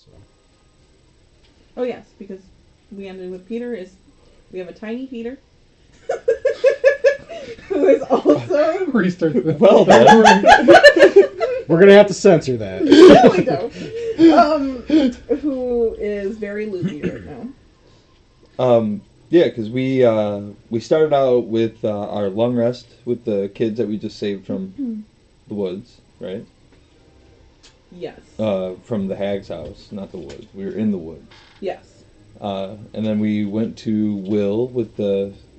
So. Oh yes, because we ended with Peter. We have a tiny Peter who is also Restart the Well then. We're gonna have to censor that. no, we don't. Who is very loopy right now. Yeah, because we started out with our long rest with the kids that we just saved from the woods, right? Yes. From the hag's house, not the woods. We were in the woods. Yes. And then we went to Will with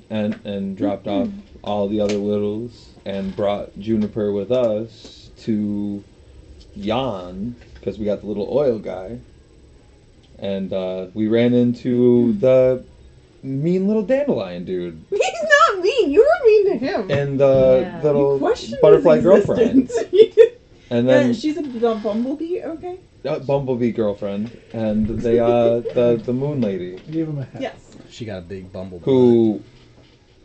and dropped off all the other littles and brought Juniper with us to Jan because we got the little oil guy. And we ran into the mean little dandelion dude. He's not mean. You were mean to him. And the little butterfly girlfriend. And then she's a bumblebee, okay? Bumblebee girlfriend. And they the moon lady. Give him a hat. Yes. She got a big bumblebee. Who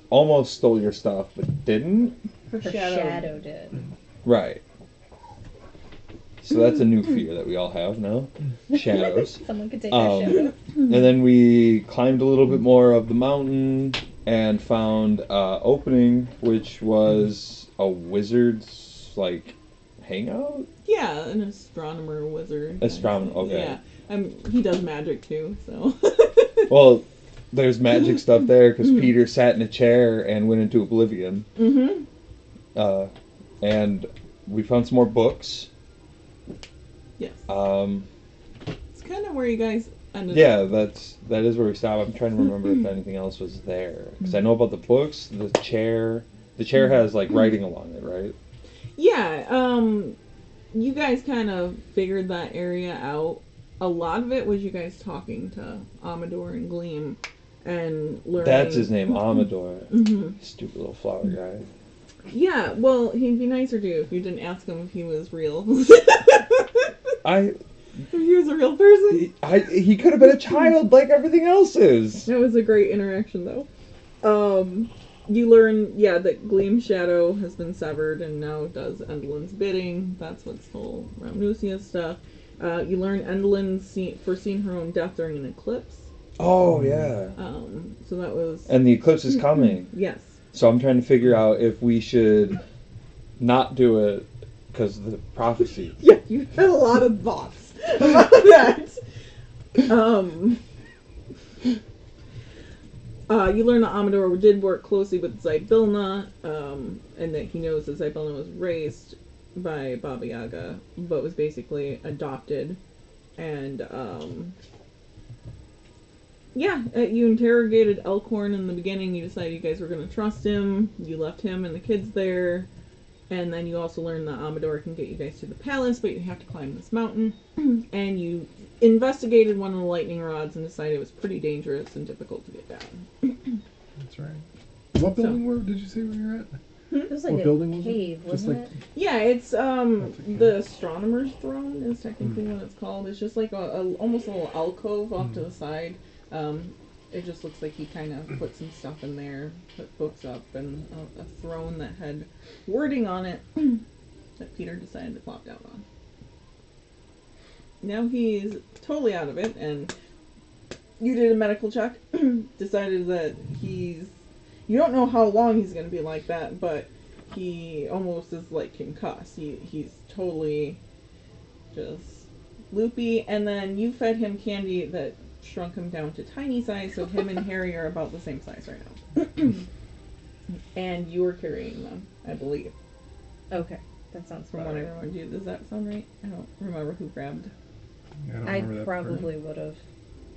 almost stole your stuff but didn't. Her shadow did. Right. So that's a new fear that we all have now. Shadows. Someone could take our shadow. And then we climbed a little bit more of the mountain and found an opening, which was a wizard's, hangout? Yeah, an astronomer wizard. Astronomer, okay. Yeah. He does magic, too, so... Well, there's magic stuff there, because Peter sat in a chair and went into oblivion. Mm-hmm. And we found some more books. Yes. It's kind of where you guys ended up. That is where we stopped. I'm trying to remember if anything else was there. Because I know about the books, the chair. The chair has, writing along it, right? Yeah, you guys kind of figured that area out. A lot of it was you guys talking to Amador and Gleam and learning... That's his name, Amador. Mm-hmm. Stupid little flower guy. Yeah, well, he'd be nicer to you if you didn't ask him if he was real. If he was a real person. He could have been a child like everything else is. That was a great interaction, though. You learn, that Gleam's shadow has been severed and now does Endelin's bidding. That's what's whole Ramnusia stuff. You learn Endelin's foreseen her own death during an eclipse. Oh, yeah. So that was... And the eclipse is coming. Yes. So I'm trying to figure out if we should not do it because of the prophecy. Yeah, you had a lot of thoughts about that. You learn that Amador did work closely with Zybilna, and that he knows that Zybilna was raised by Baba Yaga, but was basically adopted. And, you interrogated Elkhorn in the beginning. You decided you guys were going to trust him. You left him and the kids there. And then you also learned that Amador can get you guys to the palace, but you have to climb this mountain. And you investigated one of the lightning rods and decided it was pretty dangerous and difficult to get down. That's right. What building did you say where you're at? It was like what a building cave, wasn't it? Yeah, it's the astronomer's throne is technically what it's called. It's just like almost a little alcove off to the side. It just looks like he kind of put some stuff in there, put books up, and a throne that had wording on it that Peter decided to plop down on. Now he's totally out of it, and you did a medical check, decided that you don't know how long he's going to be like that, but he almost is concussed. He's totally just loopy, and then you fed him candy that shrunk him down to tiny size, so him and Harry are about the same size right now. And you were carrying them, I believe. Okay, that sounds from what I remember. Does that sound right? I don't remember who grabbed. I probably would have.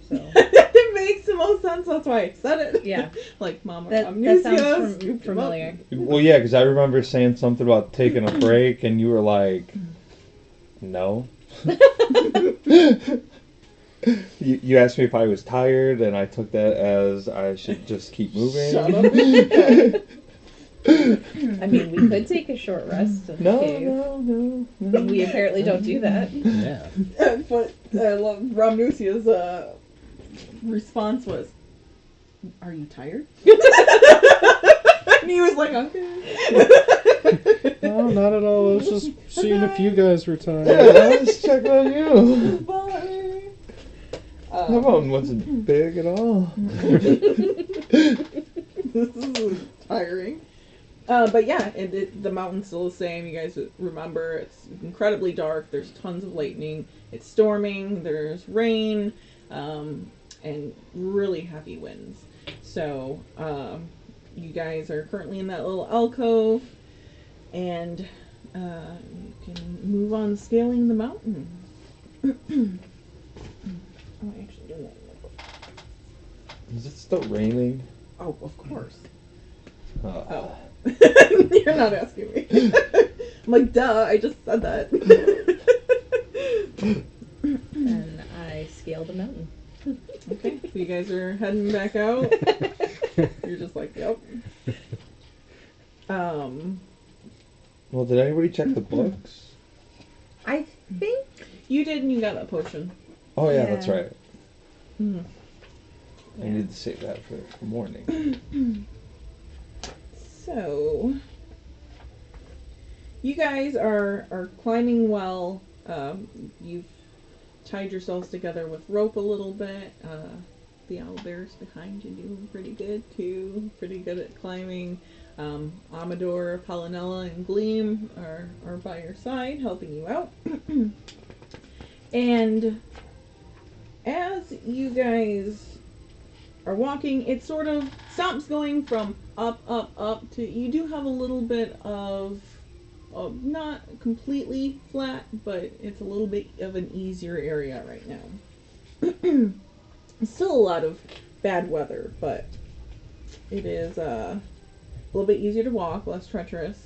So it makes the most sense. That's why I said it. Yeah, Mama. That sounds familiar. Well, yeah, because I remember saying something about taking a break, and you were like, "No." You asked me if I was tired, and I took that as I should just keep moving. Shut up. I mean, we could take a short rest in the cave. No. We apparently don't do that. Yeah. But I love Ramnusia's response was, "Are you tired?" And he was like, "Okay." No, not at all. I was just seeing if you guys were tired. Yeah, I was checking on you. Bye. That mountain wasn't big at all. This is tiring. But yeah, the mountain's still the same. You guys remember, it's incredibly dark. There's tons of lightning. It's storming. There's rain, and really heavy winds. So you guys are currently in that little alcove, and you can move on scaling the mountain. Oh, I actually didn't. Is it still raining? Oh, of course. Oh. You're not asking me. I'm like, duh, I just said that. And I scaled the mountain. Okay, so you guys are heading back out. You're just like, yep. Well, did anybody check the books? I think You did, and you got that potion. Oh, yeah, Yeah. that's right. Mm. I need to save that for the morning. So, you guys are climbing well. You've tied yourselves together with rope a little bit. The owlbears behind you doing pretty good too. Pretty good at climbing. Amador, Polynella, and Gleam are by your side, helping you out. And as you guys are walking, it sort of stops going from up, up, up to, you do have a little bit of not completely flat, but it's a little bit of an easier area right now. Still a lot of bad weather, but it is a little bit easier to walk, less treacherous.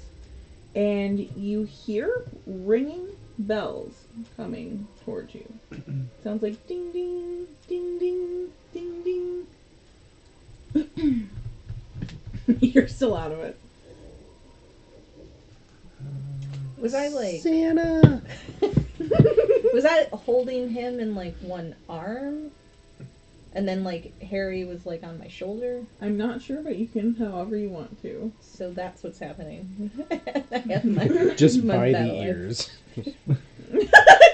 And you hear ringing bells coming towards you. Sounds like ding, ding, ding, ding, ding, ding. You're still out of it. was I like Santa? was I holding him in like one arm? And then like Harry was like on my shoulder. I'm not sure, but you can however you want to. So that's what's happening. I have my, Just my by the belly. ears.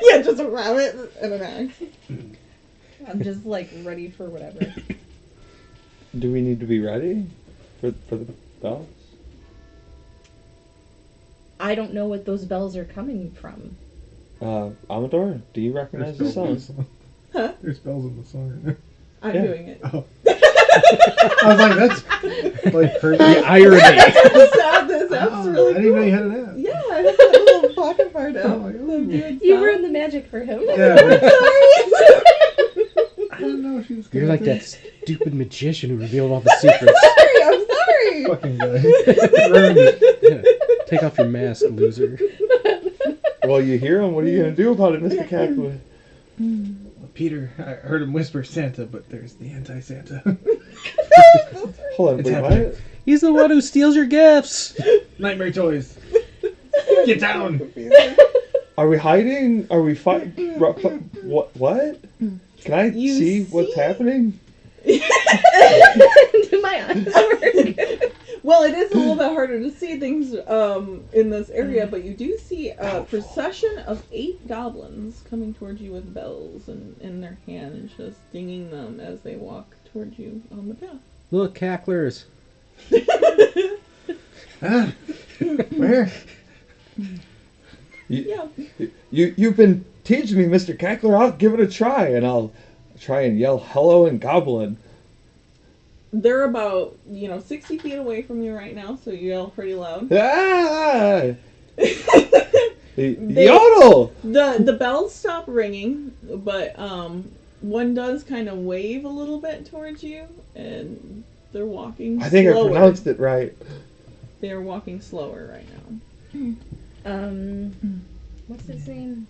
Yeah, just a rabbit and an axe. I'm just like ready for whatever. Do we need to be ready for the bells? I don't know what those bells are coming from. Amador, do you recognize the song? Huh? There's bells in the song. I'm Yeah. doing it. Oh. I was like, that's like perfect. The irony. This sounds really I didn't know you cool. had an app. Yeah, I have that little pocket part out. Oh, The good You sound. ruined the magic for him. Yeah. I don't know if she was You're gonna like do that stupid magician who revealed all the secrets. I'm sorry. fucking guy. Ruined it. Yeah. Take off your mask, loser. Well, you hear him. What are you going to do about it, Mr. Cackler? Peter, I heard him whisper Santa, but there's the anti-Santa. Hold on, It's wait, happening. what? He's the one who steals your gifts. Nightmare toys. Get down. Are we hiding? Are we fighting? What? What? Can I You see what's see? happening? Do my eyes work? Well, it is a little bit harder to see things in this area, but you do see a procession of 8 goblins coming towards you with bells in their hands, just dinging them as they walk towards you on the path. Look, cacklers. Huh? Where? Yeah. You've been teaching me, Mr. Cackler. I'll give it a try, and I'll try and yell hello in Goblin. They're about, 60 feet away from you right now, so you yell pretty loud. Ah! Yodel! The bells stop ringing, but one does kind of wave a little bit towards you, and they're walking I think slower. I pronounced it right. They're walking slower right now. What's his name?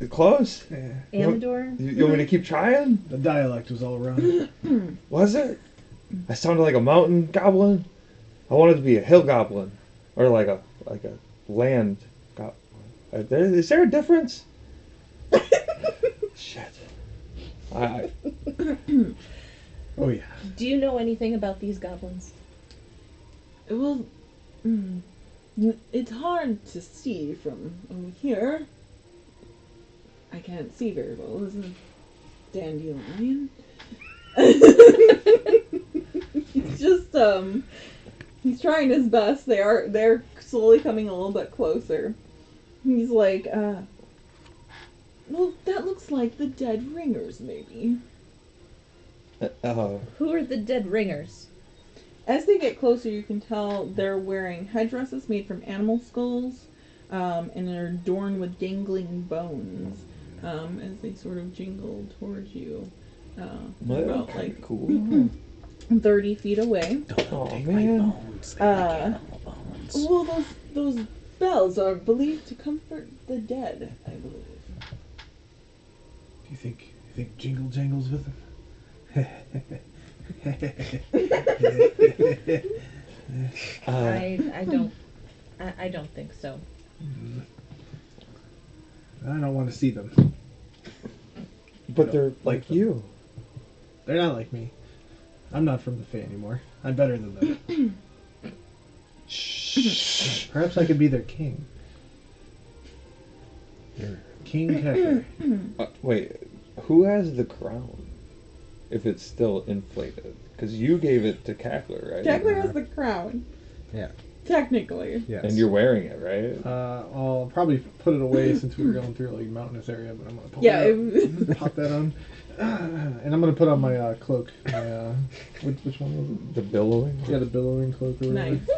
Close? Yeah. Amador? You want me to keep trying? The dialect was all wrong. Was it? I sounded like a mountain goblin. I wanted to be a hill goblin, or like a land goblin. Is there a difference? Shit. I Oh yeah. Do you know anything about these goblins? Well, it's hard to see from over here. I can't see very well, isn't it? dandelion. He's just he's trying his best. They're slowly coming a little bit closer. He's like, well, that looks like the dead ringers, maybe. Who are the dead ringers? As they get closer, you can tell they're wearing headdresses made from animal skulls, and they're adorned with dangling bones, as they sort of jingle towards you. About like cool. 30 feet away. Oh man. Bones. They like animal bones. Well, those bells are believed to comfort the dead, I believe. Do you think Jingle Jangle's with him? I don't think so. I don't want to see them. But they're like you. They're not like me. I'm not from the Fae anymore. I'm better than them. Shh. Perhaps I could be their king. King Kekler. Wait, who has the crown? If it's still inflated, because you gave it to Cackler, right? Cackler has the crown. Yeah. Technically. Yes. And you're wearing it, right? I'll probably put it away since we were going through like mountainous area, but I'm gonna pull Yeah, it out, pop that on, and I'm gonna put on my cloak. My which one was it? The billowing. Yeah, the billowing cloak. Or whatever. Nice.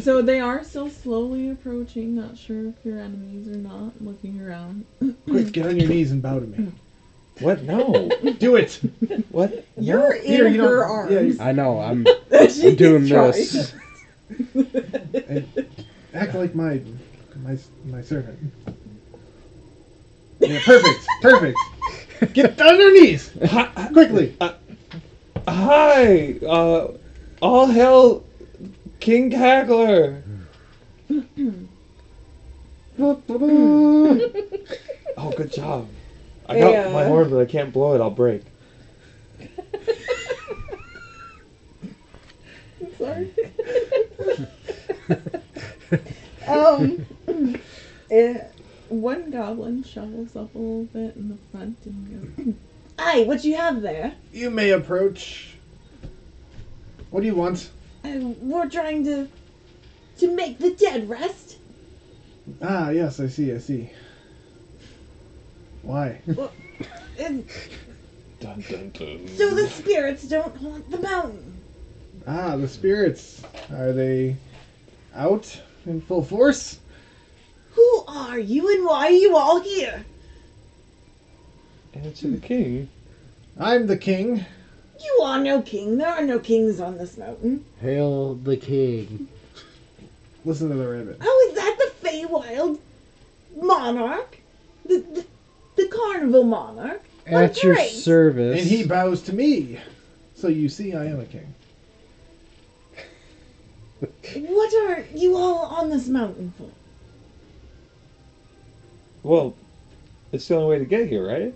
So they are still slowly approaching. Not sure if you're enemies or not. Looking around. Quick, get on your knees and bow to me. What? No. Do it. What? You're Peter, in you her don't- arms. yeah, you- I know. I'm She's doing trying. this. And act like my servant. Yeah, perfect. Get on your knees quickly. Hi. All hail, King Cackler. Oh, good job. I got my horn, but I can't blow it. I'll break. I'm sorry. One goblin shovels up a little bit in the front and goes, "Aye, what you have there?" You may approach. What do you want? We're trying to make the dead rest. Ah, yes, I see. Why? And Dun dun dun. so the spirits don't haunt the mountain. Ah, the spirits. Are they out in full force? Who are you and why are you all here? Answer the king. I'm the king. You are no king. There are no kings on this mountain. Hail the king. Listen to the rabbit. Oh, is that the Feywild monarch? The carnival monarch? At your great. service. And he bows to me. So you see, I am a king. What are you all on this mountain for? Well, it's the only way to get here, right?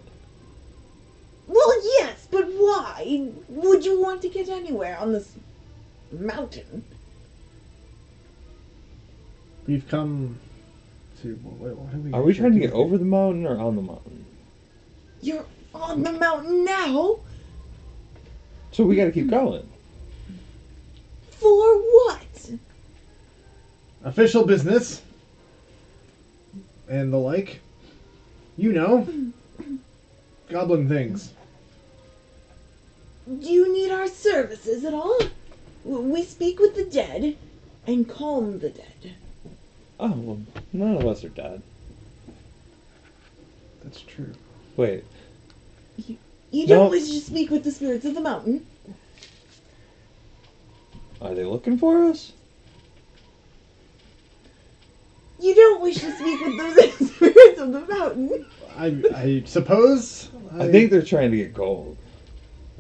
Well, yes, but why would you want to get anywhere on this mountain? We've come to. What are we? Are we trying to get over the mountain or on the mountain? You're on the mountain now? So we gotta keep going. For what? Official business. And the like. You know. Goblin things. Do you need our services at all? We speak with the dead and calm the dead. Oh, well, none of us are dead. That's true. Wait, You don't No. wish to speak with the spirits of the mountain? are they looking for us? You don't wish to speak with the spirits of the mountain? I suppose. I think they're trying to get gold.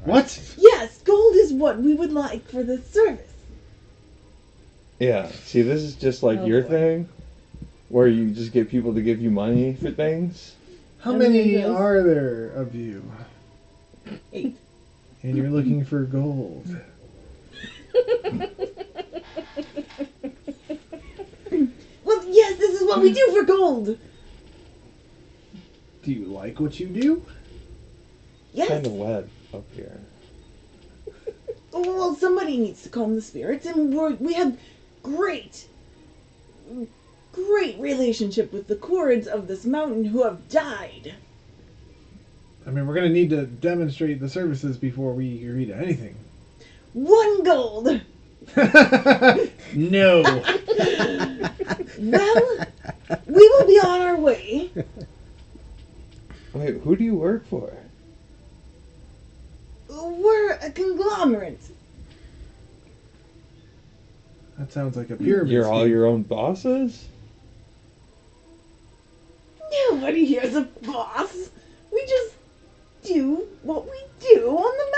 What? Yes, gold is what we would like for this service. Yeah, see, this is just like Oh, your boy. thing, where you just get people to give you money for things. How And many then goes- are there of you? 8. And you're looking for gold. Well, yes, this is what we do for gold. Do you like what you do? Yes. kind of wet up here. Well, somebody needs to calm the spirits, and we have great relationship with the Cords of this mountain who have died. I mean, we're going to need to demonstrate the services before we agree to anything. 1 gold. No. Well, we will be on our way. Wait, who do you work for? We're a conglomerate. That sounds like a pyramid You're all scheme. your own bosses? Nobody here's a boss. We just do what we do on the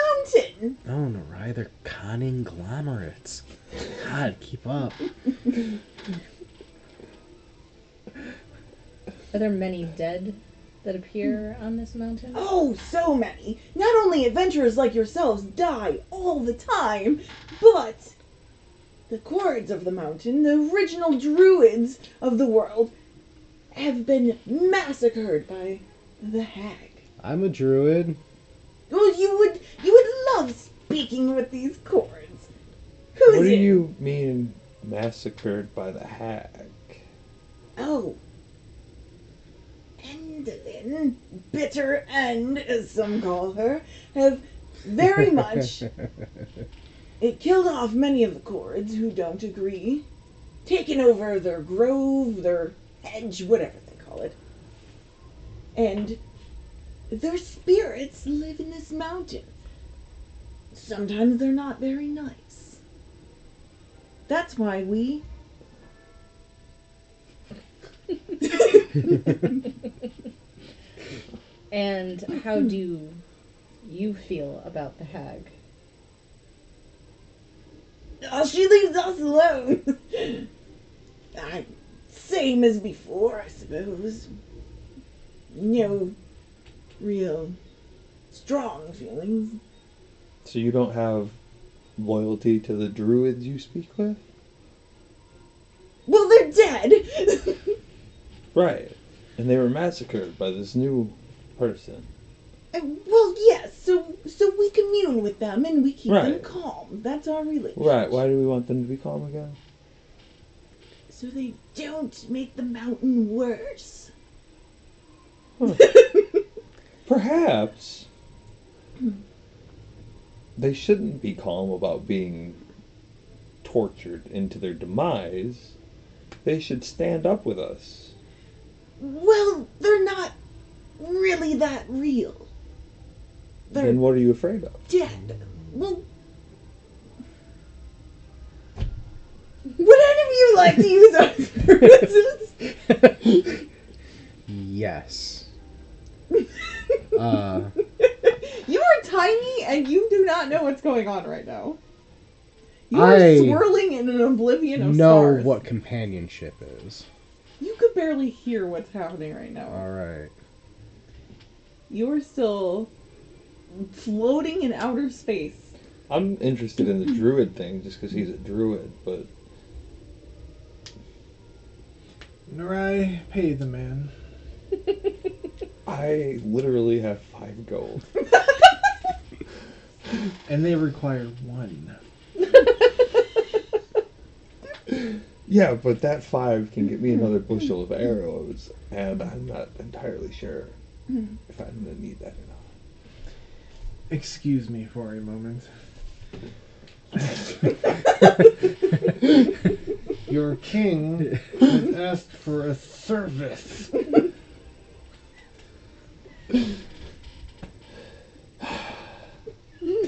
mountain. Oh, Narai, they're conglomerates. God, keep up. Are there many dead that appear on this mountain? Oh, so many. Not only adventurers like yourselves die all the time, but the Cords of the mountain, the original druids of the world, have been massacred by the hag. I'm a druid. Well, you would love speaking with these Cords. Who's What do it? you mean massacred by the hag? Oh. Endlin, Bitter End, as some call her, have very much... It killed off many of the Cords who don't agree, taken over their grove, their hedge, whatever they call it. And their spirits live in this mountain. Sometimes they're not very nice. That's why we... And how do you feel about the hag? Oh, she leaves us alone. Same as before, I suppose. No real strong feelings. So you don't have loyalty to the druids you speak with? Well, they're dead. Right. And they were massacred by this new person. Well, yes. So we commune with them and we keep them Right. calm. That's our relationship. Right. Why do we want them to be calm again? So they don't make the mountain worse. Huh. Perhaps they shouldn't be calm about being tortured into their demise. They should stand up with us. Well, they're not really that real. They're Then what are you afraid of? dead. Well, would any of you like to use our services? Yes. You are tiny and you do not know what's going on right now. You are I swirling in an oblivion of know stars. what companionship is. You could barely hear what's happening right now. Alright. You are still floating in outer space. I'm interested in the druid thing just because he's a druid, but Narai, pay the man. I literally have 5 gold. And they require 1. Yeah, but that 5 can get me another bushel of arrows, and I'm not entirely sure if I'm going to need that or not. Excuse me for a moment. Your king has asked for a service.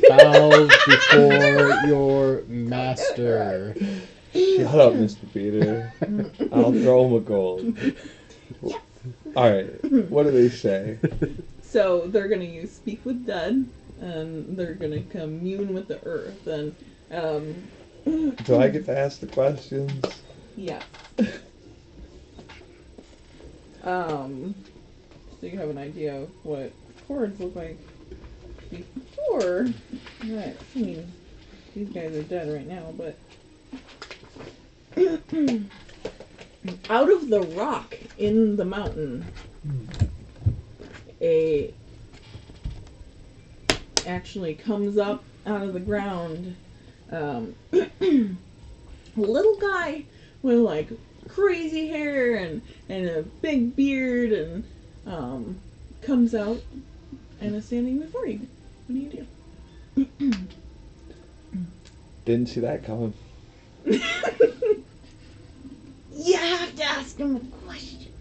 Bow before your master. Shut up, Mr. Peter. I'll throw him a gold. Alright, what do they say? So they're gonna use Speak with Dead, and they're gonna commune with the earth, and Do I get to ask the questions? yes. So you have an idea of what chords look like before. Right. I mean, these guys are dead right now, but out of the rock in the mountain, a actually comes up out of the ground. A little guy with like crazy hair and a big beard and comes out and is standing before you. What do you do? Didn't see that coming. You have to ask him a question.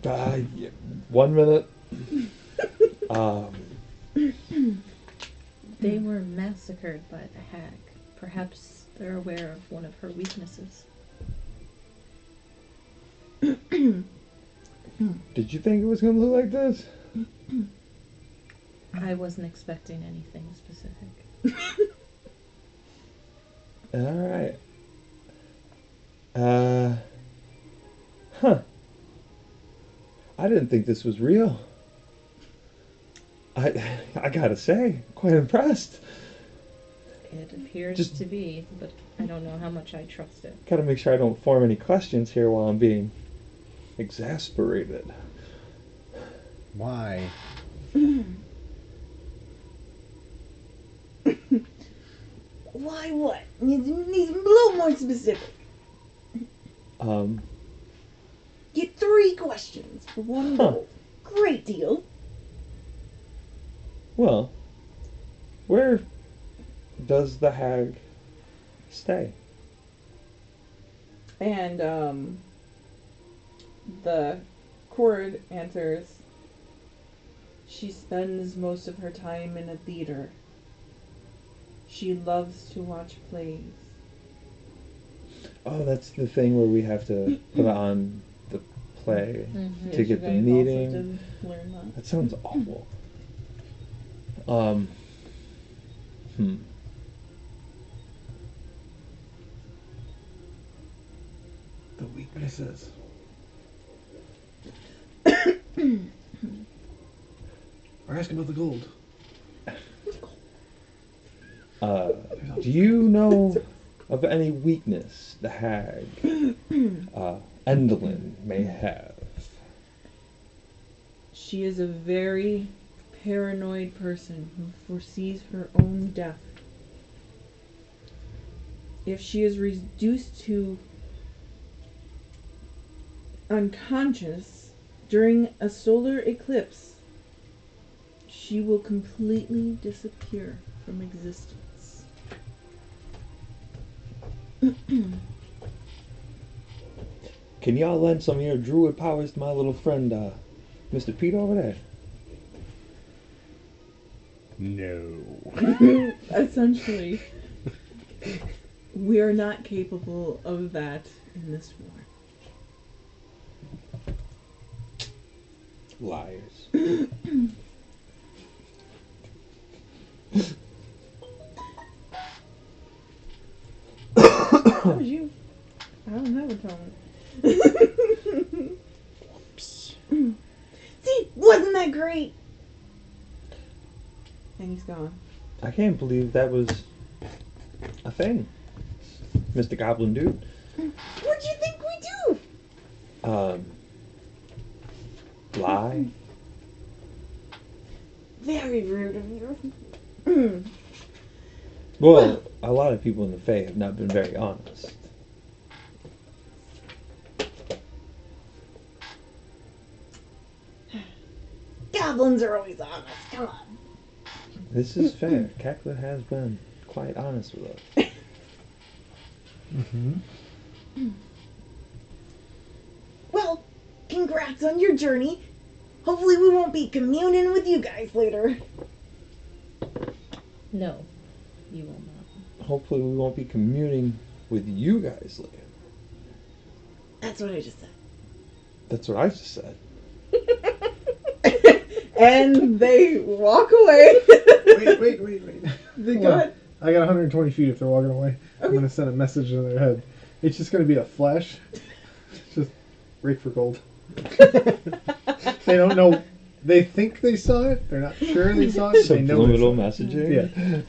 Yeah, 1 minute. They were massacred by the hag. Perhaps they're aware of one of her weaknesses. Did you think it was gonna look like this? I wasn't expecting anything specific. Alright. Huh. I didn't think this was real. I gotta say, quite impressed. It appears Just- to be, but I don't know how much I trust it. Gotta make sure I don't form any questions here while I'm being exasperated. Why? Why what? Needs a little more specific. Get 3 questions for 1 Huh. gold. Great deal. Well, where does the hag stay? And the chord answers, she spends most of her time in a theater. She loves to watch plays. Oh, that's the thing where we have to put on the play Mm-hmm. to get the meeting. Did learn that. That sounds awful. The weaknesses. Or ask about the gold. Do you know of any weakness the hag, Endlin, may have? She is a very paranoid person who foresees her own death. If she is reduced to unconscious during a solar eclipse, she will completely disappear from existence. Can y'all lend some of your druid powers to my little friend, Mr. Pete over there? No. Essentially, we are not capable of that in this form. Liars. That was you. I don't have a tone. See, wasn't that great? And he's gone. I can't believe that was a thing, Mr. Goblin Dude. What'd you think we do? Lie? Very rude of you. Well, a lot of people in the Fae have not been very honest. Goblins are always honest. Come on. This is fair. Cackler has been quite honest with us. Mm-hmm. Well, congrats on your journey. Hopefully we won't be communing with you guys later. No, you will not. Hopefully we won't be communing with you guys later. That's what I just said. That's what I just said. And they walk away. Wait. Go Hold on. ahead. I got 120 feet if they're walking away. I'm Okay. going to send a message in their head. It's just going to be a flash. Just rake for gold. They don't know. They think they saw it. They're not sure they saw it. They know they Subliminal saw it. messaging. Yeah.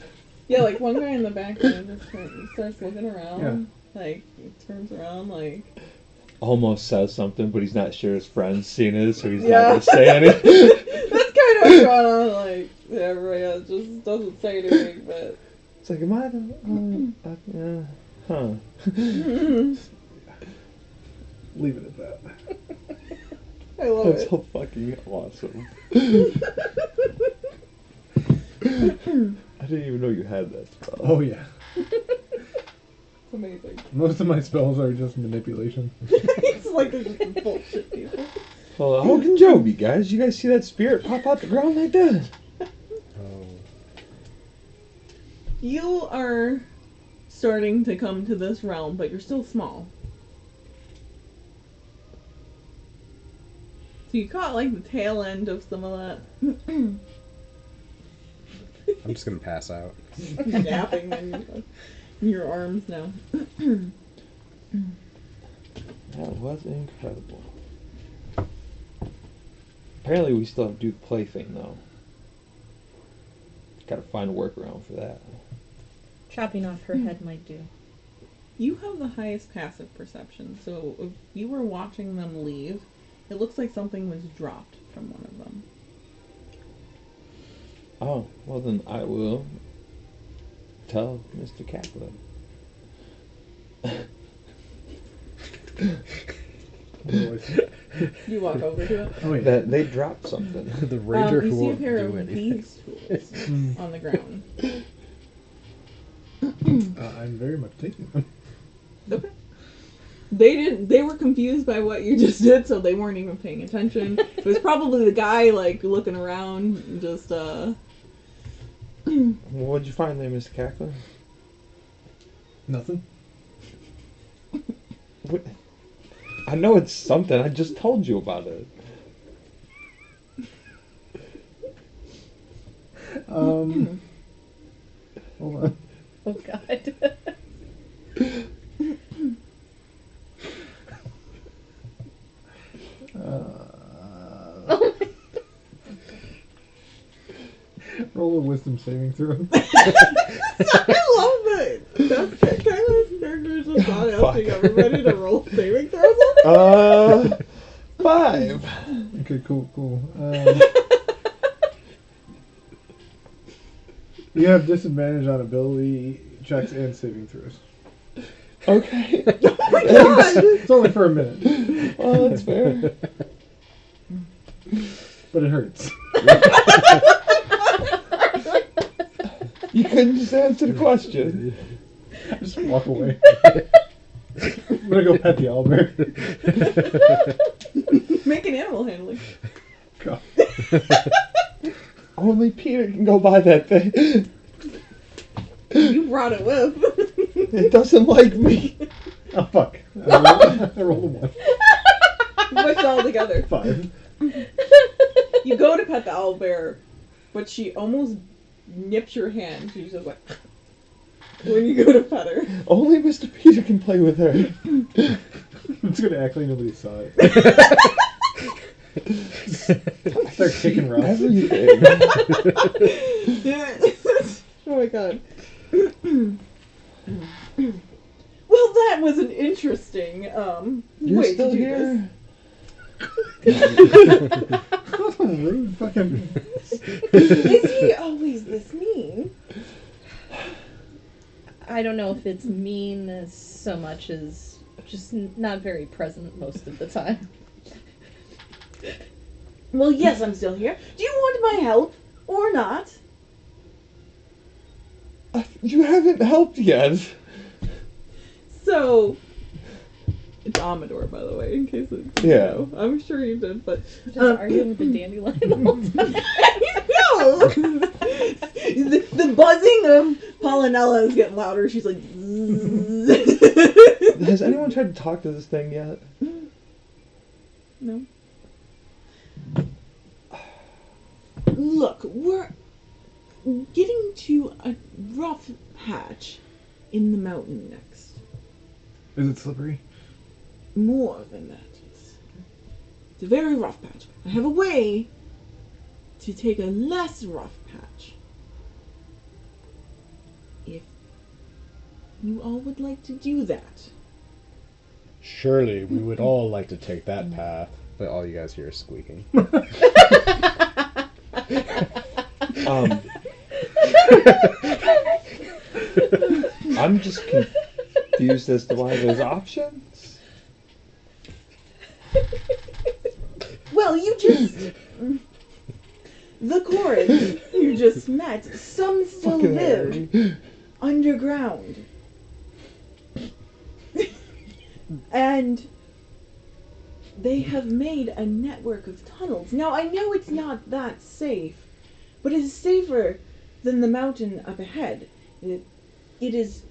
Yeah, like one guy in the background just starts looking around. Like, he turns around, like. Almost says something, but he's not sure his friend's seen it, so he's Yeah. not going to say anything. That's kind of what's going on. Like, everybody else just doesn't say anything, but It's like, am I the... huh. Leave it at that. I love That's it. so fucking awesome. I didn't even know you had that spell. Oh yeah. It's amazing. Most of my spells are just manipulation. It's like they're just bullshit people. Well, how can Joe be, guys? You guys see that spirit pop out the ground like that? Oh. You are starting to come to this realm, but you're still small. So you caught like the tail end of some of that. I'm just gonna pass out. Napping in your arms now. That was incredible. Apparently we still have to do the play thing, though. Gotta find a workaround for that. Chopping off her head might do. You have the highest passive perception, so if you were watching them leave, it looks like something was dropped from one of them. Oh, well then I will tell Mr. Kaplan. You walk over to it. Oh yeah. That they dropped something. The ranger You who see a won't pair do of anything. thieves' tools on the ground. I'm very much taking them. Okay. They were confused by what you just did, so they weren't even paying attention. It was probably the guy, like, looking around, and just, What'd you find there, Mr. Kaplan? Nothing. What? I know it's something. I just told you about it. Hold on. Oh god. Roll a wisdom saving throw. I love that. That's Tyler's character is just not asking everybody to roll saving throws on it. 5. Okay, cool. You have disadvantage on ability checks and saving throws. Okay. It's only for a minute, Oh, that's fair. but it hurts. You couldn't just answer the question. Just walk away. I'm gonna go pet the owlbear. Make an animal handling. Go. Only Peter can go by that thing. You brought it with. It doesn't like me. Oh fuck! I rolled a 1. Push it all together. 5. You go to pet the owlbear, but she almost nips your hand. She's just like, when you go to pet her. Only Mr. Peter can play with her. I'm just gonna act like nobody saw it. Start kicking rocks. Everything. Oh my god. Well, that was an interesting You're way still to do here? Rude fucking. this. Is he always this mean? I don't know if it's mean as so much as just not very present most of the time. Well, yes, I'm still here. Do you want my help or not? You haven't helped yet. So, it's Amador, by the way, in case it. Yeah. You know. I'm sure you did, but Just arguing with the dandelion the whole time. no. the buzzing of Pollinella is getting louder. She's like. Has anyone tried to talk to this thing yet? No. Look, we're getting to a rough patch in the mountain next. Is it slippery? More than that. It's a very rough patch. I have a way to take a less rough patch. If you all would like to do that. Surely we would all like to take that path, but all you guys hear is squeaking. confused as to why there's options. Well, you just... The chords you just met, some still Fucking live Harry. underground. And they have made a network of tunnels. Now, I know it's not that safe, but it is safer than the mountain up ahead. It is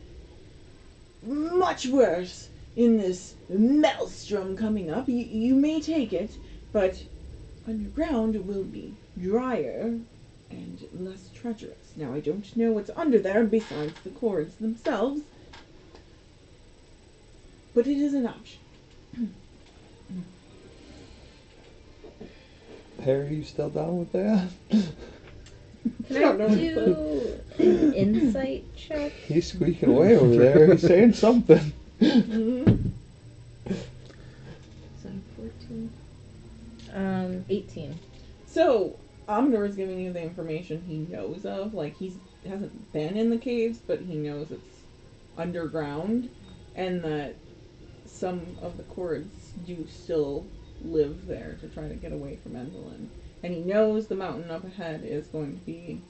much worse in this maelstrom coming up. You may take it, but underground will be drier and less treacherous. Now, I don't know what's under there besides the cords themselves, but it is an option. Harry, you still down with that? Can I do an insight check? He's squeaking away over there. He's saying something. Mhm. 14. 18. So, Amador is giving you the information he knows of. Like, he hasn't been in the caves, but he knows it's underground, and that some of the cords do still live there to try to get away from Endelin. And he knows the mountain up ahead is going to be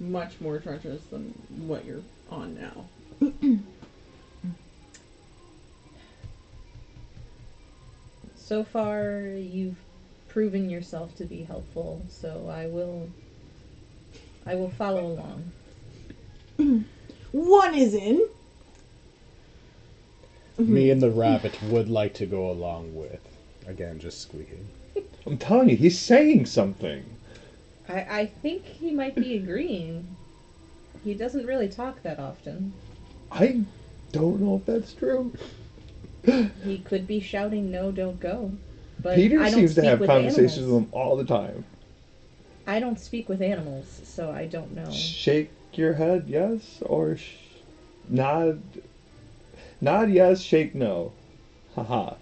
much more treacherous than what you're on now. So far, you've proven yourself to be helpful, so I will follow along. One is in. Me and the rabbit would like to go along with. Again, just squeaking. I'm telling you, he's saying something. I think he might be agreeing. He doesn't really talk that often. I don't know if that's true. He could be shouting, "No, don't go." But Peter I don't seems to speak have with conversations animals. with him all the time. I don't speak with animals, so I don't know. Shake your head yes, or nod. Nod yes, shake no. Haha.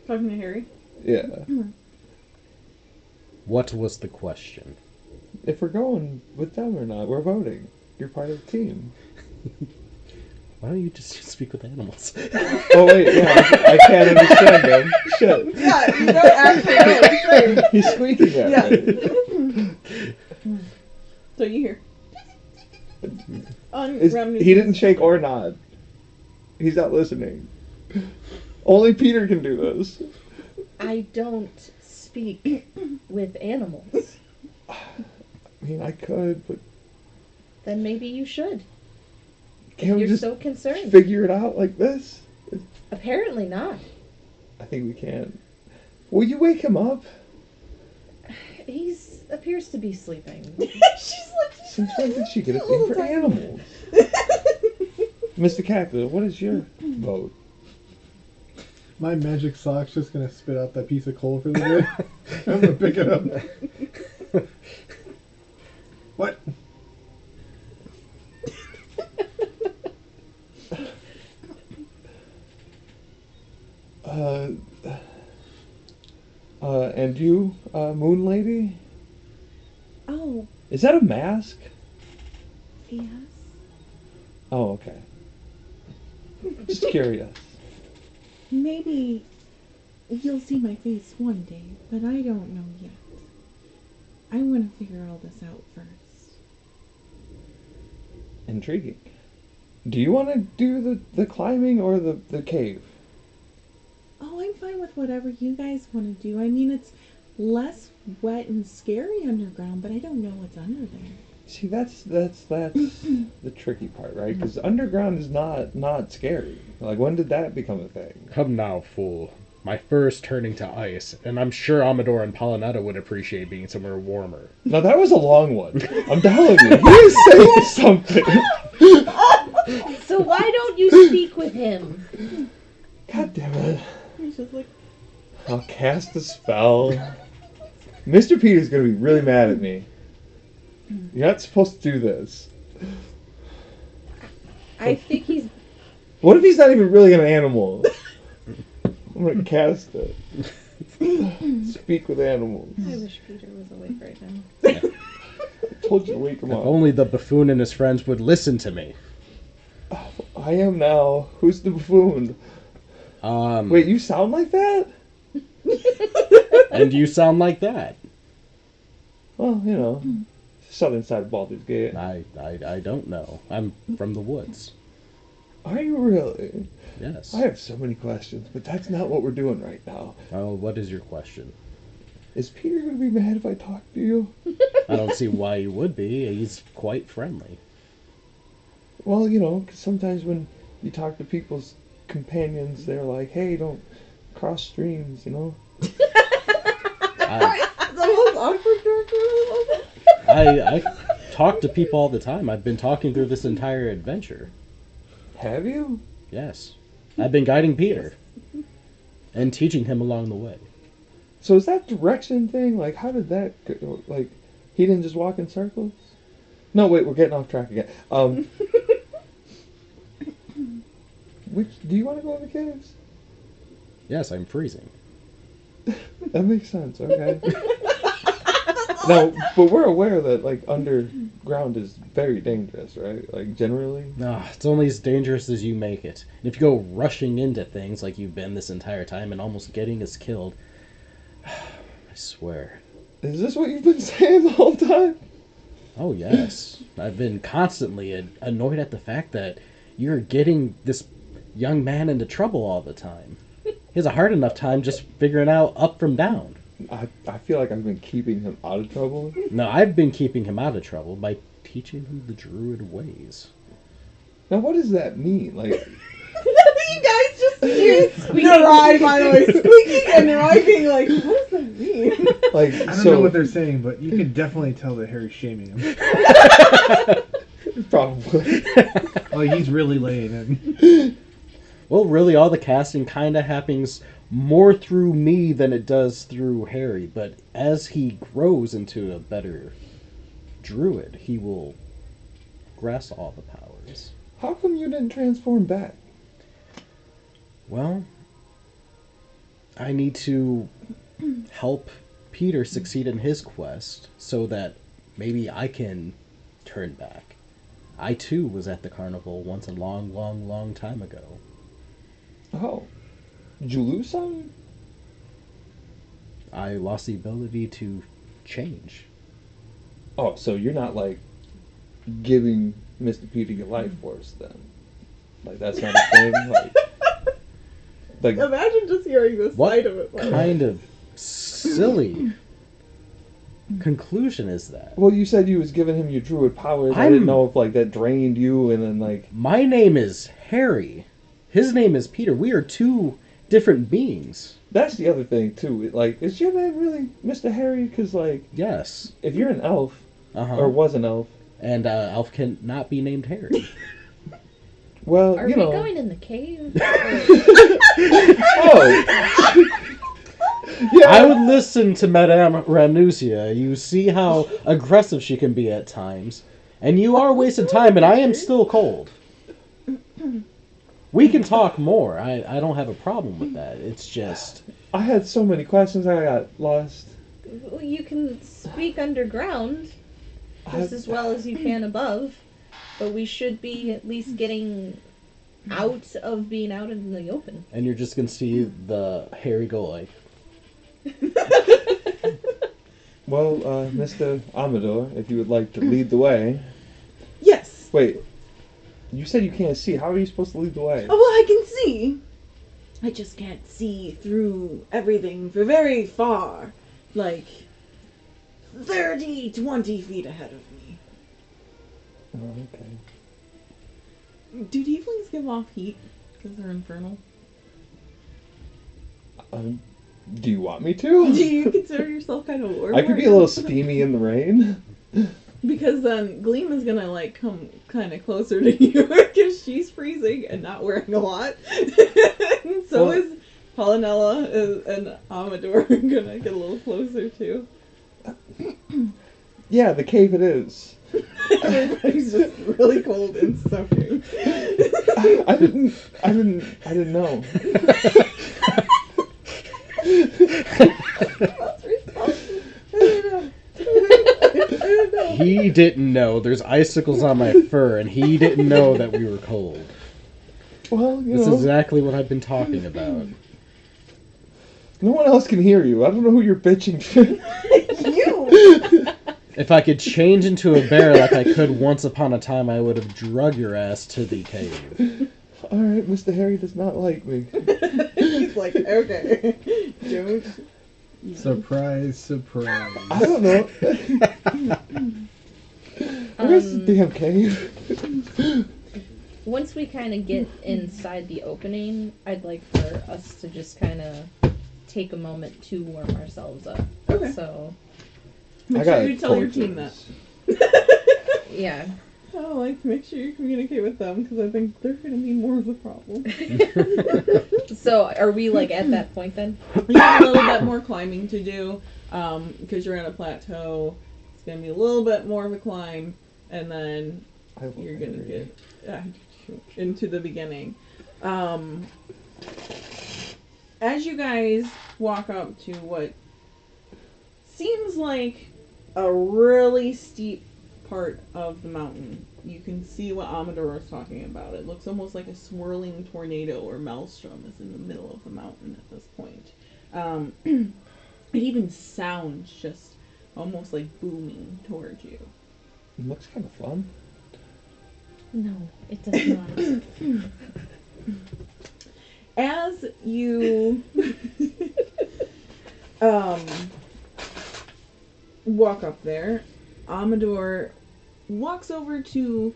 Talking to Harry. Yeah. What was the question? If we're going with them or not, we're voting. You're part of the team. Why don't you just speak with animals? Oh wait, yeah, I can't understand him. Shit. Yeah, you don't actually know what he's saying. He's squeaking at Yeah. me. So you hear. He didn't shake or nod. He's not listening. Only Peter can do this. I don't speak with animals. I mean, I could, but Then maybe you should. can't we You're just so concerned. figure it out like this? Apparently not. I think we can. Will you wake him up? He appears to be sleeping. She's like, Since when did she get a thing for animals? Mr. Cactus, what is your vote? My magic sock's just gonna spit out that piece of coal for the day. I'm gonna pick it up. What? And you, Moon Lady? oh, Is that a mask? yes. Oh, okay. Just curious. Maybe you'll see my face one day, but I don't know yet. I want to figure all this out first. Intriguing. Do you want to do the climbing or the cave? Oh, I'm fine with whatever you guys want to do. I mean, it's less wet and scary underground, but I don't know what's under there. See, that's the tricky part, right? Because underground is not scary. Like, when did that become a thing? Come now, fool. My fur is turning to ice, and I'm sure Amador and Pollinetta would appreciate being somewhere warmer. Now, that was a long one. I'm telling you. He is saying something. So why don't you speak with him? God damn it. He's just like, I'll cast a spell. Mr. Peter's going to be really mad at me. You're not supposed to do this. I think he's... What if he's not even really an animal? I'm going to cast it. Speak with animals. I wish Peter was awake right now. I told you to wake him If up. only the buffoon and his friends would listen to me. I am now. Who's the buffoon? Wait, you sound like that? And you sound like that. Well, you know, southern side of Baldur's Gate. I don't know. I'm from the woods. Are you really? Yes. I have so many questions, but that's not what we're doing right now. Oh, what is your question? Is Peter going to be mad if I talk to you? I don't see why he would be. He's quite friendly. Well, you know, 'cause sometimes when you talk to people's companions, they're like, hey, don't cross streams, you know? The most awkward character. I talk to people all the time. I've been talking through this entire adventure. Have you? Yes. I've been guiding Peter. And teaching him along the way. So is that direction thing, like, how did that go? Like, he didn't just walk in circles? No, wait, we're getting off track again. Do you want to go in the caves? Yes, I'm freezing. That makes sense, okay. No, but we're aware that, like, underground is very dangerous, right? Like, generally? No, it's only as dangerous as you make it. And if you go rushing into things like you've been this entire time and almost getting us killed, I swear. Is this what you've been saying the whole time? Oh, yes. I've been constantly annoyed at the fact that you're getting this young man into trouble all the time. He has a hard enough time just figuring out up from down. I feel like I've been keeping him out of trouble. No, I've been keeping him out of trouble by teaching him the druid ways. Now, what does that mean? Like, You guys just hear Nerai, by the way, squeaking, and Nerai being like, what does that mean? like I don't know what they're saying, but you can definitely tell that Harry's shaming him. Probably. Oh, he's really laying in. Well, really, all the casting kind of happens more through me than it does through Harry. But as he grows into a better druid, he will grasp all the powers. How come you didn't transform back? Well, I need to help Peter succeed in his quest so that maybe I can turn back. I too was at the carnival once a long, long, long time ago. Oh. Did you lose some? I lost the ability to change. Oh, so you're not, like, giving Mr. Peter your life force, then? Like, that's not a thing? Like Imagine just hearing this What side of it. Like, kind of silly conclusion is that? well, you said you was giving him your druid powers. I didn't know if, like, that drained you and then, like... My name is Harry. His name is Peter. We are two different beings. That's the other thing, too. Like, is your name really Mr. Harry? Because, like, Yes. if you're an elf, Uh-huh. or was an elf... And elf can not be named Harry. Well, Are you we know... going in the cave? Oh! Yeah. I would listen to Madame Ranusia. You see how aggressive she can be at times. And you are wasting time, and I am still cold. We can talk more. I don't have a problem with that. It's just... I had so many questions, I got lost. Well, you can speak underground just as well as you can above, but we should be at least getting out of being out in the open. And you're just going to see the Harry go like... Well, Mr. Amador, if you would like to lead the way... yes. Wait, you said you can't see. How are you supposed to lead the way? Oh, well, I can see. I just can't see through everything for very far. Like 30, 20 feet ahead of me. Oh, okay. Do tieflings give off heat because they're infernal? Do you want me to? Do you consider yourself kind of warm? I could be a little steamy in the rain. Because then Gleam is gonna like come kind of closer to you because she's freezing and not wearing a lot. And so Well- is Polynella and Amador are gonna get a little closer too. Yeah, the cave it is. Everybody's just really cold and suffering. I didn't know. That's responsible. I don't know. He didn't know. There's icicles on my fur, and he didn't know that we were cold. Well, you That's know, exactly what I've been talking about. no one else can hear you. I don't know who you're bitching to. You! If I could change into a bear like I could once upon a time, I would have drug your ass to the cave. All right, Mr. Harry does not like me. He's like, okay, don't. Surprise, surprise. I don't know. Where's the damn cave? Once we kind of get inside the opening, I'd like for us to just kind of take a moment to warm ourselves up. Okay. So, Make sure you tell your team that. yeah. Oh, like, make sure you communicate with them, because I think they're going to be more of the problem. So, are we, like, at that point then? You have a little bit more climbing to do, because you're at a plateau. It's going to be a little bit more of a climb, and then you're going to get into the beginning. As you guys walk up to what seems like a really steep part of the mountain, you can see what Amador is talking about. It looks almost like a swirling tornado or maelstrom is in the middle of the mountain at this point. It even sounds just almost like booming towards you. It looks kind of fun. No, it does not. As you walk up there, Amador walks over to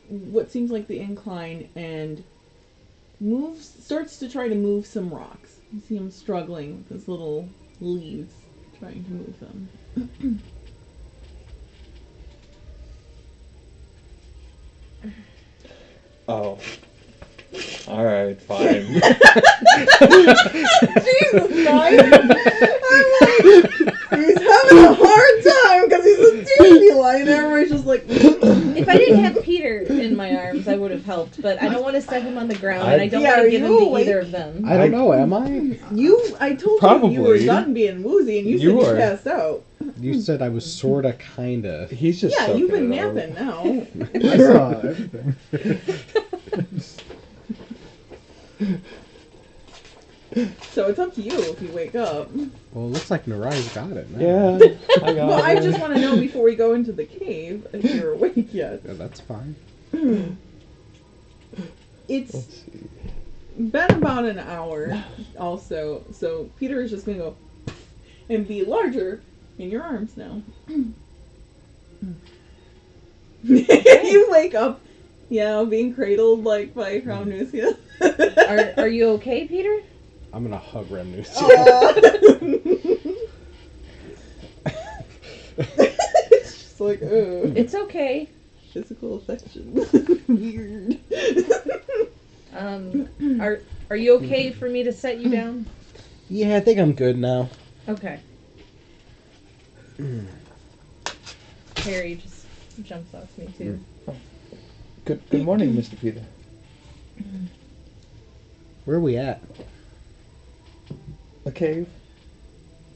what seems like the incline and starts to try to move some rocks. You see him struggling with his little leaves, trying to move them. Oh. Alright, fine. Jesus, guys! He's having a hard time because he's a dandelion. Everybody's just like. If I didn't have Peter in my arms, I would have helped, but I don't want to set him on the ground, and I don't want to give him to either of them. I don't know, am I? I told you were done being woozy, and you said you passed out. You said I was sorta, kinda. He's just Yeah, you've been soaking it up. napping now. I saw everything. So it's up to you if you wake up. Well, it looks like Narai's got it now. Yeah, I got Well, it. I just want to know before we go into the cave if you're awake yet. Yeah, that's fine. It's Let's see. been about an hour also, so Peter is just going to go and be larger in your arms now. You wake up, being cradled like by Ramnusia. Are you okay, Peter? I'm gonna hug Remnusia. It's just like, ugh. It's okay. Physical affection. Weird. Are you okay for me to set you down? Yeah, I think I'm good now. Okay. Harry just jumps off me too. Good morning, Mr. Peter. Where are we at? A cave?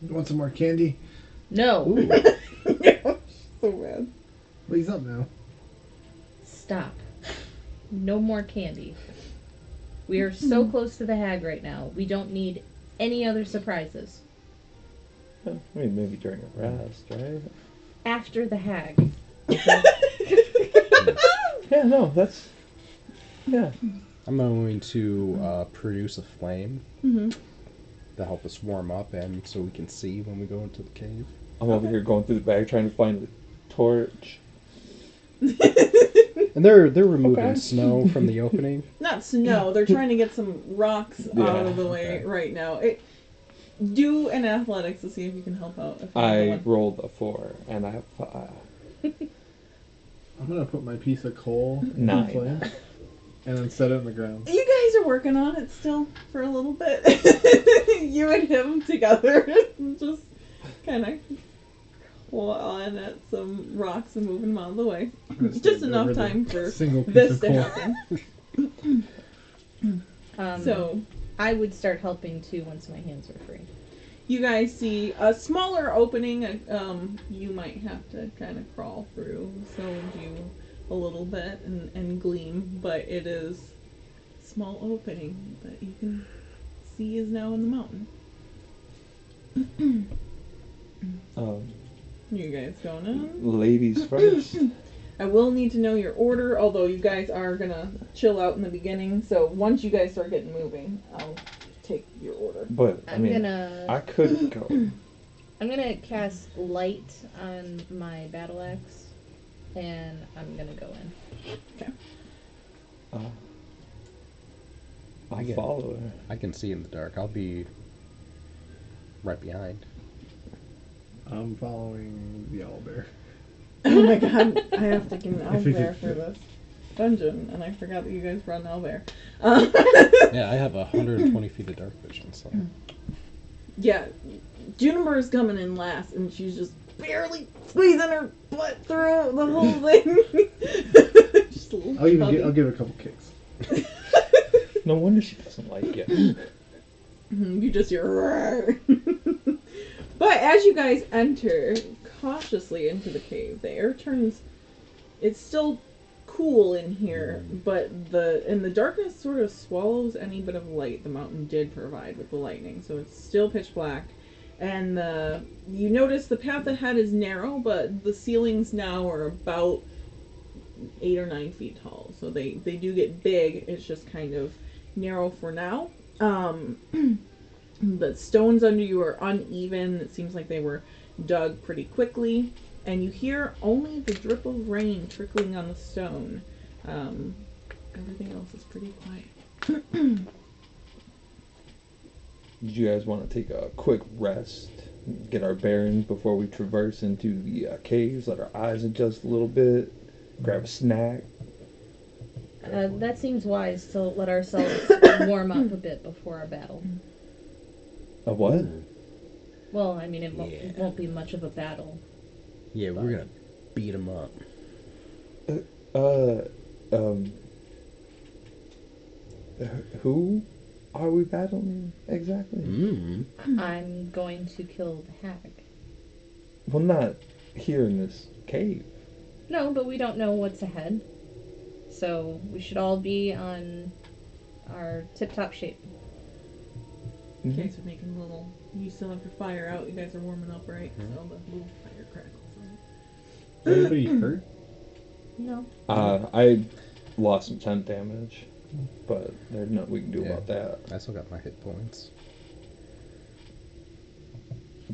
You want some more candy? No. Ooh. So bad. Well, he's up now. Stop. No more candy. We are so close to the hag right now. We don't need any other surprises. I mean, maybe during a rest, right? After the hag. Yeah, no, that's... Yeah. I'm going to produce a flame Mm-hmm. to help us warm up and so we can see when we go into the cave. I'm over here going through the bag trying to find the torch. And they're removing Okay. snow from the opening. Not snow. They're trying to get some rocks out of the way right now. Do an athletics to see if you can help out. If you I have one. rolled a 4, and I have 5. I'm gonna put my piece of coal in 9. the flame and then set it in the ground. You guys are working on it still for a little bit. You and him together, just kind of clawing at some rocks and moving them out of the way. Just enough time for single piece this of to coal. happen. So I would start helping too once my hands are free. you guys see a smaller opening. You might have to kind of crawl through. So would you a little bit and gleam, but it is a small opening that you can see is now in the mountain. You guys going in? Ladies first. I will need to know your order, although you guys are gonna chill out in the beginning, so once you guys start getting moving, I'll take your order. But I mean, I could go. I'm gonna cast light on my battle axe, and I'm gonna go in. Okay. I'll follow her. I can see in the dark. I'll be right behind. I'm following the owlbear. Oh my god, I have to get an I figured- owlbear for this dungeon, and I forgot that you guys run owlbear. Yeah, I have 120 feet of dark vision, so. Yeah, Juniper's coming in last, and she's just barely squeezing her butt through the whole thing. Just a little I'll give it a couple kicks. No wonder she doesn't like you. You just hear roar. But as you guys enter cautiously into the cave, the air turns. It's still cool in here, but the darkness sort of swallows any bit of light the mountain did provide with the lightning. So it's still pitch black, and you notice the path ahead is narrow, but the ceilings now are about 8 or 9 feet tall. So they do get big. It's just kind of narrow for now. The stones under you are uneven. It seems like they were dug pretty quickly. And you hear only the drip of rain trickling on the stone. Everything else is pretty quiet. Did you guys want to take a quick rest? Get our bearings before we traverse into the caves? Let our eyes adjust a little bit? Grab a snack? That seems wise to let ourselves warm up a bit before our battle. A what? Well, I mean, it won't be much of a battle. Yeah, we're gonna beat him up. Who are we battling exactly? I'm going to kill the hag. Well, not here in this cave. No, but we don't know what's ahead. So we should all be on our tip-top shape. You guys are making a little. You still have your fire out. You guys are warming up, right? So the little fire crackles. Anybody hurt? No. I lost some temp damage, but there's nothing we can do about that. I still got my hit points.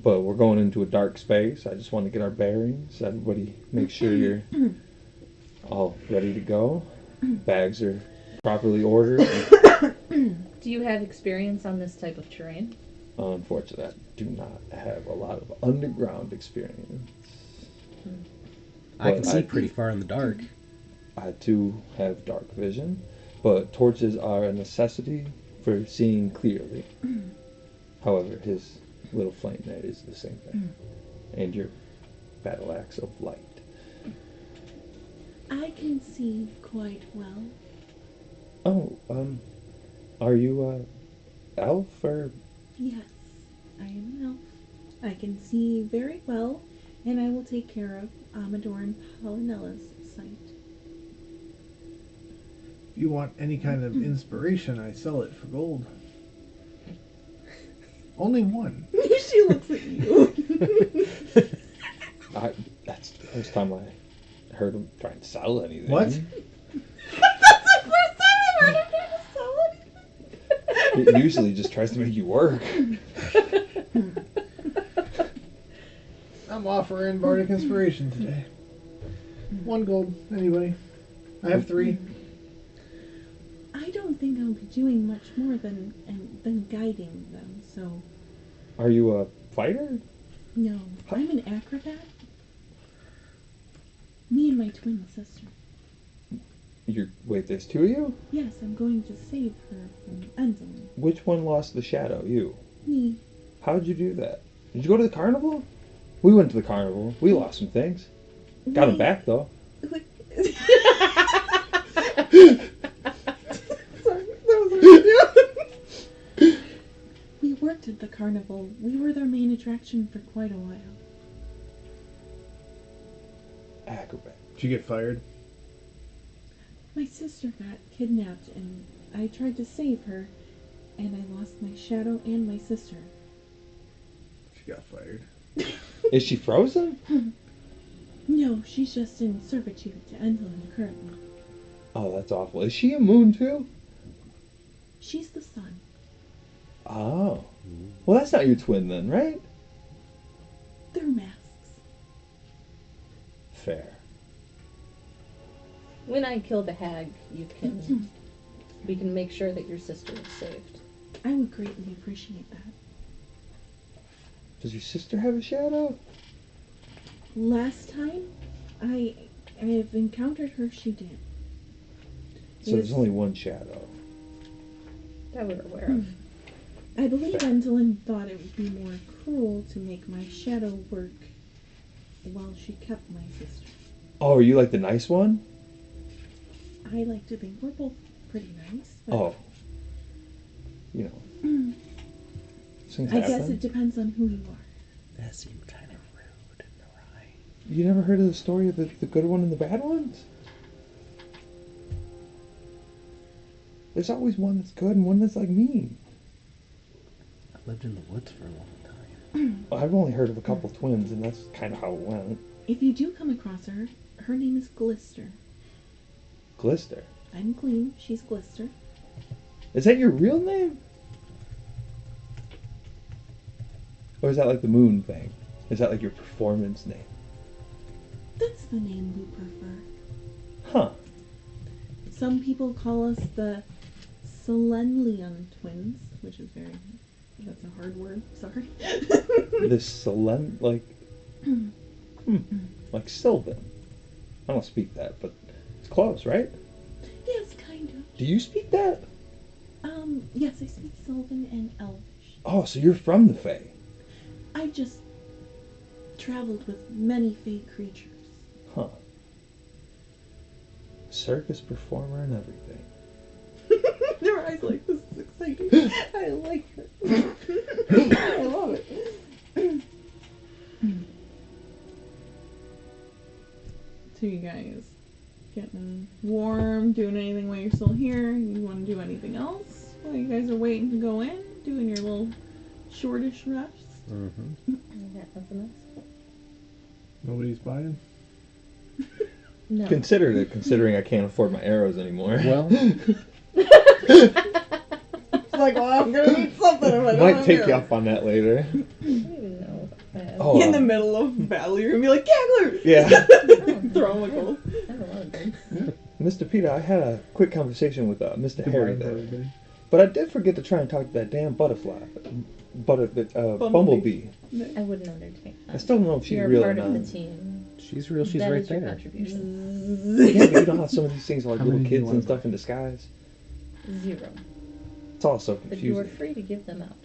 But we're going into a dark space. I just want to get our bearings. Everybody make sure you're all ready to go. Bags are properly ordered. Do you have experience on this type of terrain? Unfortunately, I do not have a lot of underground experience. I can see pretty far in the dark. I too have dark vision, but torches are a necessity for seeing clearly. However, his little flame net is the same thing. And your battle axe of light. I can see quite well. Oh, are you elf or? Yes, I am an elf. I can see very well, and I will take care of Amador and Polinella's sight. If you want any kind of inspiration, I sell it for gold. Only one. She looks at you. That's the first time I heard him try and sell anything. What? That's the first time I've heard him try to sell anything. He usually just tries to make you work. I'm offering bardic inspiration today. 1 gold. Anybody? I have 3. I don't think I'll be doing much more than guiding them, so... Are you a fighter? No, I'm an acrobat. Me and my twin sister. Wait, there's 2 of you? Yes, I'm going to save her from Enzelin. Which one lost the shadow? You. Me. How'd you do that? Did you go to the carnival? We went to the carnival. We lost some things. Got them back, though. Sorry, that was a We worked at the carnival. We were their main attraction for quite a while. Acrobat. Did you get fired? My sister got kidnapped and I tried to save her, and I lost my shadow and my sister. She got fired. Is she frozen? No, she's just in servitude to Endlin currently. Oh, that's awful. Is she a moon too? She's the sun. Oh. Well, that's not your twin then, right? They're masks. Fair. When I kill the hag, we can make sure that your sister is saved. I would greatly appreciate that. Does your sister have a shadow? Last time I have encountered her, she did. So there's only one shadow. That we're aware of. I believe Endlin thought it would be more cruel to make my shadow work while she kept my sister. Oh, are you like the nice one? I like to think we're both pretty nice. But Oh. You know. Things I guess happen. it depends on who you are. That seemed kind of rude, Narai. You never heard of the story of the good one and the bad ones? There's always one that's good and one that's like mean. I lived in the woods for a long time. Well, I've only heard of a couple twins, and that's kind of how it went. If you do come across her, her name is Glister. Glister. I'm Gleam, she's Glister. Is that your real name? Or is that like the moon thing? Is that like your performance name? That's the name we prefer. Huh. Some people call us the Selenian twins, which is that's a hard word, sorry. This Selen, like Sylvan. I don't speak that, but it's close, right? Yes, kind of. Do you speak that? Yes, I speak Sylvan and Elvish. Oh, so you're from the Fae. I just traveled with many Fae creatures. Huh. Circus performer and everything. Their eyes like, this is exciting. I like her. I love it. So you guys getting warm, doing anything while you're still here? You want to do anything else while you guys are waiting to go in? Doing your little shortish rest? Mm-hmm. Yeah, nothing else. Nobody's buying. No. Considered it, considering I can't afford my arrows anymore. Well, It's like, well, I'm gonna need something if I don't Might have take you arrows. up on that later. No. Oh, In the middle of battle, you're gonna be like, Gagler! Yeah. Throw him a gold. I have a lot of things. Mr. Peter, I had a quick conversation with Mr. Good Harry buying for there. everybody. But I did forget to try and talk to that damn butterfly. Bumblebee. I wouldn't entertain that. I still don't know if she's You're real part or of not. the team. she's real. She's That right is your there. contribution. Yeah, but you know how some of these things are like How little many do you kids want and to stuff buy? in disguise. 0. It's all so But you are confusing. free to give them out.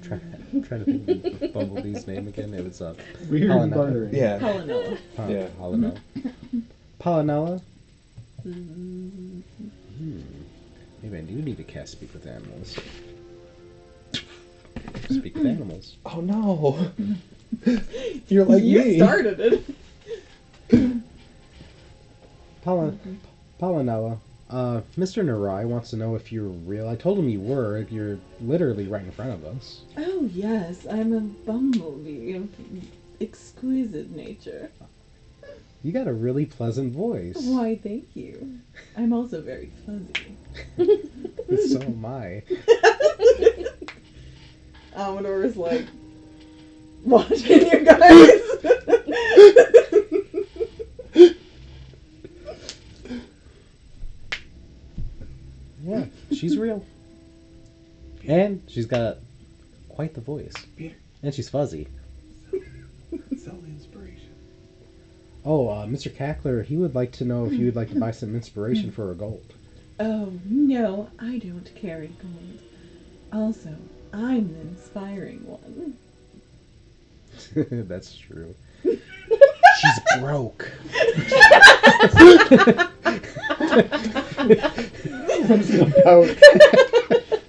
Trying to think of Bumblebee's name again. It was We hear you Palinella. bartering. Yeah. Palinella. Yeah. Palinella. Palinella. Maybe I do need to cast Speak with Animals. Speak with Animals. Oh no. You're like You me. started it. Palinella. Mr. Narai wants to know if you're real. I told him you were. You're literally right in front of us. Oh, yes, I'm a bumblebee of exquisite nature. You got a really pleasant voice. Why, thank you. I'm also very fuzzy. So am I. Amador's like, watching you guys. Yeah, she's real. And she's got quite the voice. Peter. And she's fuzzy. Sell the inspiration. Oh, Mr. Cackler, he would like to know if you would like to buy some inspiration for a gold. Oh, no, I don't carry gold. Also, I'm the inspiring one. That's true. She's broke.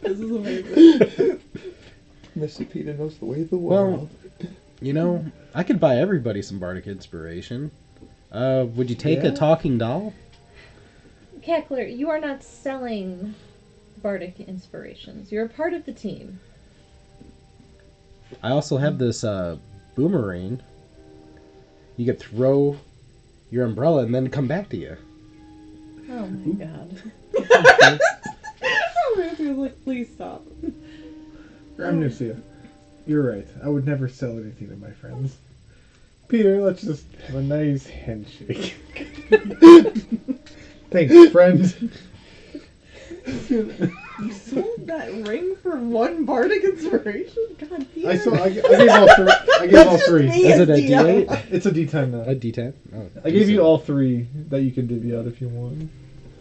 This is amazing. Mr. Peter knows the way of the Well, world. you know, I could buy everybody some bardic inspiration. Would you take Yeah. a talking doll? Cackler, you are not selling bardic inspirations. You're a part of the team. I also have this boomerang. You could throw your umbrella and then come back to you. Oh my god. He was like, please stop. Gramnesia, you're right. I would never sell anything to my friends. Peter, let's just have a nice handshake. Thanks, friend. You sold that ring for one bardic inspiration? God, Peter. I gave all three. I gave all three. Is it a DM. D8? It's a D10 now. A D10? Oh, I gave you decent. all three that you can divvy out if you want.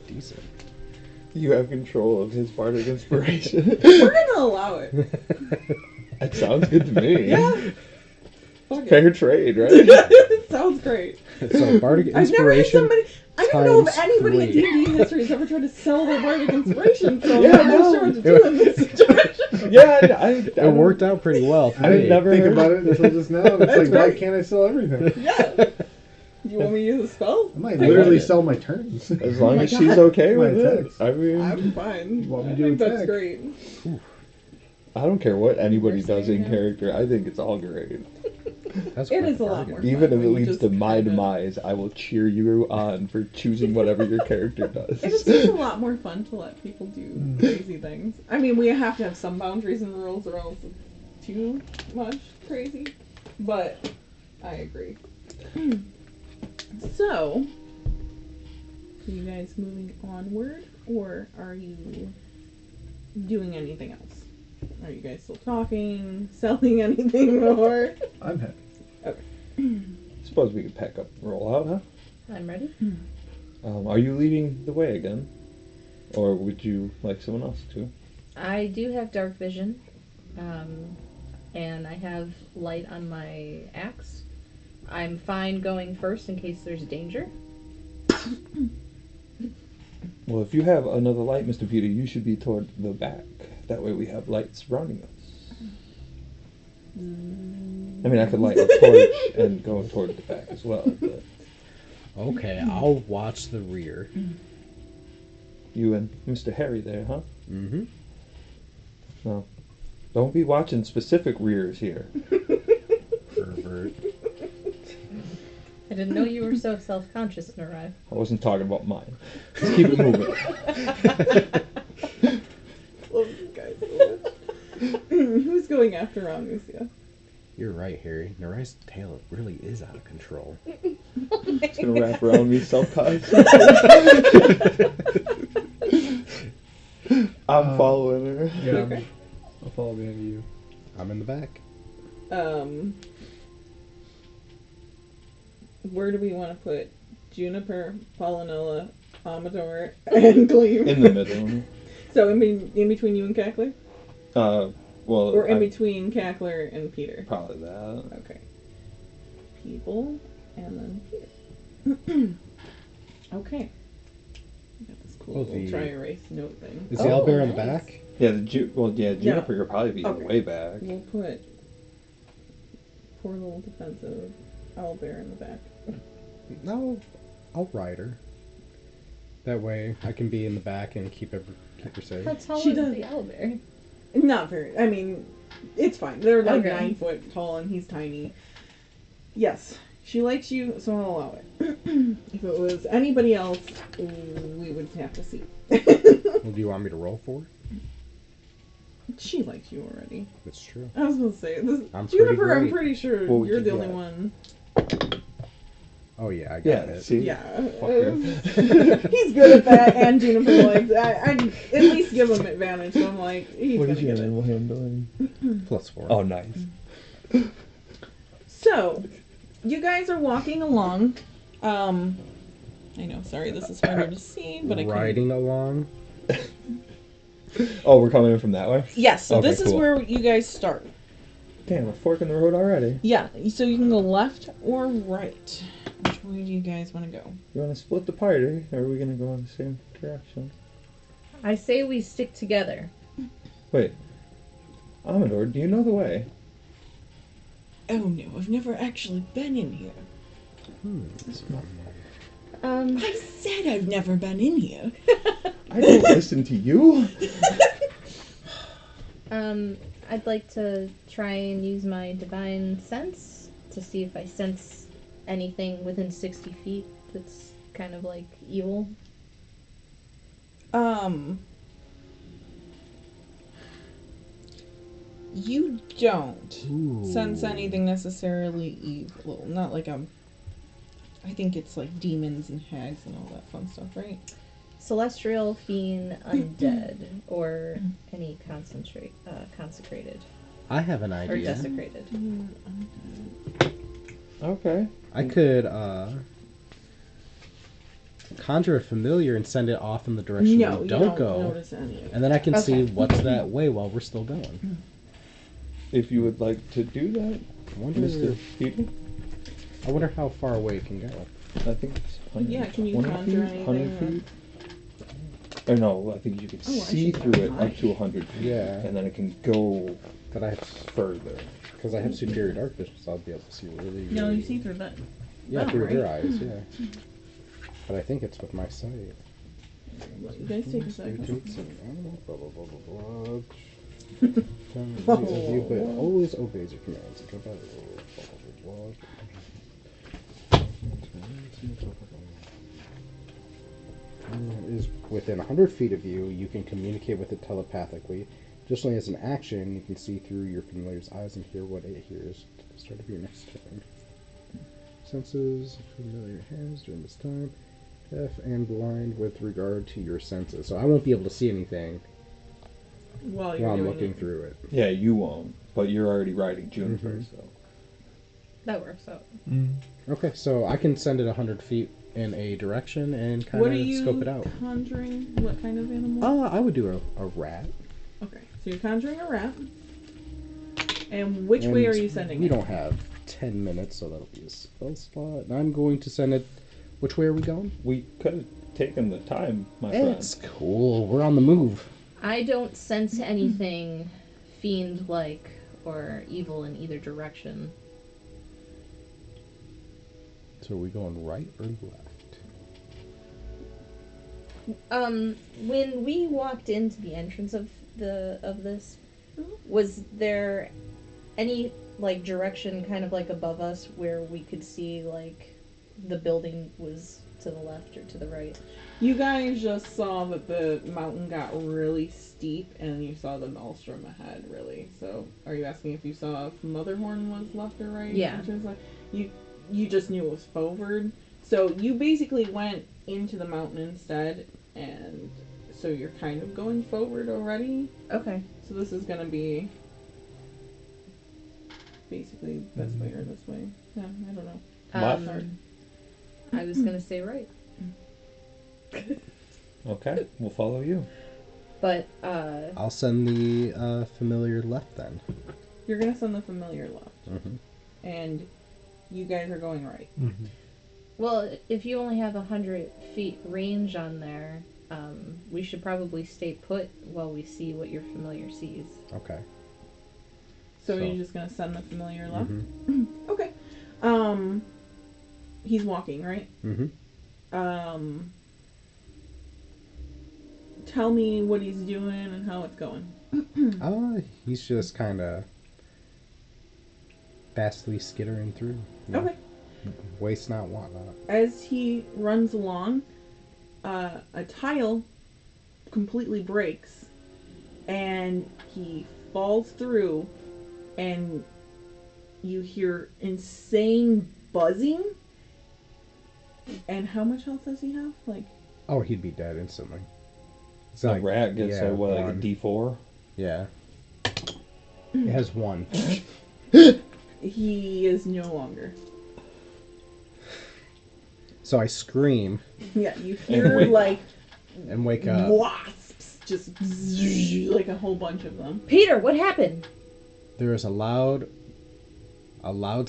Decent. You have control of his bardic inspiration. We're gonna allow it. That sounds good to me. Yeah. Fuck it. Fair trade, right? It sounds great. So bardic I've never had inspiration. somebody. I don't know if times anybody in 3. D&D history has ever tried to sell their bardic inspiration, so Yeah, I'm not no. sure what to do in this situation. Yeah, It worked out pretty well. For I didn't me. never think heard- about it until just now. And it's That's like, why great. can't I sell everything? Yeah. You want me to use a spell? I might I literally like it. sell my turns. As long my as she's God. okay My with it. attacks. I mean, I'm fine. You want me I to think that's attack? great. I don't care what anybody does in Yeah. character. I think it's all great. That's It quite is a lot bargain. more. Even if it when you leads just to my kinda- demise, I will cheer you on for choosing whatever your character does. It just seems a lot more fun to let people do crazy things. I mean, we have to have some boundaries in the rules or else it's too much crazy. But I agree. So, are you guys moving onward or are you doing anything else? Are you guys still talking, selling anything more? I'm happy. Suppose we could pack up and roll out, huh? I'm ready. Are you leading the way again? Or would you like someone else to? I do have dark vision, and I have light on my axe. I'm fine going first in case there's danger. Well, if you have another light, Mr. Peter, you should be toward the back. That way we have light surrounding us. I mean, I could light a torch and go toward the back as well, but Okay, I'll watch the rear. you and Mr. Harry there, huh? Mm-hmm. No. Don't be watching specific rears here. Pervert. I didn't know you were so self-conscious, Narai. I wasn't talking about mine. Let's keep it moving. Love you guys so much. Who's going after Amnesia? You're right, Harry. Narai's tail really is out of control. It's gonna wrap around me self-conscious. I'm following her. Yeah, Okay. I'll follow behind you. I'm in the back. Where do we want to put Juniper, Pollinella, Amador, and Gleam? In the middle. So in between you and Cackler? Well, Or in between Cackler and Peter? probably that. Okay. People, and then Peter. Okay. I got this cool Oh, little the- dry erase note thing. Is the owlbear in the nice. back? Yeah, Juniper could probably be Okay. way back. We'll put poor little defensive owlbear in the back. No, I'll ride her. That way I can be in the back and keep her safe. How tall She is does- the owlbear? Not very. I mean, it's fine. They're like Okay. 9 foot tall and he's tiny. Yes, she likes you, so I'll allow it. If it was anybody else, we would have to see. Well, do you want me to roll for it? She likes you already. That's true. I was gonna say this. I'm pretty Juniper, I'm great. pretty sure What would you're you the only get? one. Oh yeah, I got Yeah, it. see? Yeah, Fucker. he's good at that, and Juniper likes. I'd at least give him advantage. So I'm like, he's What gonna is your get it. animal handling? +4. Oh, nice. So, you guys are walking along. I know, sorry, this is harder to see, but I can. Riding along. Oh, we're coming in from that way? Yes, so Okay, this is cool. where you guys start. Damn, we're forking the road already. Yeah, so you can go left or right. Which way do you guys want to go? You want to split the party, or are we going to go in the same direction? I say we stick together. Wait. Amador, do you know the way? Oh no, I've never actually been in here. I said I've never been in here. I don't listen to you. I'd like to try and use my divine sense to see if I sense anything within 60 feet that's kind of like evil. You don't Ooh. sense anything necessarily evil. Not like I think it's like demons and hags and all that fun stuff, right? Celestial, fiend, undead, or any consecrated I have an or idea. desecrated. Okay. I could conjure a familiar and send it off in the direction No, we you don't go, notice any of it. and then I can see Okay. what's that way while we're still going. If you would like to do that, I wonder, Mr. Peter, I wonder how far away it can go. I think it's 100, Yeah, can you 20 conjure feet, 100 anything, feet. Or no, I think you can Oh, I see should through it try. up to 100 feet. Yeah. And then it can go But I have, further. because I have superior dark vision, so I'll be able to see really. No, really- you see through that. Yeah, Oh, through her right. eyes. Yeah. But I think it's with my sight. You guys take a second. But always obeys your commands. Is within 100 feet of you. You can communicate with it telepathically. Additionally, as an action, you can see through your familiar's eyes and hear what it hears at the start of your next turn. Senses familiar has during this time. Deaf and blind with regard to your senses. So I won't be able to see anything While you're while I'm doing looking it. through it. Yeah, you won't. But you're already riding Juniper, Mhm. so. That works out. Okay, so I can send it 100 feet in a direction and kind What are of you scope it out. conjuring? What kind of animal? I would do a rat. Okay, so you're conjuring a rat. And which And way are you sending we it? don't have 10 minutes, so that'll be a spell slot. And I'm going to send it. Which way are we going? We could have taken the time, my friend. It's cool. We're on the move. I don't sense anything fiend-like or evil in either direction. So are we going right or left? When we walked into the entrance of this, was there any like direction kind of like above us where we could see like the building was to the left or to the right? You guys just saw that the mountain got really steep and you saw the maelstrom ahead, really. So, are you asking if you saw if Motherhorn was left or right? Yeah. Which is like, you just knew it was forward. So, you basically went into the mountain instead, and so you're kind of going forward already. Okay. So, this is going to be basically this way or this way. Yeah, I don't know. Left. Hard. I was gonna say right, Okay, we'll follow you. but I'll send the familiar left then. You're going to send the familiar left. Mm-hmm. And you guys are going right. well, if you only have 100 feet range on there, we should probably stay put while we see what your familiar sees. Okay. So, So- you're just gonna send the familiar left? Mm-hmm. Okay. He's walking, right? Mm-hmm. Tell me what he's doing and how it's going. He's just kind of fastly skittering through. You know, Okay. Waste not, want not. As he runs along, a tile completely breaks and he falls through, and you hear insane buzzing. And how much health does he have? Like, Oh, he'd be dead instantly. It's The rat gets yeah, like a one. D4. Yeah. It has one. he is no longer. So I scream Yeah, you And hear wake like and wake up. wasps, just like a whole bunch of them. Peter, what happened? There is a loud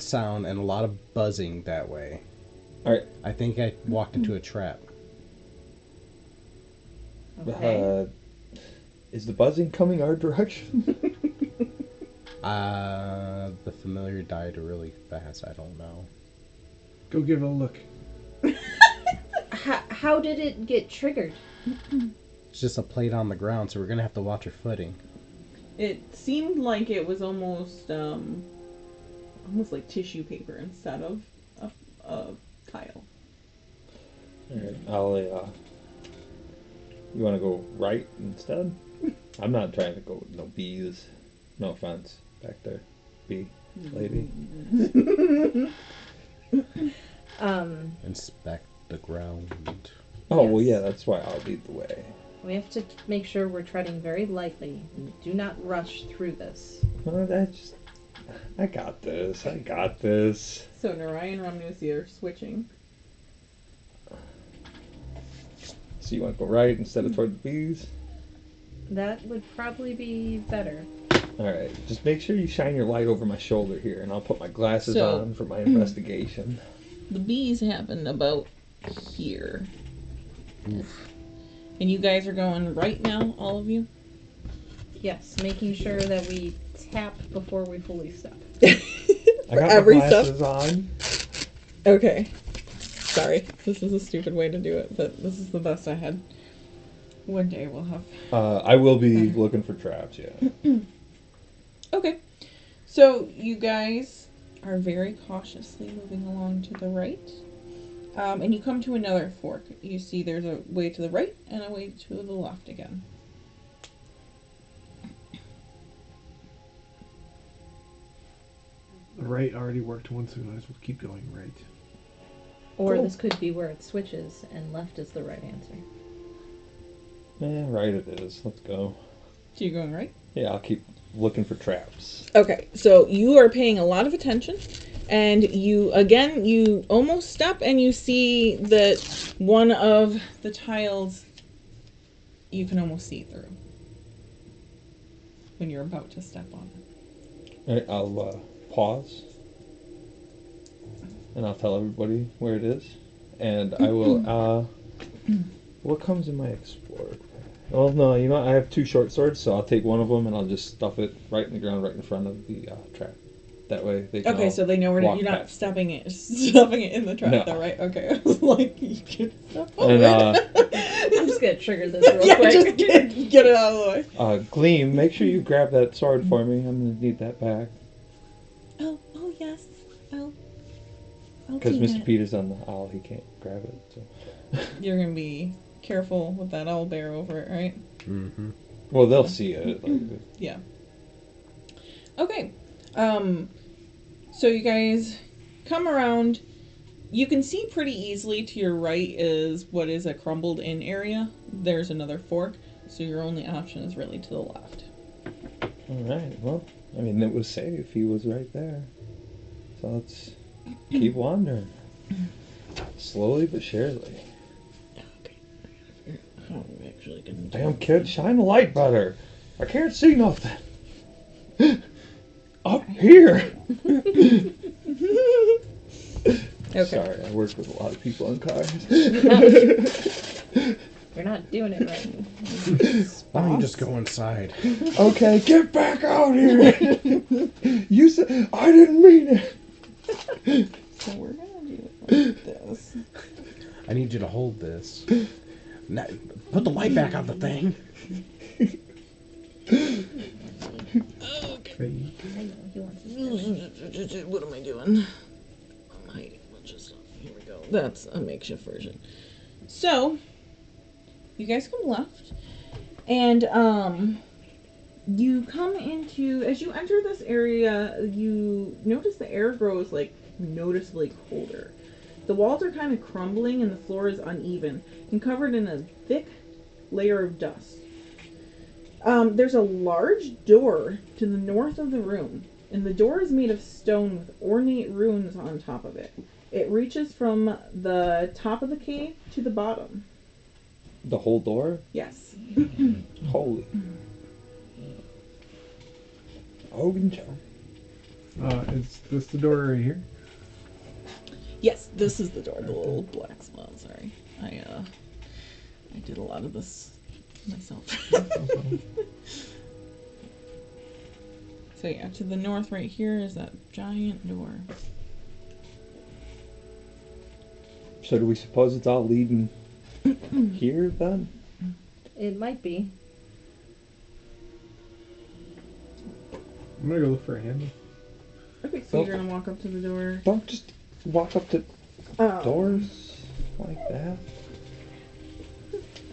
sound and a lot of buzzing that way. Alright. I think I walked into a trap. Okay. Is the buzzing coming our direction? The familiar died really fast. I don't know. Go give it a look. How did it get triggered? It's just a plate on the ground, so we're gonna have to watch our footing. It seemed like it was almost like tissue paper instead of a tile. Alright, I'll, you wanna go right instead? I'm not trying to go with no bees. No offense, back there, bee lady. Inspect the ground. Oh, well, yeah, that's why I'll lead the way. We have to make sure we're treading very lightly and do not rush through this. Well, I got this. I got this. So Narayan and Ramnusi are switching. So you want to go right instead of toward the bees? That would probably be better. Alright, just make sure you shine your light over my shoulder here, and I'll put my glasses So- on for my investigation. The bees happen about here. And you guys are going right now, all of you? Yes, making sure that we tap before we fully step. I got every my glasses on. Okay. Sorry, this is a stupid way to do it, but this is the best I had. One day we'll have... I will be looking for traps, yeah. Okay. So you guys are very cautiously moving along to the right. And you come to another fork. You see there's a way to the right and a way to the left again. The right already worked once, so we might as well keep going right. Or Cool. this could be where it switches and left is the right answer. Yeah, right it is. Let's go. So you're going right? Yeah, I'll keep looking for traps. Okay, so you are paying a lot of attention, and you almost step and you see that one of the tiles you can almost see through when you're about to step on it. Alright, I'll pause. And I'll tell everybody where it is. And I will, what comes in my explorer? Well, no, you know what? I have 2 short swords, so I'll take one of them and I'll just stuff it right in the ground, right in front of the trap. That way they can Okay, all so they know where walk you're not past. stuffing it in the trap, No. though, right? Okay, I was like, you can step on And, it. I'm just gonna trigger this real Yeah, quick. just get it out of the way. Gleam, make sure you grab that sword for me. I'm gonna need that back. Oh yes. I'll Because do Mr. that. Peter's on the owl, he can't grab it. So. You're gonna be careful with that owl bear over it, right? Mm-hmm. Well, they'll see it. Like, Yeah. Okay. So you guys come around. You can see pretty easily to your right is what is a crumbled in area. There's another fork, so your only option is really to the left. Alright, well, I mean, it was safe. He was right there. So let's keep wandering. Slowly but surely. Okay. How are we actually gonna do Damn, it? kid, shine the light better. I can't see nothing. Up here. Okay. Sorry, I work with a lot of people in cars. You're not doing it right. Why don't you just go inside? Okay, get back out here. You said I didn't mean it. So we're gonna do it like this. I need you to hold this. Now, put the light back on the thing. Okay. Okay. I know, he wants to. What am I doing? I'm hiding a bunch of stuff. Here we go. That's a makeshift version. So, you guys come left, and you come into, as you enter this area, you notice the air grows like noticeably colder. The walls are kind of crumbling and the floor is uneven and covered in a thick layer of dust. There's a large door to the north of the room, and the door is made of stone with ornate runes on top of it. It reaches from the top of the cave to the bottom. The whole door? Yes. Holy. Hogan Joe. Is this the door right here? Yes, this is the door, the little black spot. Sorry. I did a lot of this myself. So yeah, to the north right here is that giant door. So do we suppose it's all leading here then? It might be. I'm gonna go look for a handle. Okay, so you're gonna walk up to the door. Don't just walk up to Oh. doors like that.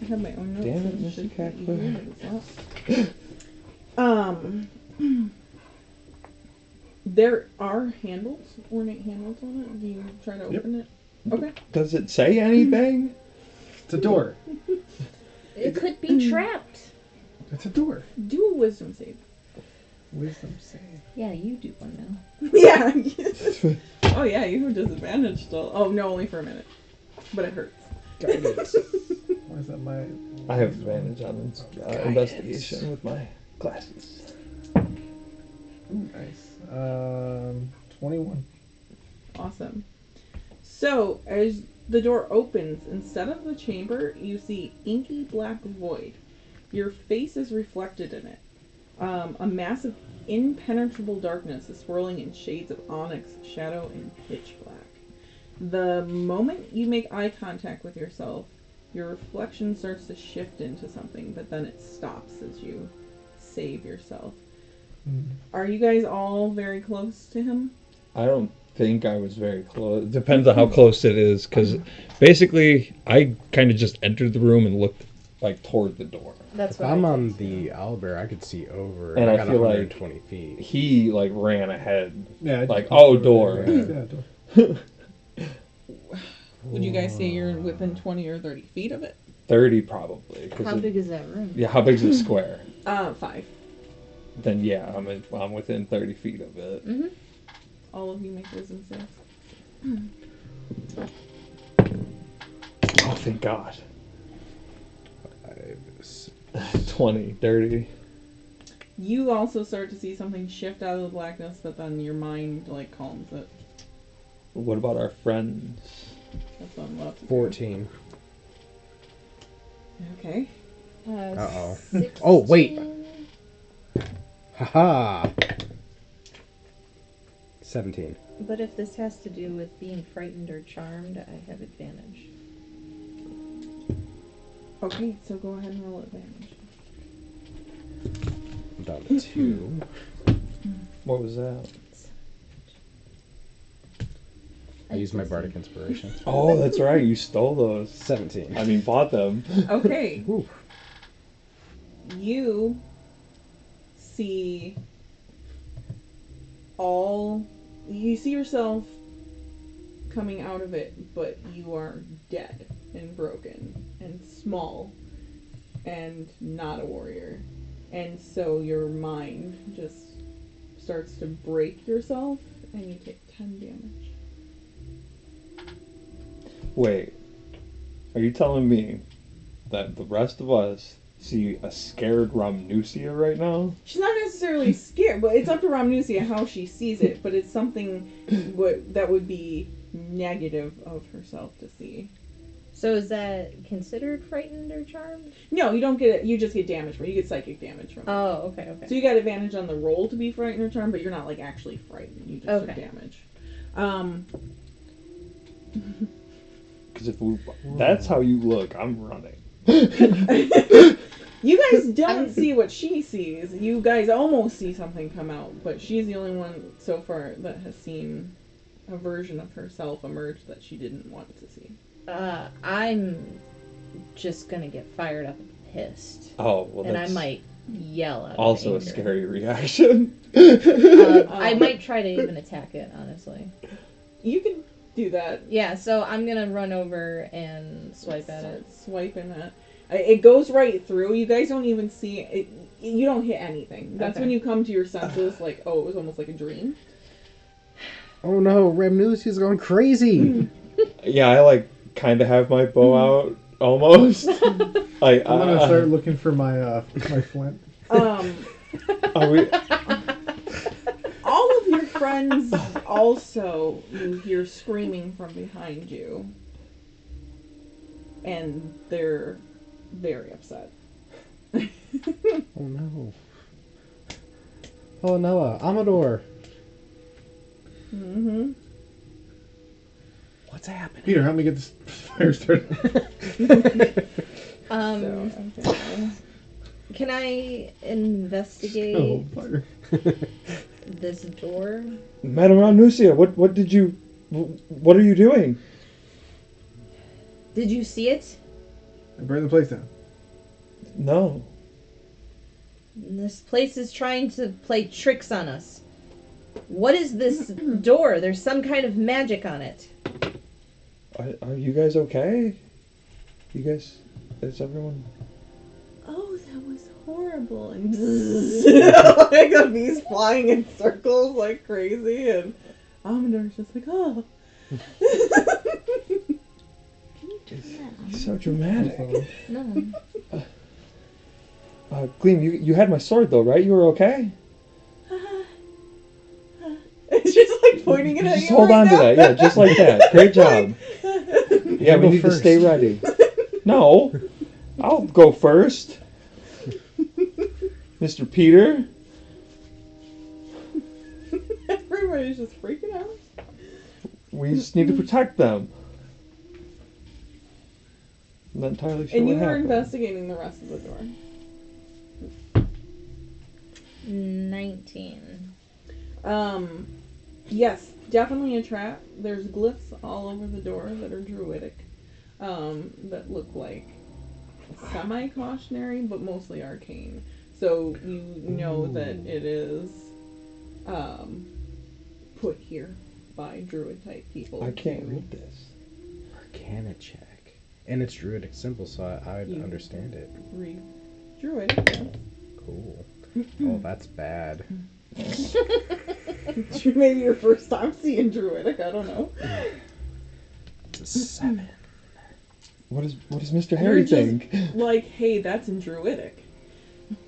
I have my own notes. Damn it, so Mr. should be Cackler. easier, but it's not. There are handles, ornate handles on it. Do you try to open it? Okay. Does it say anything? It's a door. It could be trapped. It's a door. Do a wisdom save. Wisdom save. Yeah, you do one now. Yeah. Oh yeah, you have disadvantage still. Oh no, only for a minute. But it hurts. Guidance. Why is that my... I have advantage on investigation with my glasses. Ooh, nice. 21. Awesome. So, as the door opens, instead of the chamber, you see inky black void. Your face is reflected in it. A massive, impenetrable darkness is swirling in shades of onyx, shadow, and pitch black. The moment you make eye contact with yourself, your reflection starts to shift into something, but then it stops as you save yourself. Are you guys all very close to him? I don't think I was very close. It depends on how close it is, because basically I kind of just entered the room and looked like toward the door. That's If what I'm I on did, the too. owlbear, I could see over. And I got feel like 120 feet. He like ran ahead. Yeah. Like, oh, door. Yeah, door. Would you guys say you're within 20 or 30 feet of it? 30 probably. 'cause How big is that room? Yeah, how big's the square? 5. Then yeah, I'm within 30 feet of it. Mm-hmm. All of you make wisdom saves. Oh, thank God. 20. 20, 30. You also start to see something shift out of the blackness, but then your mind like calms it. What about our friends? That's on left. 14. Okay. Uh-oh. 16. Oh, wait. Haha. 17. But if this has to do with being frightened or charmed, I have advantage. Okay, so go ahead and roll advantage. I'm down to 2. What was that? I used my bardic inspiration. Oh, that's right. You stole those. 17. I mean, bought them. Okay. Whew. You see you see yourself coming out of it, but you are dead and broken and small and not a warrior. And so your mind just starts to break yourself and you take 10 damage. Wait. Are you telling me that the rest of us see a scared Ramnusia right now? She's not necessarily scared, but it's up to Ramnusia how she sees it, but it's something that would be negative of herself to see. So is that considered frightened or charmed? No, you don't get it. You just get damage from it. You get psychic damage from it. Oh, okay. So you got advantage on the roll to be frightened or charmed, but you're not like actually frightened. You just took Okay. damage. Because that's how you look, I'm running. You guys don't see what she sees. You guys almost see something come out, but she's the only one so far that has seen a version of herself emerge that she didn't want to see. I'm just gonna get fired up and pissed. Oh, well, And that's I might yell out. also a anger. scary reaction. I might try to even attack it, honestly. You can do that. Yeah, so I'm gonna run over and swipe at it. Start swiping it. It goes right through. You guys don't even see it. You don't hit anything. That's Okay. when you come to your senses, like, oh, it was almost like a dream. Oh no, Ramnusia's going crazy! Yeah, I like kind of have my bow out almost. I'm gonna start looking for my my flint. Are we? All of your friends also, you hear screaming from behind you. And they're very upset. Oh no. Oh Noah, Amador. Mm-hmm. What What's happening? Peter, help me get this fire started. Okay. Can I investigate Oh, fire. this door? Madame Ranusia, what did you... What are you doing? Did you see it? I burned the place down. No. This place is trying to play tricks on us. What is this door? There's some kind of magic on it. Are you guys okay? You guys... Is everyone... Oh, that was horrible. And like the bees flying in circles like crazy, and Amador's just like, oh. He's so dramatic. No. Gleam, you had my sword though, right? You were okay? It's just like pointing it at Just you hold right on to now. that. Yeah, just like that. Great job. Yeah, we go need to first. stay ready. No, I'll go first. Mr. Peter. Everybody's just freaking out. We just need to protect them. I'm not entirely sure And what you were happened. investigating the rest of the door. 19. Yes, definitely a trap. There's glyphs all over the door that are druidic, that look like semi-cautionary, but mostly arcane. So you know that it is, put here by druid-type people. I can't to read this. Arcana check. And it's druidic symbol, so I'd You- understand it. read druidic. Yes. Cool. Oh, that's bad. Maybe your first time seeing druidic. I don't know. It's a 7. What does Mr. Harry You're just think? like, hey, that's in druidic.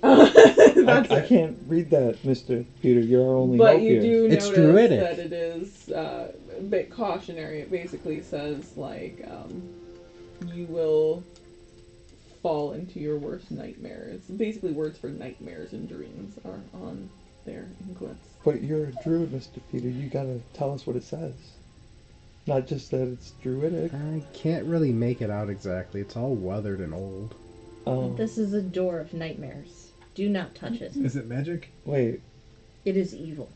I That's it. can't read that, Mr. Peter. You're our only But hope you here. do It's notice druidic. that it is a bit cautionary. It basically says, like, you will fall into your worst nightmares. Basically, words for nightmares and dreams are on there in glyphs. But you're a druid, Mr. Peter. You gotta tell us what it says. Not just that it's druidic. I can't really make it out exactly. It's all weathered and old. This is a door of nightmares. Do not touch it. Is it magic? Wait. It is evil.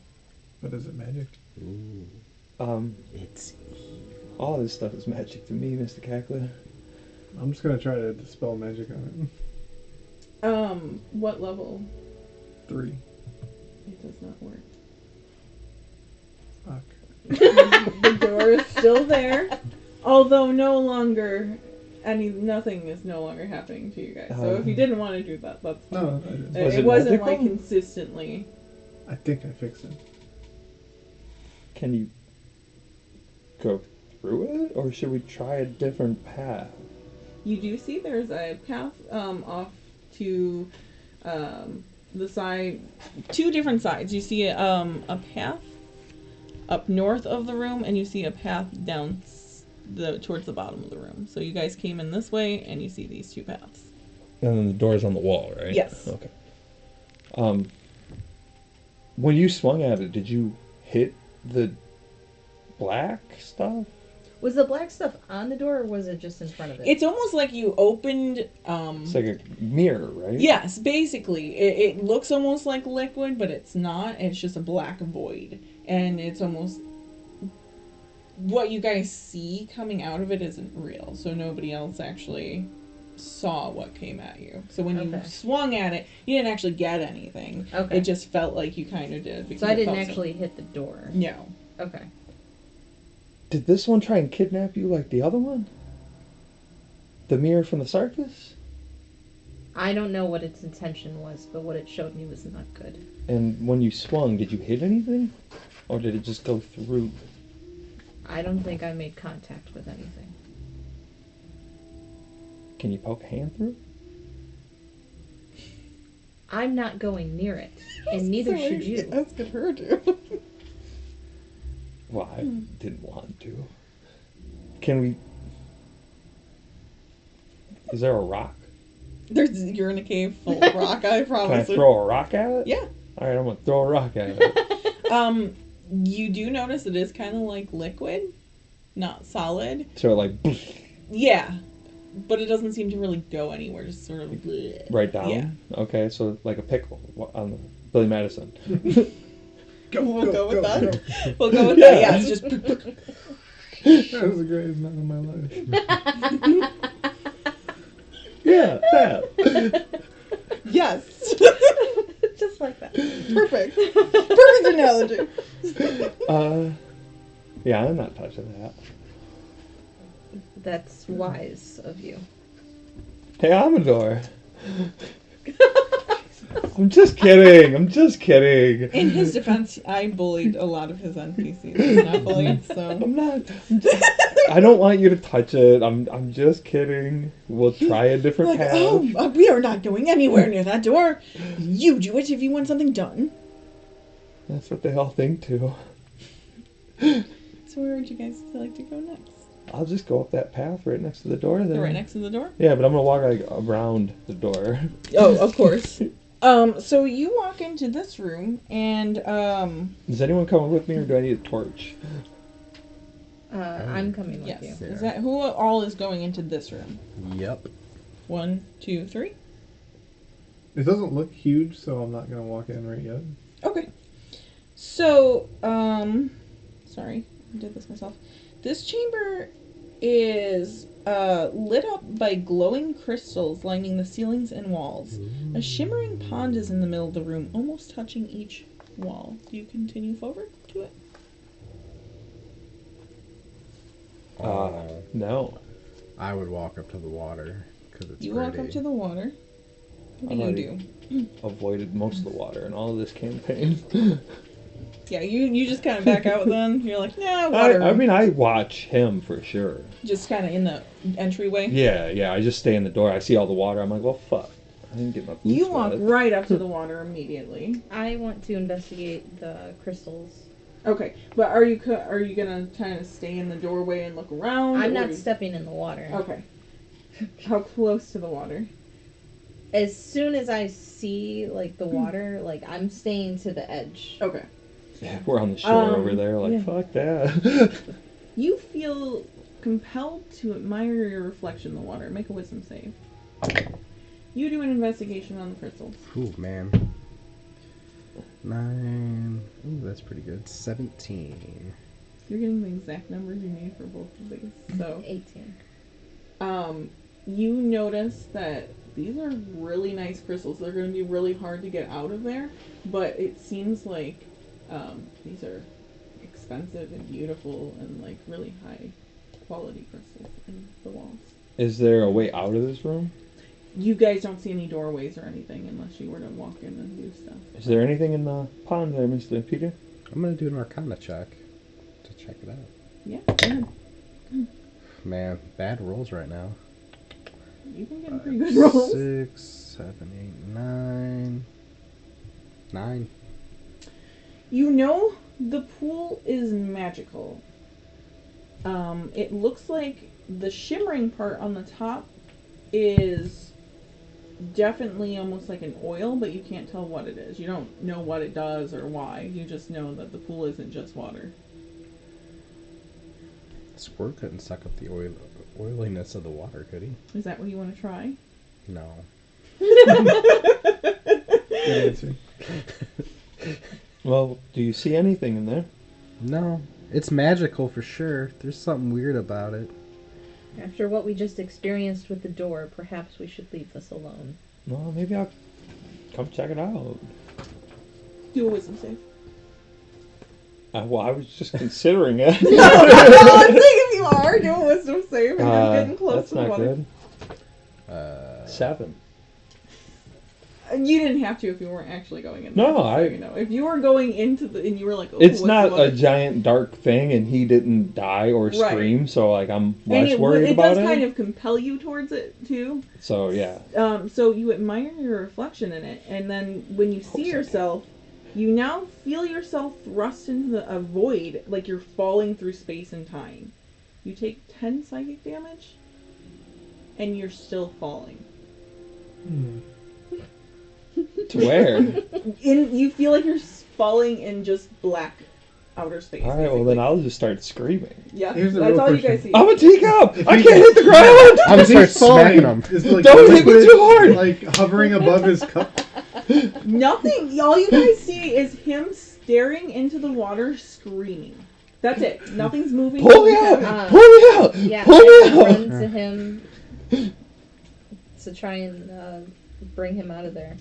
What is it, magic? Ooh, it's All this stuff is magic to me, Mr. Cackler. I'm just gonna try to dispel magic on What level? it. 3. It does not work. Fuck. The door is still there, although no longer nothing is no longer happening to you guys. So if you didn't want to do that, that's fine. No, I didn't. Was It it wasn't magical? like consistently. I think I fixed it. Can you go through it? Or should we try a different path? You do see there's a path off to the side, 2 different sides. You see a path up north of the room, and you see a path down towards the bottom of the room. So you guys came in this way, and you see these 2 paths. And then the door's on the wall, right? Yes. Okay. When you swung at it, did you hit the black stuff? Was the black stuff on the door, or was it just in front of it? It's almost like you opened. It's like a mirror, right? Yes, basically. It looks almost like liquid, but it's not. It's just a black void. And it's almost... What you guys see coming out of it isn't real. So nobody else actually saw what came at you. So when you Okay. swung at it, you didn't actually get anything. Okay. It just felt like you kind of did. because So I it didn't felt actually hit the door. No. Okay. Did this one try and kidnap you like the other one? The mirror from the circus? I don't know what its intention was, but what it showed me was not good. And when you swung, did you hit anything? Or did it just go through? I don't think I made contact with anything. Can you poke a hand through? I'm not going near it, and neither should you. Asking her to. Well, I didn't want to. Can we... Is there a rock? You're in a cave full of rock, I Can I promise. throw a rock at it? Yeah. Alright, I'm gonna throw a rock at it. You do notice it is kind of like liquid. not solid. So like Yeah, but it doesn't seem to really go anywhere. Just sort of bleh. right down. Yeah. Okay, so like a pickle on the Billy Madison. We'll go with that. Go. We'll go with Yeah. that. Yeah, it's just. That was the greatest night of my life. Yeah, that. Yes. Just like that. Perfect. Perfect analogy. Yeah, I'm not touching that. That's wise of you. Hey, Amador. I'm just kidding. I'm just kidding. In his defense, I bullied a lot of his NPCs. He's not bullied, so. I'm not. I don't want you to touch it. I'm just kidding. We'll try a different Like, path. oh, we are not going anywhere near that door. You do it if you want something done. That's what they all think too. So where would you guys like to go next? I'll just go up that path right next to the door then. Right next to the door? Yeah, but I'm gonna walk like around the door. Oh, of course. So you walk into this room, and, Is anyone coming with me, or do I need a torch? I'm coming with yes. you. Is that who all is going into this room? Yep. 1, 2, 3. It doesn't look huge, so I'm not gonna walk in right yet. Okay. So, sorry, I did this myself. This chamber is lit up by glowing crystals lining the ceilings and walls. A shimmering pond is in the middle of the room, almost touching each wall. Do you continue forward to it? No. I would walk up to the water because it's You pretty. walk up to the water. What do I'm you already- do? Avoided most of the water in all of this campaign. Yeah, you just kind of back out then. You're like, nah, water. I mean, I watch him for sure. just kind of in the entryway. Yeah. I just stay in the door. I see all the water. I'm like, well, fuck. I didn't get my boots You walk wet. right up to the water immediately. I want to investigate the crystals. Okay, but are you gonna kind of stay in the doorway and look around? I'm or not do you- stepping in the water. Okay. How close to the water? As soon as I see like the water, like I'm staying to the edge. Okay. Yeah, we're on the shore over there. Like, yeah. fuck that. You feel compelled to admire your reflection in the water. Make a wisdom save. You do an investigation on the crystals. Ooh, man. 9. Ooh, that's pretty good. 17. You're getting the exact numbers you need for both of these. So, 18. you notice that these are really nice crystals. They're going to be really hard to get out of there, but it seems like these are expensive and beautiful and like really high quality crystals in the walls. Is there a way out of this room? You guys don't see any doorways or anything unless you were to walk in and do stuff. Is there anything in the pond there, Mr. Peter? I'm going to do an Arcana check to check it out. Yeah, go ahead. Man, bad rolls right now. You've been getting pretty good rolls. 6, 7, 8, 9. 9. You know the pool is magical. It looks like the shimmering part on the top is definitely almost like an oil, but you can't tell what it is. You don't know what it does or why. You just know that the pool isn't just water. Squirt couldn't suck up the oiliness of the water, could he? Is that what you want to try? No. Good answer. Well, do you see anything in there? No. It's magical for sure. There's something weird about it. After what we just experienced with the door, perhaps we should leave this alone. Well, maybe I'll come check it out. Do a wisdom save. Well, I was just considering it. No, I'm saying if you are, do a wisdom save and you're getting close that's to the not water. good. 7. You didn't have to if you weren't actually going in. No, there, you know. If you were going into the and you were like, oh, It's what's not the water? a giant dark thing, and he didn't die or Right. scream, so like I'm And less it, worried it about does it. kind of compel you towards it too. So yeah, So you admire your reflection in it, and then when you see yourself, you now feel yourself thrust into a void, like you're falling through space and time. You take 10 psychic damage, and you're still falling. to where? You feel like you're falling in just black outer space. All right, well basically. then I'll just start screaming. Yeah, Here's the that's real all you question. guys see. I'm a teacup. If I he- can't hit the ground. I'm gonna If start he's falling, smacking him. is, like, Don't hit me liquid, too hard. Like hovering above his cup. Nothing. All you guys see is him staring into the water, screaming. That's it. Nothing's moving. Pull me nothing's out. happening. Pull me out. Yeah, Pull me I run out. to him to try and bring him out of there.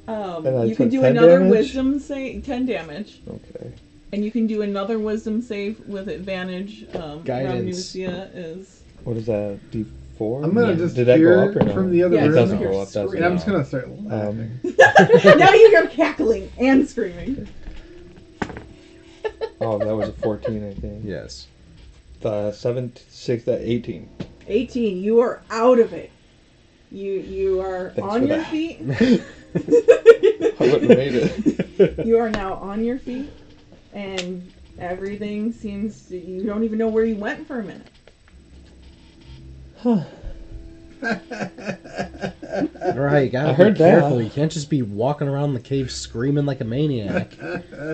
And I You can took do 10 another damage? wisdom save, 10 damage, Okay. and you can do another wisdom save with advantage. Guidance. Ragnusia is. What is that? D4? I'm gonna Yeah. just Did that hear go up or no? from the other Yeah, It room. doesn't You're go up, does it? And I'm just screaming. gonna start laughing. Now you hear cackling and screaming. Oh, that was a 14, I think. Yes. 7, 6, 18. 18. You are out of it. You are Thanks on for your that. feet. I wouldn't have made it. You are now on your feet, and everything seems to, you don't even know where you went for a minute. Huh. Alright, you gotta I be heard that. careful. You can't just be walking around the cave screaming like a maniac.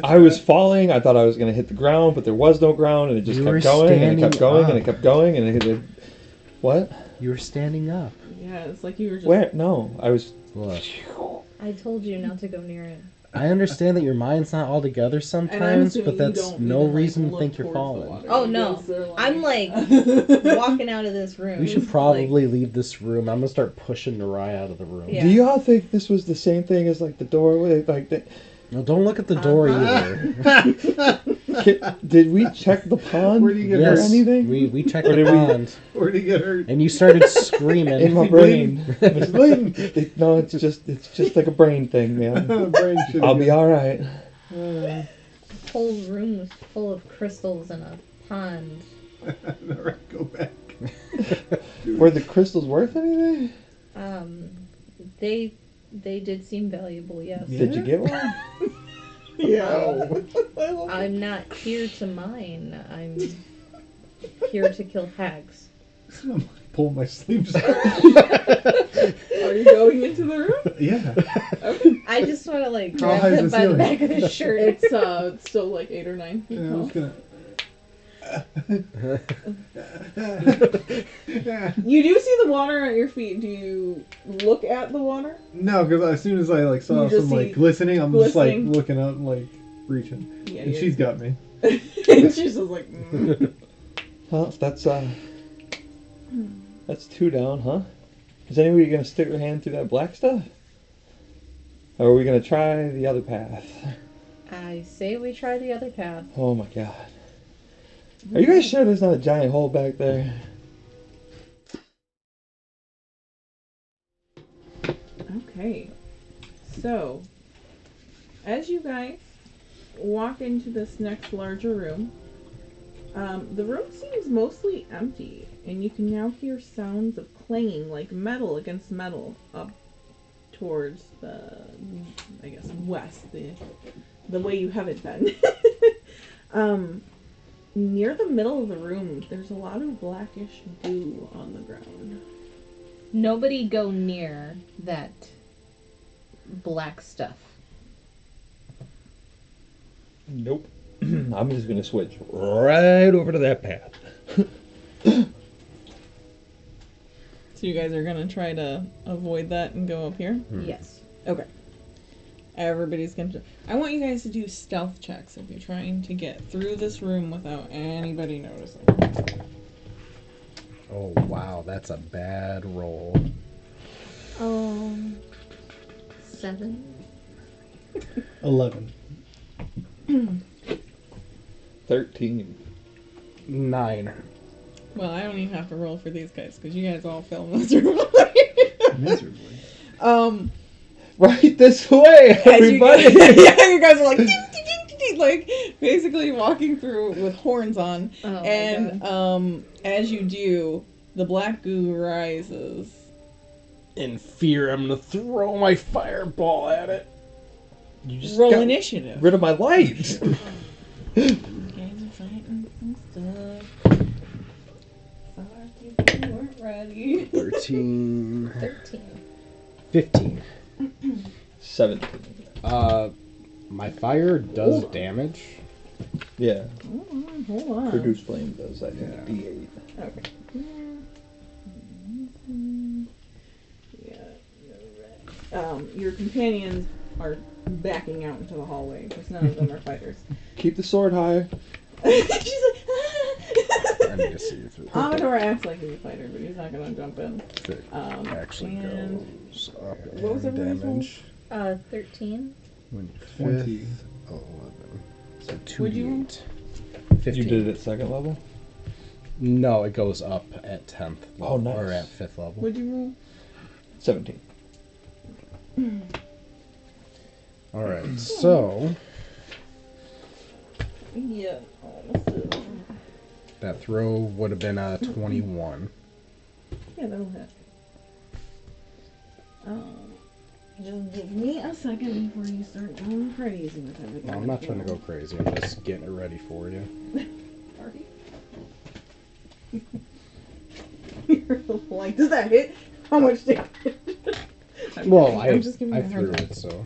I was falling. I thought I was going to hit the ground, but there was no ground, and it just You were kept going, and it kept standing going, up. and it kept going, and it What? You were standing up. Yeah, it's like you were just. Where? No, I was. Look, I told you not to go near it. I understand that your mind's not all together And I'm sometimes, assuming but you that's don't no even, like, reason to look think you're towards the falling. water. Oh, You no. guys are I'm like walking out of this room. We should probably leave this room. I'm gonna start pushing Narai out of the room. Yeah. Do y'all think this was the same thing as like the doorway? Like, No, don't look at the door either. did we check the pond? Where do you get Yes, or anything? we checked Or the did we- pond, Where'd he get hurt? and you started screaming. In my He's brain. He's bleeding. No, it's just like a brain thing, man. Brain should I'll be all right. The whole room was full of crystals and a pond. Alright, go back. Were the crystals worth anything? They did seem valuable, yes. Yeah. Did you get one? Yeah. I'm not here to mine. I'm here to kill hags. I'm pulling my sleeves up. Are you going into the room? Yeah. I just want to like How grab high is him the by the ceiling? back of his shirt. It's still like 8 or 9 feet Yeah, I tall. was gonna. You do see the water at your feet. Do you look at the water? No, because as soon as I like saw You just some like see glistening, I'm glistening. just like looking up, like reaching, Yeah, and you're- she's got me. and she's just like, Well, that's 2 down, huh? Is anybody gonna stick their hand through that black stuff? Or are we gonna try the other path? I say we try the other path. Oh my god. Are you guys sure there's not a giant hole back there? Okay. So, as you guys walk into this next larger room, the room seems mostly empty, and you can now hear sounds of clanging like metal against metal up towards the, I guess, west, the way you haven't been. Near the middle of the room, there's a lot of blackish goo on the ground. Nobody go near that black stuff. Nope. I'm just gonna switch right over to that path. So you guys are gonna try to avoid that and go up here? Yes. Okay. Everybody's gonna. I want you guys to do stealth checks if you're trying to get through this room without anybody noticing. Oh wow, that's a bad roll. 7. 11. 13. 9. Well, I don't even have to roll for these guys because you guys all fell miserably. Miserably. Right this way, As you everybody! guys, yeah, you guys are like, ding, ding, ding, ding, ding, like basically walking through with horns on, Oh my and God. as you do, the black goo rises. In fear, I'm gonna throw my fireball at it. You just Roll got initiative. rid of my light! Guys are fighting some stuff. Sorry, you weren't ready. 13. 13. 15. 17. My fire does damage. Yeah. Hold on. Produce flame does, I think, Yeah. D8. Okay. Yeah. Your companions are backing out into the hallway because none of them are fighters. Keep the sword high. She's like, I need to see you through. Amador acts like he's a fighter, but he's not gonna jump in. If it actually and goes up what was in everybody's roll? damage. 13. When 20. 5th, 11. So What'd you roll? 2d8. 15. You did it at second level? No, it goes up at 10th level. Oh, nice. Or at 5th level. What'd you roll? 17. Alright, so Yeah, almost. that throw would have been a 21. Yeah, that'll hit. Just give me a second before you start going crazy with everything. No, I'm not trying to go crazy. I'm just getting it ready for you. Are you? You're like, does that hit? How much damage? Well, I'm just giving I you a hard threw time. it, so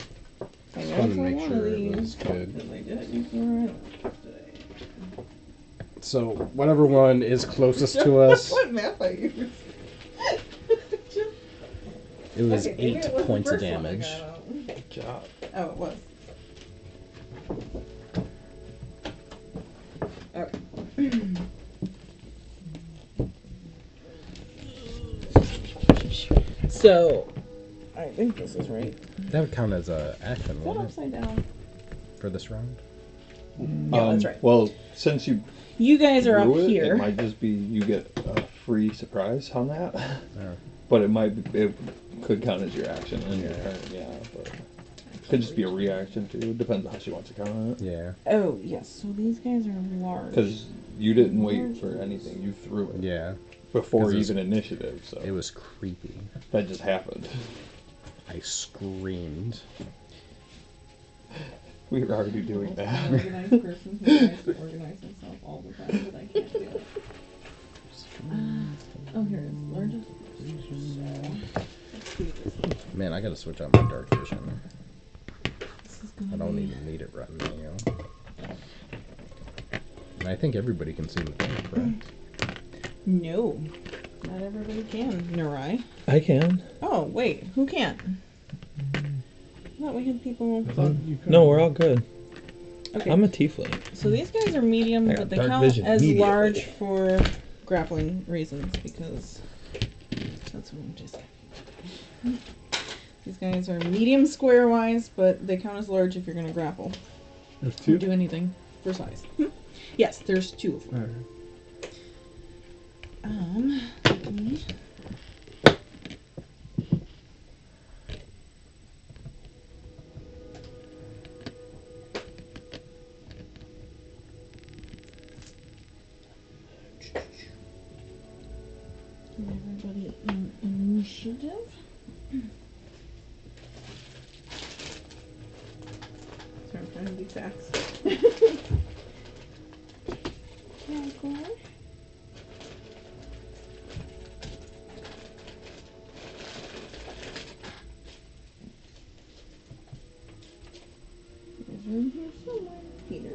I just wanted to make one sure of it these, was good. because I did it before today. So whatever one is closest to us, What map I used? it was Okay, maybe 8 it was the points of first one I damage. got out. Good job. Oh, it was. Okay. So, I think this is right. That would count as a action, Is that wouldn't it, upside down? for this round? Yeah, that's right. Well, since you You guys are up drew it, here. it might just be you get a free surprise on that. Yeah. But it could count as your action in your turn, yeah. But it could just be a reaction too. Depends on how she wants to count on it. Yeah. Oh, yes. So these guys are large. Because you didn't wait for anything. You threw it Yeah. before 'Cause even initiative. So It was creepy. that just happened. I screamed. We were already doing I'm an that. organized person who tries to organize himself all the time, but I can't do it. Oh, here it is. Largest. Let's do this. Man, I gotta switch out my dark vision. This is gonna I don't be- even need it right now. And I think everybody can see the thing, correct? No. Not everybody can, Nurai. I can. Oh, wait. Who can't? I thought we had people. I thought you could. No, we're all good. Okay. I'm a tiefling. So these guys are medium, I got but they dark count vision as immediately. large for grappling reasons because that's what I'm just. These guys are medium square wise, but they count as large if you're going to grapple There's or two. do anything for size. Yes, there's 2 of them. Alright. Let me- Give everybody an initiative. Sorry, I'm trying to be fast. Calculator. There's room here somewhere, Peter.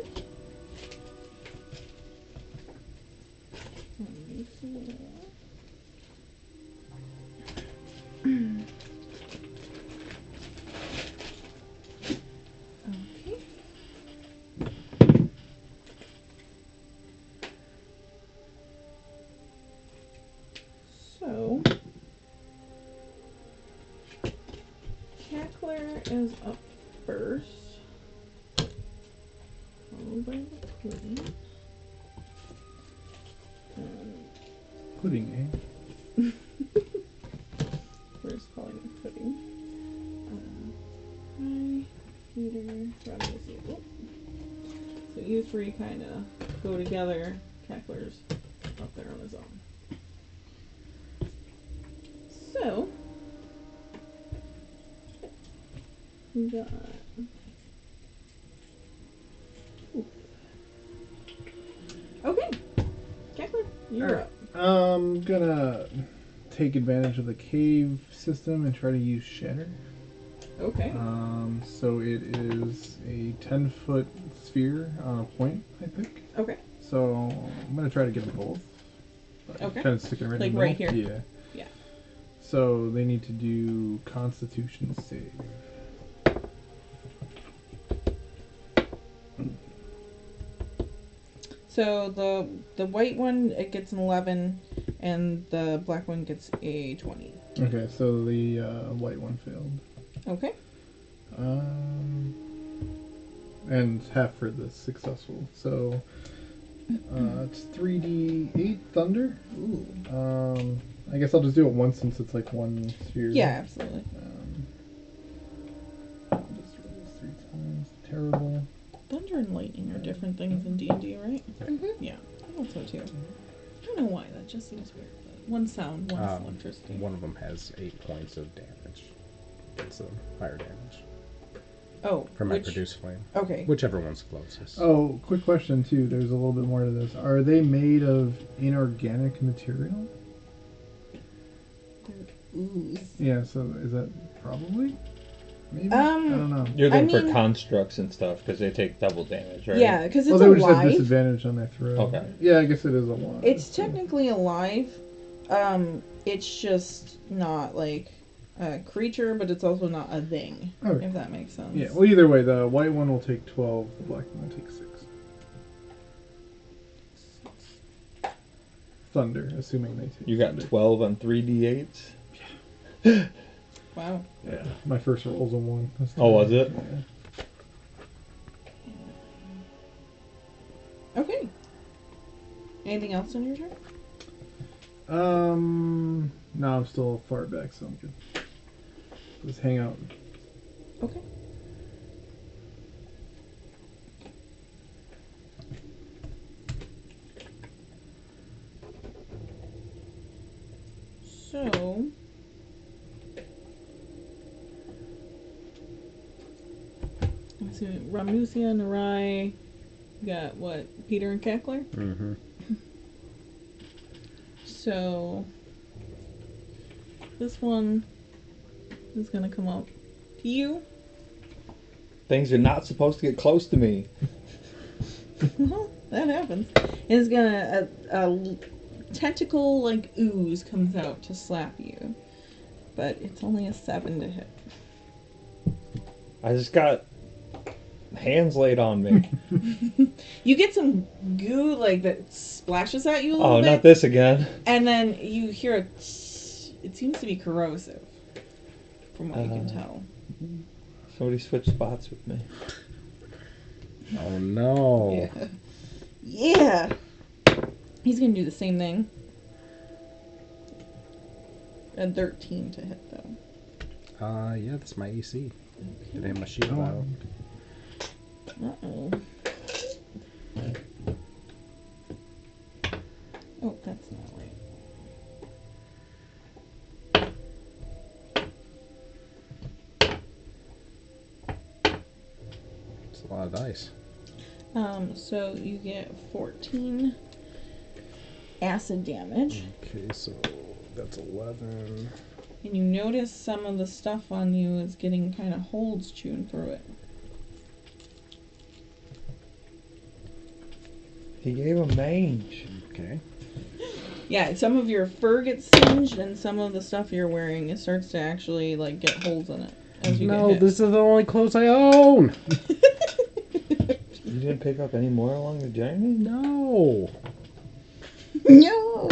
Let me see. Okay. So, Cackler is up first, followed by the pudding. Pudding, Where's calling it pudding? Hi, Peter. Rather see. Oh. So you three kind of go together. Cackler's up there on his own. So we got. Oof. Okay, Cackler, you're Alright. up. I'm gonna take advantage of the cave system and try to use Shatter. Okay. So it is a 10-foot sphere on a point, I think. Okay. So I'm gonna try to get them both. Okay. Kind of sticking right Like in the right middle. here? Yeah. Yeah. So they need to do Constitution save. So the white one, it gets an 11, and the black one gets a 20. Okay, so the white one failed. Okay. And half for the successful. So it's 3d8 thunder. Ooh. I guess I'll just do it once since it's like one sphere. Yeah, absolutely. Just roll this 3 times. Terrible. Thunder and lightning are different things in D&D, right? Mm-hmm. Yeah, I thought so too. I don't know why, that just seems weird. But one sound, one's electricity. One of them has 8 points of damage. It's fire damage. Oh, From my produce flame. Okay. Whichever one's closest. Oh, quick question too. There's a little bit more to this. Are they made of inorganic material? They're ooze. Yeah. So is that probably? Maybe. I Um, don't know. You're looking I mean- for constructs and stuff because they take double damage, right? Yeah, because Oh, it's they would just have alive. disadvantage on their throw. Okay. Yeah, I guess it is a lot. It's technically alive. It's just not like a creature, but it's also not a thing. Okay. If that makes sense. Yeah. Well, either way, the white one will take 12. The black one will take 6. Thunder, assuming they take. You got thunder. 12 on 3d8s? Wow. Yeah. My first roll's a 1. That's Oh, was it? Yeah. Okay. Anything else on your turn? No, I'm still far back, so I'm good. Just hang out. Okay. So, let's see, Ramnusia, Narai, you got what, Peter and Cackler? Mm-hmm. So, this one is gonna come up to you. Things are not supposed to get close to me. Well, that happens. And it's gonna, a tentacle like ooze comes out to slap you. But it's only a 7 to hit. I just got hands laid on me. You get some goo like that splashes at you a little Oh, bit. not this again. And then you hear a it seems to be corrosive. From what you can tell. Somebody switch spots with me. Oh no. Yeah. Yeah. He's gonna do the same thing. A 13 to hit though. Yeah, that's my AC. Did I have my shield Oh. out? Uh-oh. Oh, that's not right. It's a lot of dice. So you get 14 acid damage. Okay, so that's 11. And you notice some of the stuff on you is getting kind of holes chewed through it. He gave him mange. Okay. Yeah, some of your fur gets singed, and some of the stuff you're wearing, it starts to actually like get holes in it as you No, get hit. this is the only clothes I own. You didn't pick up any more along the journey? No. No.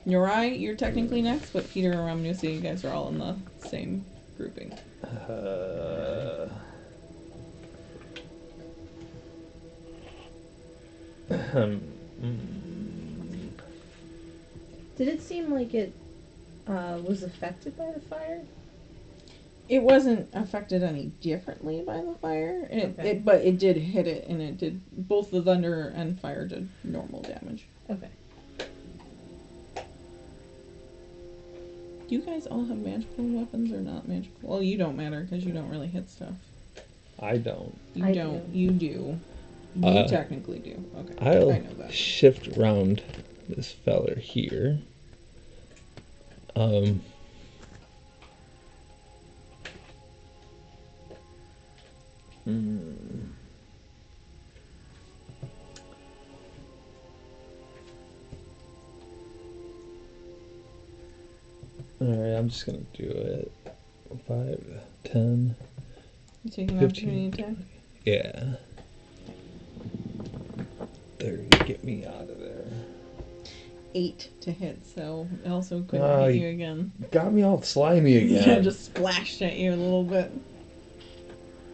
Nurai, you're technically next, but Peter and Ramnusi, you guys are all in the same grouping. Did it seem like it was affected by the fire? It wasn't affected any differently by the fire, Okay. but it did hit it, and it did both the thunder and fire did normal damage. Okay. Do you guys all have magical weapons or not magical? Well, you don't matter because you don't really hit stuff. I don't. You I don't. do. You do. You technically do. Okay. I'll I know that. shift around this feller here. Alright, I'm just gonna do it. 5, 10. You taking an 15. opportunity attack? Yeah. 30. Get me out of there. 8 to hit, so it also couldn't Ah, hit you- you again. Got me all slimy again. Yeah, just splashed at you a little bit.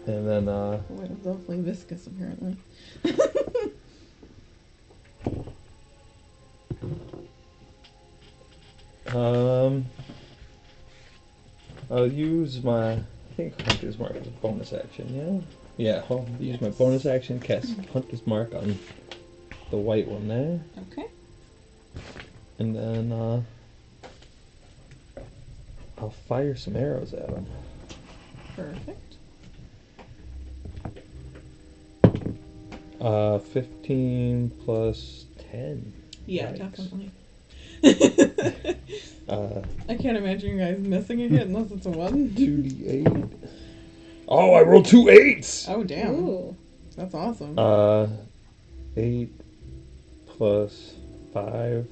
And then, Oh, it was awfully viscous, apparently. I'll use my, I think Hunter's Mark as a bonus action, yeah? Yeah, I'll use my bonus action, cast Hunter's Mark on the white one there. Okay. And then, I'll fire some arrows at him. Perfect. 15 plus 10. Yeah, Yikes. definitely. Uh, I can't imagine you guys missing a hit unless it's a 1. 2d8. Oh, I rolled 2 8s! Oh, damn. Ooh. That's awesome. 8 plus 5.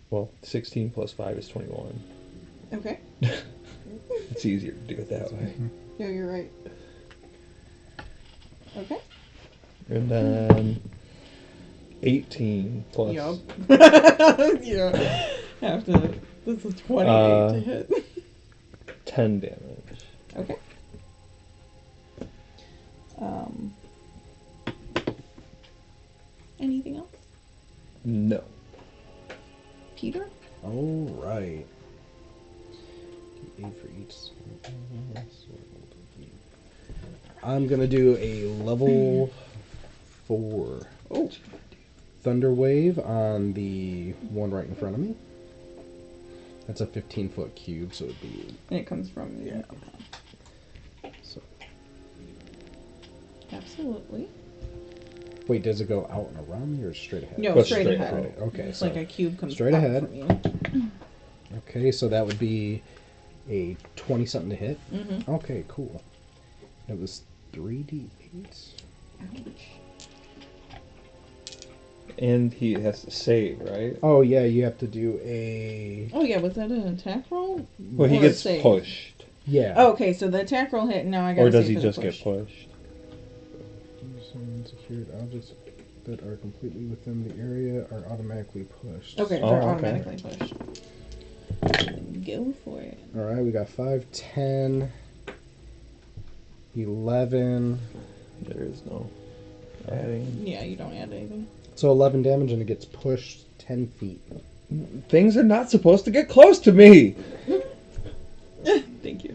Well, 16 plus 5 is 21. Okay. It's easier to do it that way. Yeah, you're right. Okay. And then 18 plus. Yup. Yeah. Have to. This is 28 to hit. 10 damage. Okay. Anything else? No. Peter? All right. 8 for each. I'm gonna do a level 4 Thunder Wave on the one right in front of me. That's a 15-foot cube, so it'd be And it comes from you. Yeah. So. Absolutely. Wait, does it go out and around me or straight ahead? No, Go straight straight ahead. ahead. Okay, It's so like a cube comes straight up ahead. from you. Okay, so that would be a 20-something to hit. Mm-hmm. Okay, cool. It was 3d8. Ouch. And he has to save, right? Oh yeah, you have to do a Oh yeah, was that an attack roll? Well, he Or a gets save? pushed. yeah. Oh, okay, so the attack roll hit, now I gotta Or does save he for the just push. get pushed? Secured objects that are completely within the area are automatically pushed. Okay, Oh, they're okay. automatically pushed. Go for it. All right, we got 5, 10, 11. There is no adding. Yeah, you don't add anything. So 11 damage, and it gets pushed 10 feet. Things are not supposed to get close to me! Thank you.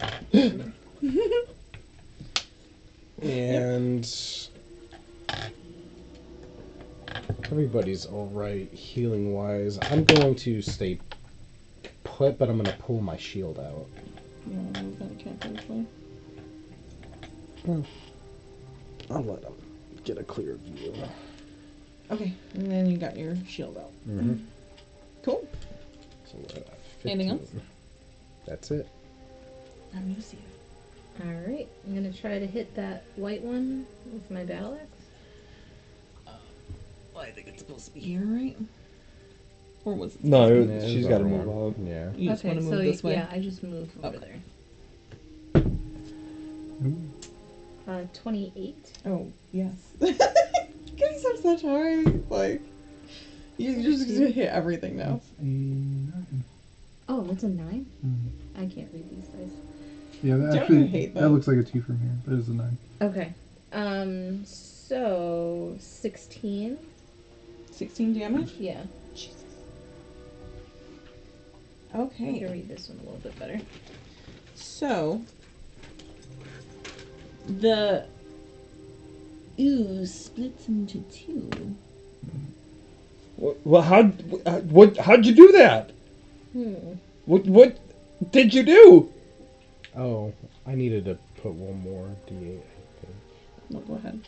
And everybody's all right healing wise. I'm going to stay put, but I'm going to pull my shield out. You want to move that cat this way? I'll let him get a clear view. Okay, and then you got your shield out. Mm-hmm. Cool. So we're at 15. Anything else? That's it. I'm new to you. Alright, I'm gonna try to hit that white one with my battle axe. Well, I think it's supposed to be here, right? Or was it? No, Yeah, it she's was got to over move one. out. Yeah. You just want to move so this way? yeah, I just moved over Okay. there. 28. Oh, yes. You guys have such high, like... You just hit everything now. Oh, that's a 9? Mm. I can't read these dice. Yeah, that Don't actually, you hate that? that looks like a 2 from here, but it's a 9. Okay. So 16. 16 damage? Yeah. Jesus. I can Okay. read this one a little bit better. So... The ooze splits into 2. Well, how'd you do that? What did you do? Oh, I needed to put one more d8. No, go ahead.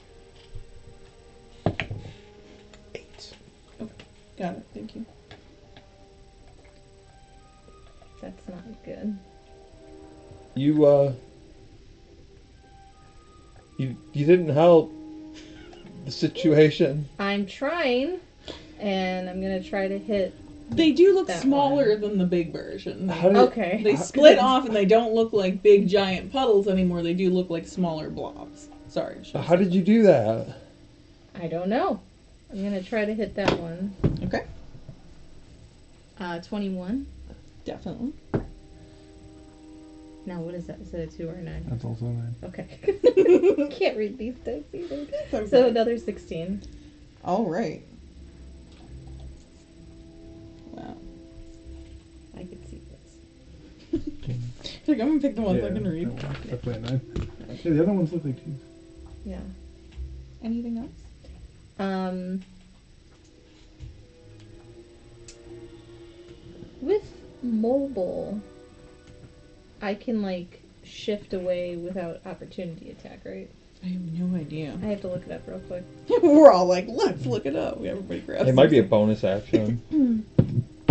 8. Got it. Thank you. That's not good. You You didn't help the situation. I'm trying, and I'm gonna try to hit. They do look That smaller one. than the big version. How did, Okay. They how split could off and they don't look like big giant puddles anymore. They do look like smaller blobs. Sorry. How did you do that? I don't know. I'm gonna try to hit that one. Okay. 21. Definitely. Now, what is that? Is that a 2 or a 9? That's also 9. Okay. Can't read these dice either. So another 16. All right. Wow. I could see this. Like, I'm gonna pick the ones I can read. Definitely a 9. Yeah, the other ones look like 2s. Yeah. Anything else? With mobile, I can like shift away without opportunity attack, right? I have no idea. I have to look it up real quick. We're all like, let's look it up. Everybody grabs. It might be a bonus action.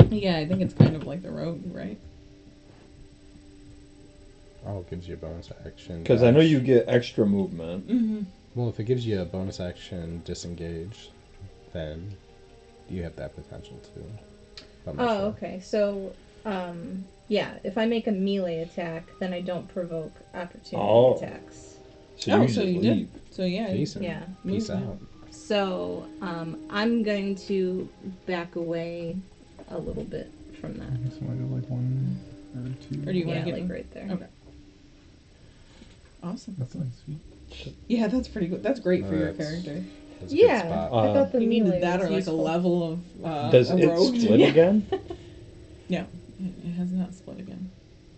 Yeah, I think it's kind of like the rogue, right? Oh, it gives you a bonus action. Because I know dash. you get extra movement. Mm-hmm. Well, if it gives you a bonus action disengage, then you have that potential too. But I'm not Oh, sure. okay. So, yeah, if I make a melee attack, then I don't provoke opportunity Oh. attacks. So you just you leap. did. So yeah. Decent. Yeah. Peace Movement. out. So, I'm going to back away a little bit from that. So I go like 1 or 2. Or do you want Yeah, to get like right there. Okay. Awesome. That's nice. Sweet. Yeah, that's pretty good. That's great for your That's- character. That's a good Yeah, spot. I thought the You melee needed that was or like useful. a level of Does a it rogue. split Yeah. again? No, it has not split again.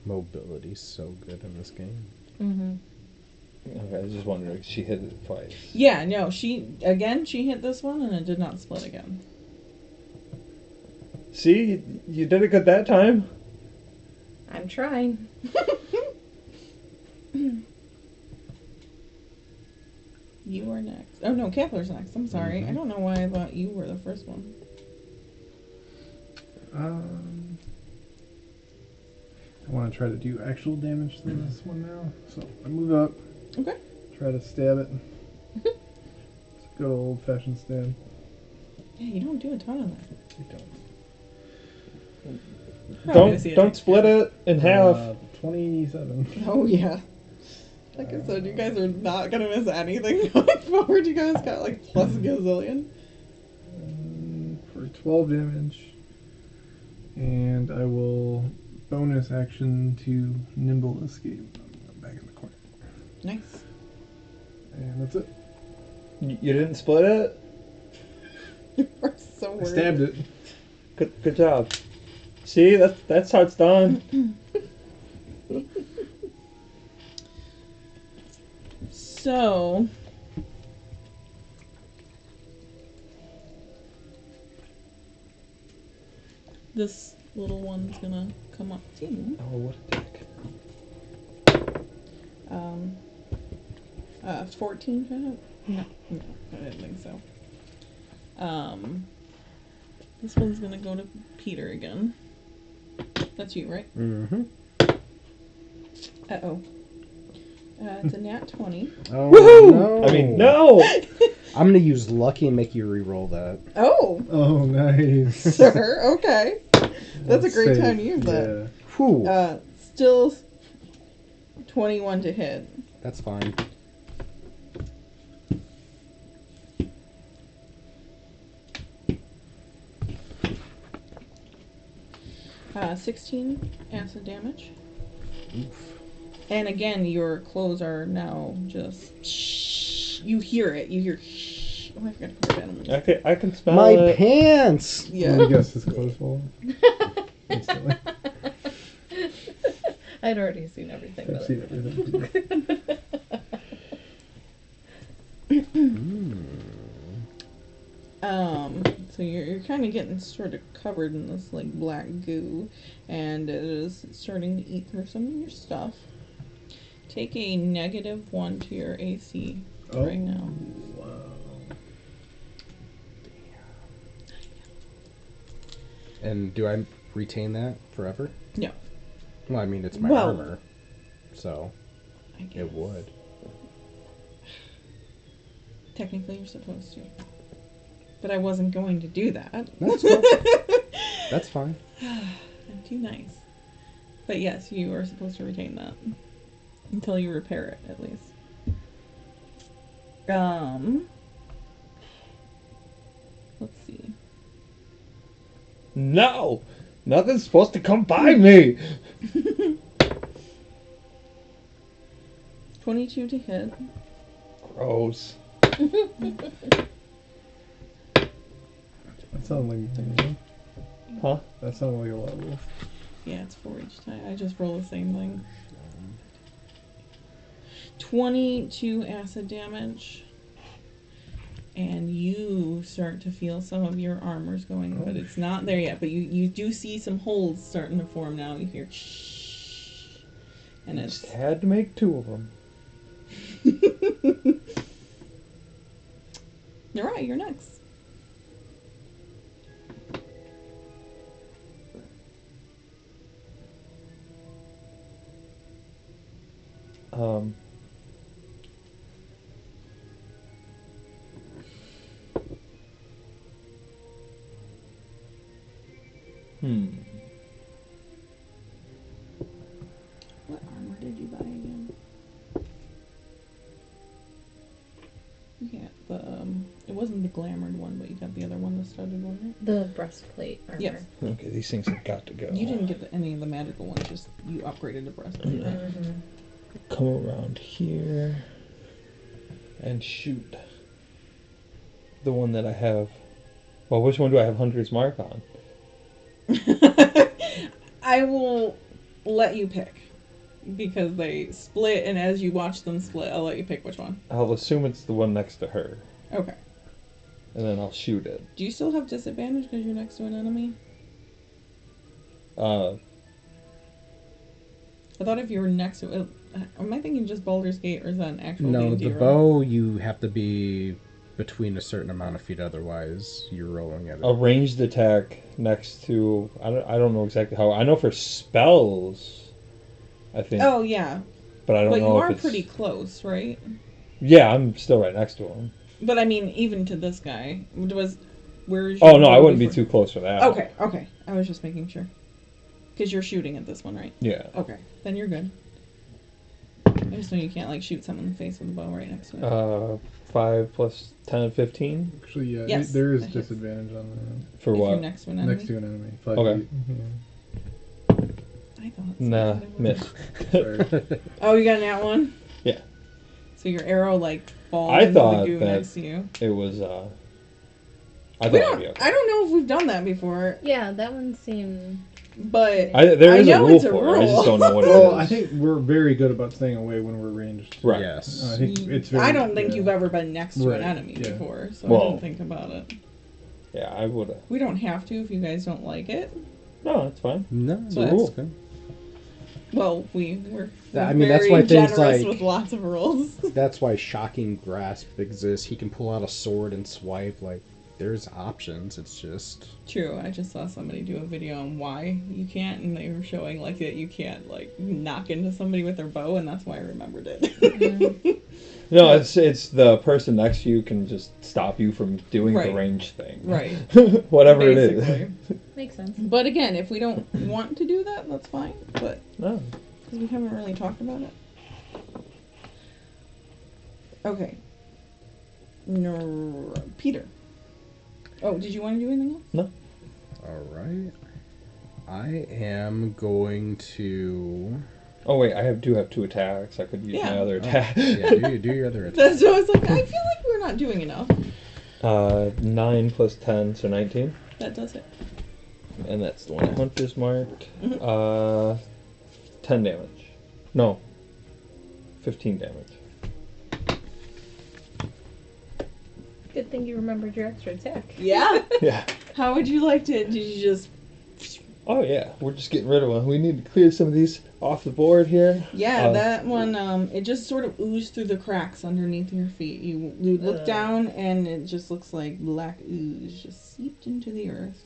Mobility's so good in this game. Mm-hmm. Okay, I was just wondering if she hit it twice. Yeah, no, she hit this one and it did not split again. See, you did it good that time. I'm trying. You are next. Oh no, Kepler's next. I'm sorry. Mhm. I don't know why I thought you were the first one. I want to try to do actual damage to this one now. So I move up, Okay. try to stab it. It's a good old fashioned stab. Yeah, you don't do a ton of that. I don't. Probably gonna see it Don't next split time. it in half. 27. Oh yeah. Like I said, you guys are not gonna miss anything going forward. You guys got like plus gazillion. For 12 damage. And I will bonus action to nimble escape. I'm back in the corner. Nice. And that's it. You didn't split it? You are so I worried. stabbed it. Good job. See, that's how it's done. So, this little one's gonna come up to you. Oh, what a dick. 14 to hit? No, I didn't think so. This one's gonna go to Peter again. That's you, right? Mm-hmm. Uh-oh. It's a nat 20. Oh, Woohoo! no. I mean, no! I'm gonna use lucky and make you re-roll that. Oh! Oh, nice. Sir, okay. That's a Let's great say, time to use that. Whew. Still 21 to hit. That's fine. Uh, 16 acid damage. Oof. And again, your clothes are now just shh. You hear it. You hear shh. Oh, I forgot to put that in. I can smell My it. pants! Yeah. I guess his clothes fall. Instantly. I'd already seen everything I've with seen it. everything. So you're kind of getting sort of covered in this like black goo, and it is starting to eat through some of your stuff. Take a -1 to your AC right now. Wow. And do I retain that forever? No. Well, I mean, it's my Well, armor, so I guess. it would. Technically, you're supposed to. But I wasn't going to do that. That's cool. That's fine. I'm too nice. But yes, you are supposed to retain that. Until you repair it, at least. Let's see. No! Nothing's supposed to come by me! 22 to hit. Gross. That sounded like Huh? that sounded like a level. Yeah, it's 4 each time. I just roll the same thing. 22 acid damage. And you start to feel some of your armors going, but it's not there yet. But you do see some holes starting to form now. You hear shh. And it's... Just had to make 2 of them. Alright, you're next. What armor did you buy again? You got the, it wasn't the glamored one, but you got the other one, the studded one, right? The breastplate armor. Yes. Okay, these things have got to go. You didn't get any of the magical ones, just you upgraded the breastplate. Mm-hmm. Come around here and shoot the one that I have. Well, which one do I have Hunter's Mark on? I will let you pick. Because they split, and as you watch them split, I'll let you pick which one. I'll assume it's the one next to her, Okay. and then I'll shoot it. Do you still have disadvantage because you're next to an enemy? Uh, I thought if you were next to it... Am I thinking just Baldur's Gate, or is that an actual No, D&D the roll? bow, you have to be between a certain amount of feet, otherwise you're rolling at it. a ranged attack next to... I don't know exactly how... I know for spells, I think. Oh, yeah. But I don't But know you if are it's... pretty close, right? Yeah, I'm still right next to him. But I mean, even to this guy. Where's Oh, your no, I bow wouldn't be before- too close for that. Okay. I was just making sure. Because you're shooting at this one, right? Yeah. Okay. Then you're good. I just know you can't, like, shoot someone in the face with a bow right next to it. 5 plus 10, 15? Actually, yeah, Yes, there is that hits. disadvantage on For if what? you're next to an enemy. next to an enemy. 5 Okay. feet. Yeah. I thought so, Nah, but it wasn't. miss. Sorry. Oh, you got that one? Yeah. So your arrow, like, falls I into the thought goo that- next to you. It was, I thought We it'd don't, be okay. I don't know if we've done that before, Yeah, that one seemed. but... There I is a know rule it's a for it. I just rule. don't know what it is. Well, I think we're very good about staying away when we're ranged. Right. Yes. I think it's very. I don't think yeah. you've ever been next to Right, an enemy yeah. before, so I Well- didn't think about it. Yeah, I would have. We don't have to if you guys don't like it. No, that's fine. No, So that's rule. good. Well, we're I mean, that's very why things generous like- with lots of rules. That's why shocking grasp exists. He can pull out a sword and swipe. Like, there's options. It's just True, I just saw somebody do a video on why you can't, and they were showing like that you can't like knock into somebody with their bow, and that's why I remembered it. No, it's the person next to you can just stop you from doing Right. the range thing. Right. Whatever it is. Basically. Makes sense. But again, if we don't want to do that, that's fine. But No. because we haven't really talked about it. Okay. No, Peter. Oh, did you want to do anything else? No. all right. I am going to. Oh wait, I do have 2 attacks. I could use Yeah. my other attack. Yeah, do your other attack. That's what I was like. I feel like we're not doing enough. 9 plus 10, so 19. That does it. And that's the one I Hunter's marked. Mhm. 10 damage. No. 15 damage. Good thing you remembered your extra attack. Yeah. Yeah. How would you like to? Did you just? Oh yeah, we're just getting rid of one. We need to clear some of these off the board here. Yeah, that one. It just sort of oozed through the cracks underneath your feet. You look down, and it just looks like black ooze just seeped into the earth.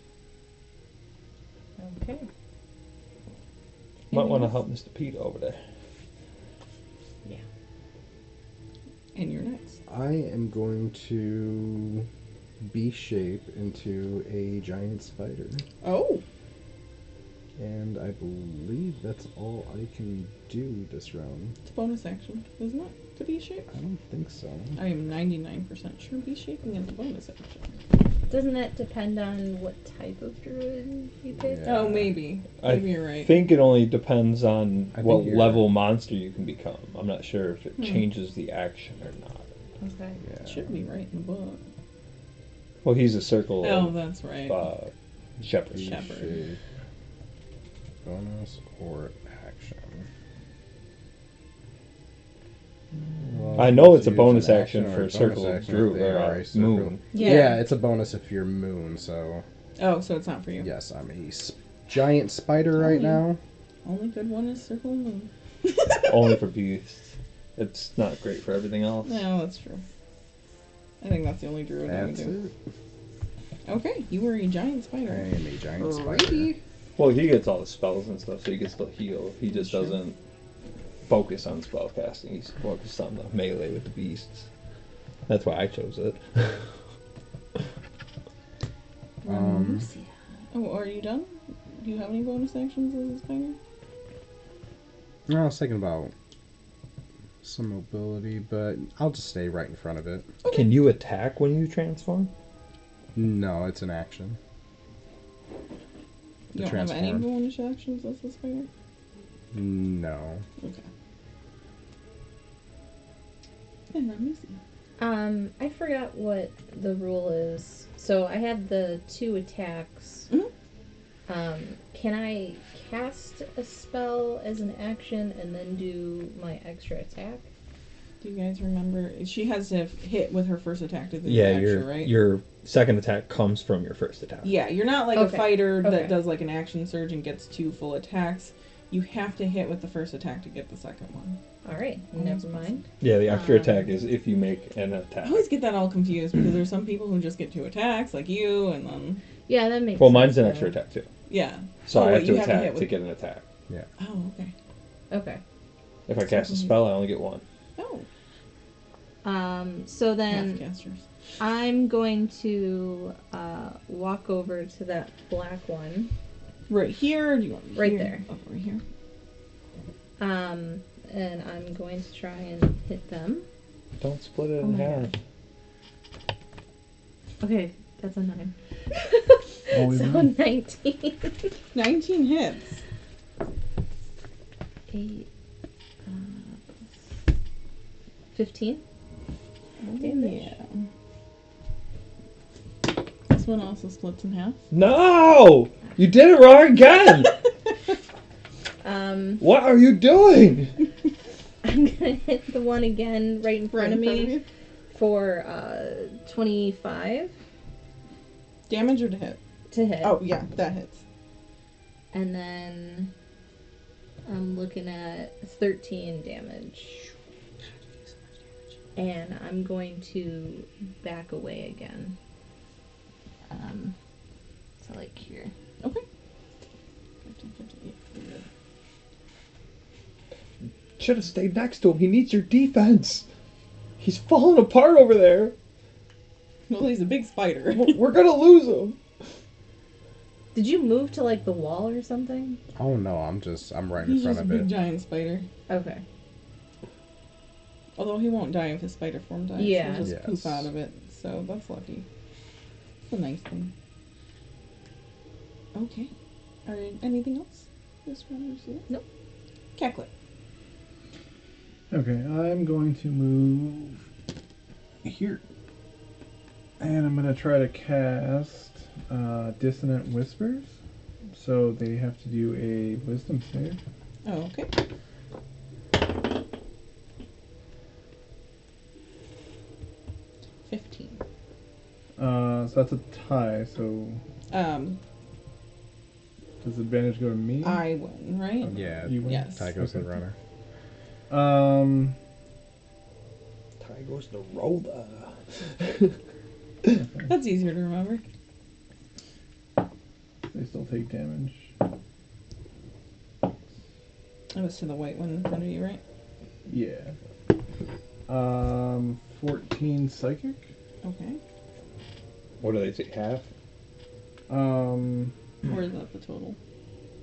Okay. Might want to Anything help Mr. Pete over there. And you're next. I am going to B-shape into a giant spider. Oh. And I believe that's all I can do this round. It's a bonus action, isn't it? To be shaped? I don't think so. I am 99% sure be shaping is a bonus action. Doesn't that depend on what type of druid you pick? Yeah. Oh, maybe. I Maybe you're right. I think it only depends on I what think you're- level monster you can become. I'm not sure if it Hmm. changes the action or not. Okay. Yeah. It should be right in the book. Well, he's a circle Oh, of that's right. shepherd. Shepherd. B-shape. Bonus or action? Well, I know it's a use bonus an action or for a bonus circle of action if Drew they or are a circle. moon. Yeah. It's a bonus if you're moon, so Oh, so it's not for you. yes, I'm a giant spider right now. Only good one is Circle and Moon. Only for beasts. It's not great for everything else. No, that's true. I think that's the only druid I would That's do. it. Okay, you were a giant I spider. am a giant spider. Alrighty. Well, he gets all the spells and stuff, so he gets to heal. He just Sure. doesn't focus on spell casting. He's focused on the melee with the beasts. That's why I chose it. Lucia. Oh, are you done? Do you have any bonus actions as a spider? I was thinking about some mobility, but I'll just stay right in front of it. Can you attack when you transform? No, it's an action. You The don't have any transform. bonus actions as a spider? No. Okay. And then Lucia. I forgot what the rule is. So I had the 2 attacks. Mhm. Can I cast a spell as an action and then do my extra attack? Do you guys remember? She has to hit with her first attack to do Yeah, the extra, right? your second attack comes from your first attack. Yeah, you're not like Okay. a fighter Okay. that does like an action surge and gets 2 full attacks. You have to hit with the first attack to get the second one. Alright, never mind. Yeah, the extra Um, attack is if you make an attack. I always get that all confused because there's some people who just get 2 attacks, like you, and then Yeah, that makes Well, sense. mine's an though. extra attack too. yeah. So Oh, I wait, have to you have to attack hit to with- get an attack. Oh, okay. Okay. If I cast a spell, I only get 1. Oh, So then half casters. I'm going to walk over to that black one. Right here. Or do you want Right here? there. Oh, right here. And I'm going to try and hit them. Don't split it Oh in my half. Okay, that's a 9. Always so nine. 19. 19 hits. 8. 15. Oh, Damage. yeah. This one also splits in half. No! You did it wrong again! What are you doing? I'm gonna hit the one again right in front of me you. for 25 Damage or to hit? to hit. Oh, yeah, that hits. And then I'm looking at 13 damage. And I'm going to back away again. So like here. Okay. Should have stayed next to him. He needs your defense. He's falling apart over there. Well, he's a big spider. We're gonna lose him. Did you move to like the wall or something? Oh no, I'm right in He's front just a of big it. giant spider. Okay. Although he won't die if his spider form dies. Yeah. He'll just Yes. poof out of it. So that's lucky. It's a nice thing. Okay. Are anything else? This one, Lucia? Nope. Cacklet. Okay, I'm going to move here. And I'm going to try to cast Dissonant Whispers. So they have to do a wisdom save. Oh, okay. So that's a tie, so Um, does advantage go to me? I win, right? Yeah, You win? Yes. Ty goes to the Okay. runner. Ty goes to Rhoda. That's easier to remember. They still take damage. That was to the white one in front of you, right? Yeah. 14 psychic. Okay. What do they say? Half? Or is that the total?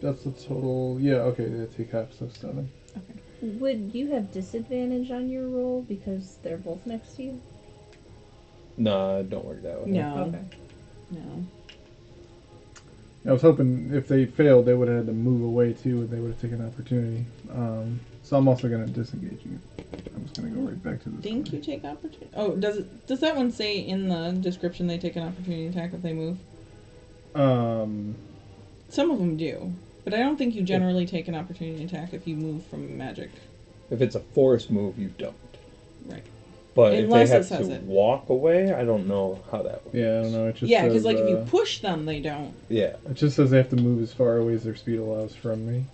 That's the total. Yeah, okay, they take half, so 7. Okay. Would you have disadvantage on your roll because they're both next to you? Nah, don't work that way. No. Okay. No. I was hoping if they failed, they would have had to move away too, and they would have taken opportunity. So I'm also going to disengage you. I'm just going to go right back to this. Think you take opportunity? Oh, does that one say in the description they take an opportunity attack if they move? Some of them do, but I don't think you generally take an opportunity attack if you move from magic. If it's a forced move, you don't. Right. But Unless it if they have says to it. walk away, I don't know how that works. Yeah, I don't know. It just Yeah, says, because like if you push them, they don't. Yeah. it just says they have to move as far away as their speed allows from me.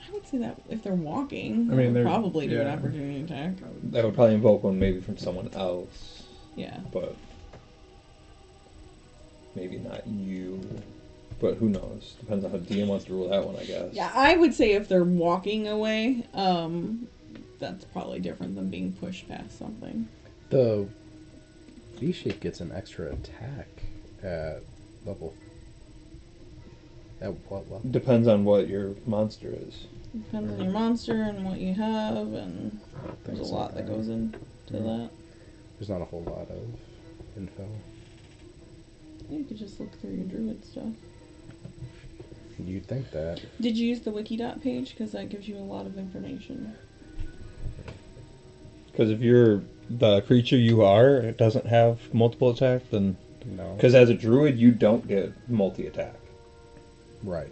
I would say that if they're walking, I mean, they'll they're- probably do an yeah. opportunity attack. That would probably invoke one maybe from someone else, Yeah. but maybe not you. But who knows? Depends on how DM wants to rule that one, I guess. Yeah, I would say if they're walking away, that's probably different than being pushed past something. The V-shape gets an extra attack at level. At what level? Depends on what your monster is. Depends on your monster and what you have, and there's a Things lot like that goes into that. There's not a whole lot of info. You could just look through your druid stuff. You'd think that. Did you use the wiki.page? Page? Because that gives you a lot of information. Because if you're the creature you are, it doesn't have multiple attack, then... No. Because as a druid, you don't get multi-attack. Right.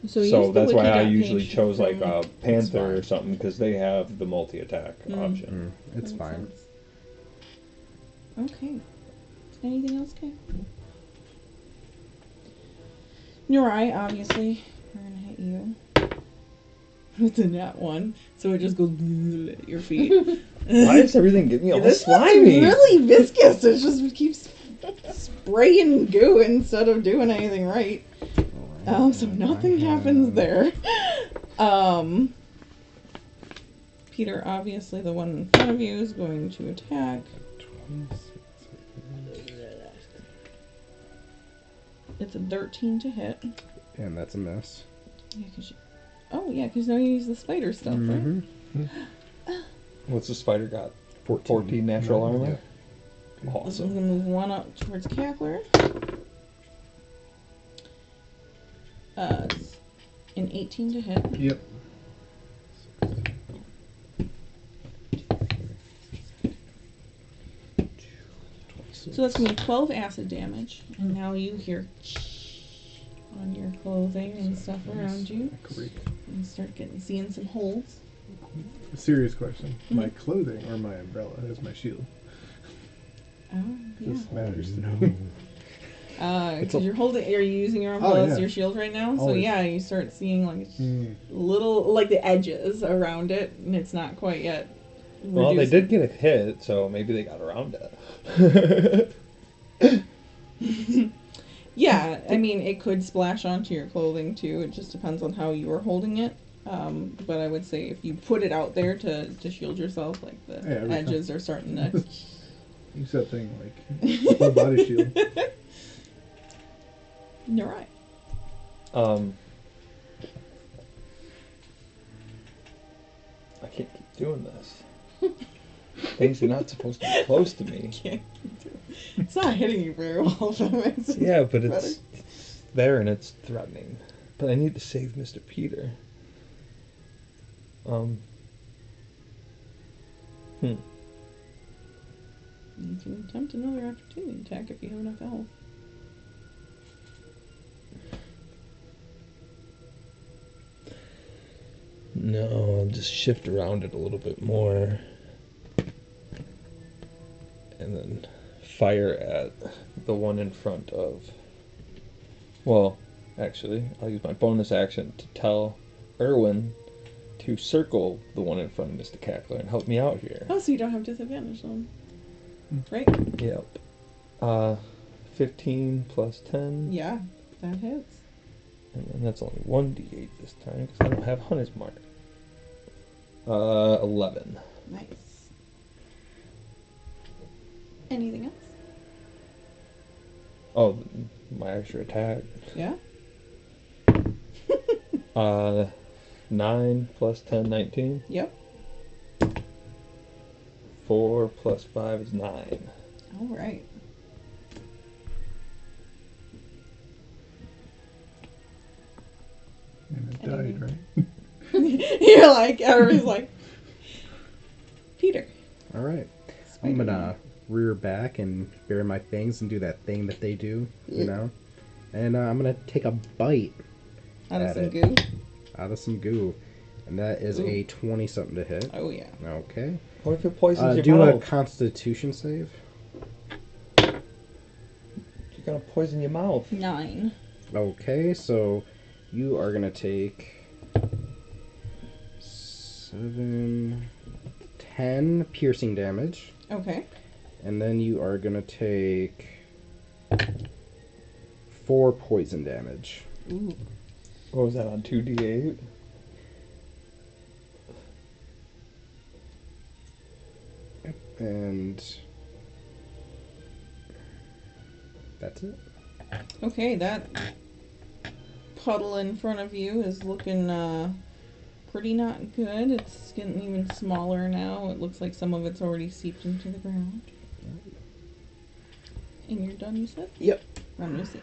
So use So the that's why I wiki.page usually chose like from- a panther or fine. something, because they have the multi-attack option. It's That makes fine. sense. Okay. Anything else, Kay? Nurai, obviously, we're gonna hit you. It's a nat 1, so it just goes at your feet. Why is everything getting me all This one's slimy? really viscous. It just keeps spraying goo instead of doing anything right. So nothing happens there. Peter, obviously the one in front of you, is going to attack. It's a 13 to hit. And that's a miss. Yeah, because now you use the spider stuff, right? What's the spider got? 14 natural armor? Yeah. This one's Awesome. gonna move one up towards Cackler. It's an 18 to hit. Yep. So that's gonna be 12 acid damage. And now you hear on your clothing and stuff around you. Great. And start seeing some holes. A serious question. My clothing or my umbrella is my shield. Oh, yeah. This matters to me. Because you're holding, are you using your umbrella as yeah. your shield right now? So Always. yeah, you start seeing like little, like the edges around it, and it's not quite yet. Well, they reduced. did get a hit, so maybe they got around it. Yeah, I mean, it could splash onto your clothing too. It just depends on how you're holding it. But I would say if you put it out there to shield yourself, like the Yeah, every edges are starting to. You said thing like full body shield. You're right. I can't keep doing this. Things are not supposed to be close to me. It's not hitting you very well. It's Yeah, but better. it's there and it's threatening. But I need to save Mr. Peter. You can attempt another opportunity attack if you have enough health. No, I'll just shift around it a little bit more. And then fire at the one in front of... Well, actually, I'll use my bonus action to tell Erwin to circle the one in front of Mr. Cackler and help me out here. Oh, so you don't have disadvantage on. Right? Yep. 15 plus 10. Yeah, that hits. And then that's only 1d8 this time because I don't have Hunter's Mark. 11. Nice. Anything else? Oh, my extra attack. Yeah. 9 plus 10, 19. Yep. 4 plus 5 is 9. All right. And it And died, then- right? You're like, everybody's like, Peter. All right. I'm gonna rear back and bare my fangs and do that thing that they do, you know. And I'm gonna take a bite out of At some it. goo. out of some goo, and that is Ooh. a 20 something to hit. Oh yeah. Okay. What if it poisons your Do a mouth? Constitution save. You're gonna poison your mouth. 9. Okay, so you are gonna take 7, 10 piercing damage, Okay. and then you are gonna take 4 poison damage. Ooh. What was that on 2d8? And that's it. Okay, that puddle in front of you is looking pretty not good. It's getting even smaller now. It looks like some of it's already seeped into the ground. And you're done, you said? Yep. I'm gonna see.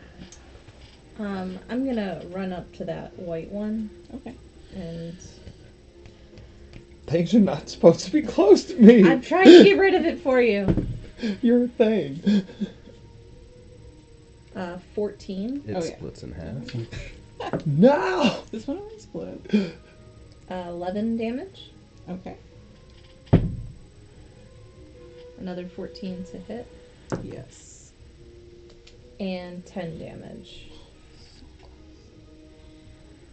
I'm gonna run up to that white one Okay. and Things are not supposed to be close to me. I'm trying to get rid of it for you. You're a thing. 14, It Oh, yeah. splits in half. No! This one already split. 11 damage, Okay. another 14 to hit, Yes. and 10 damage.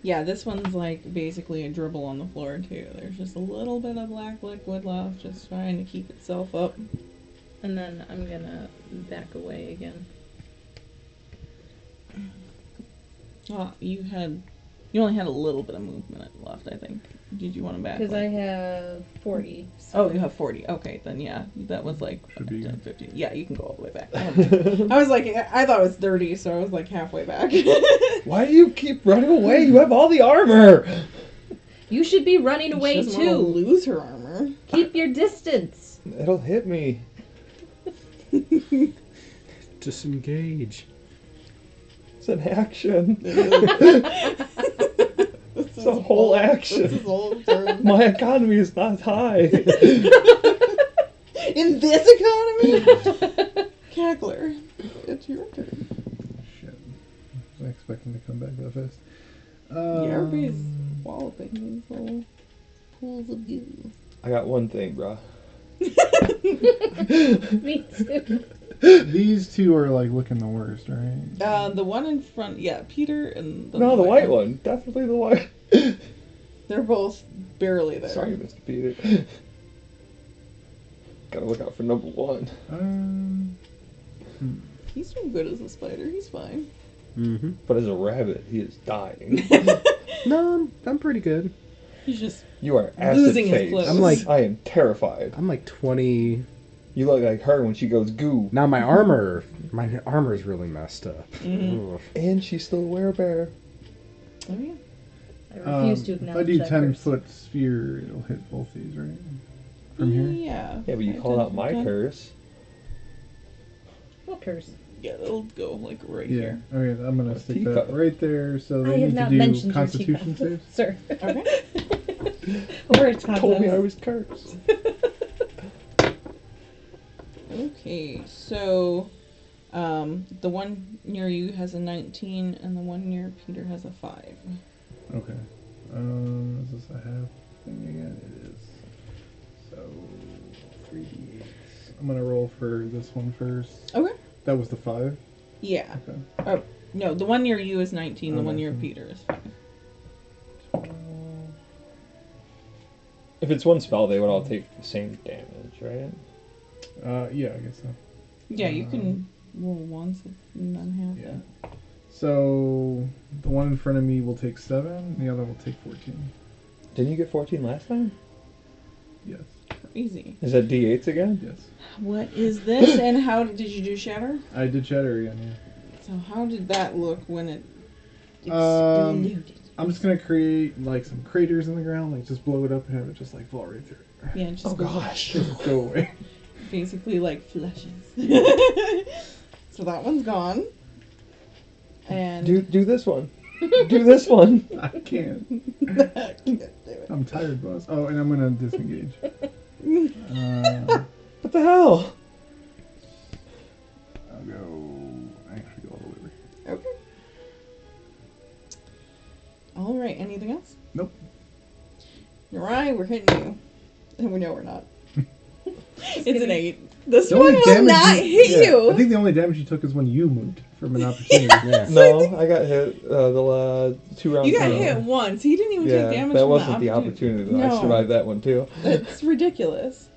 Yeah, this one's like basically a dribble on the floor too. There's just a little bit of black liquid left, just trying to keep itself up. And then I'm gonna back away again. You only had a little bit of movement left, I think. Did you want to back? Because I have 40. Oh, you have 40. Okay, then yeah, that was like Should be 10, good. 15. Yeah, you can go all the way back. I was like, I thought it was 30, so I was like halfway back. Why do you keep running away? You have all the armor! You should be running away She doesn't wanna too. lose her armor. Keep your distance. It'll hit me. Disengage. It's an action. It's a whole action. It's his whole turn. My economy is not high. In this economy, Cackler, it's your turn. Shit. I was expecting to come back that fast. Yeah, everybody's walloping these little pools of goo. I got one thing, bro. Me too. These two are like looking the worst, right? The one in front, yeah, Peter and No, the white one. Definitely the white. They're both barely there. Sorry, Mr. Peter. Gotta look out for number one. He's doing good as a spider. He's fine. Mm-hmm. But as a rabbit, he is dying. No, I'm pretty good. He's just You are acid Losing his face. clothes. I'm like- I am terrified. I'm like 20. You look like her when she goes goo. Now my armor's really messed up. Mhm. Ugh. And she's still a werebear. Oh yeah. I refuse to If I acknowledge do that 10-foot sphere, it'll hit both these, right? From here? Yeah. Yeah, but you I called did out my that. curse. What curse? Yeah, it'll go like right Yeah. here. Okay, I'm gonna A stick teacup. that right there. So I they have need not to mentioned do your Constitution teacup, saves. sir. Okay. Words Told me I contest. was cursed. Okay, so the one near you has a 19, and the one near Peter has a 5. Okay. Is this a half thing again? It is. So 3d8. I'm gonna roll for this one first. Okay. That was the 5. Yeah. Okay. Oh no, the one near you is 19. The Oh, one near 19. Peter is 5. 12. If it's one spell, they would all take the same damage, right? Yeah, I guess so. Yeah, you can roll once and then half Yeah. it. So the one in front of me will take 7. The other will take 14. Didn't you get 14 last time? Yes. Crazy. Is that D8s again? Yes. What is this, and how did you do shatter? I did shatter again, yeah. So how did that look when it Um, exploded? I'm just gonna create like some craters in the ground, like just blow it up and have it just like fall right through. Yeah, just Oh gosh. Just go away. basically like flushes. So that one's gone. And Do this one. Do this one. I can't. can't do it. I'm tired, boss. Oh, and I'm gonna disengage. What the hell? I'll go. Actually, go all the way over here. Okay. All right. Anything else? Nope. You're right. We're hitting you, and we know we're not. It's an kidding. 8. This The one only will damage not you- hit yeah, you. I think the only damage you took is when you moved from an opportunity. Yeah. No, I got hit the 2 rounds You got ago. hit once. He didn't even Yeah, take damage. that from wasn't the opportunity. Though. I No. survived that one too. It's ridiculous.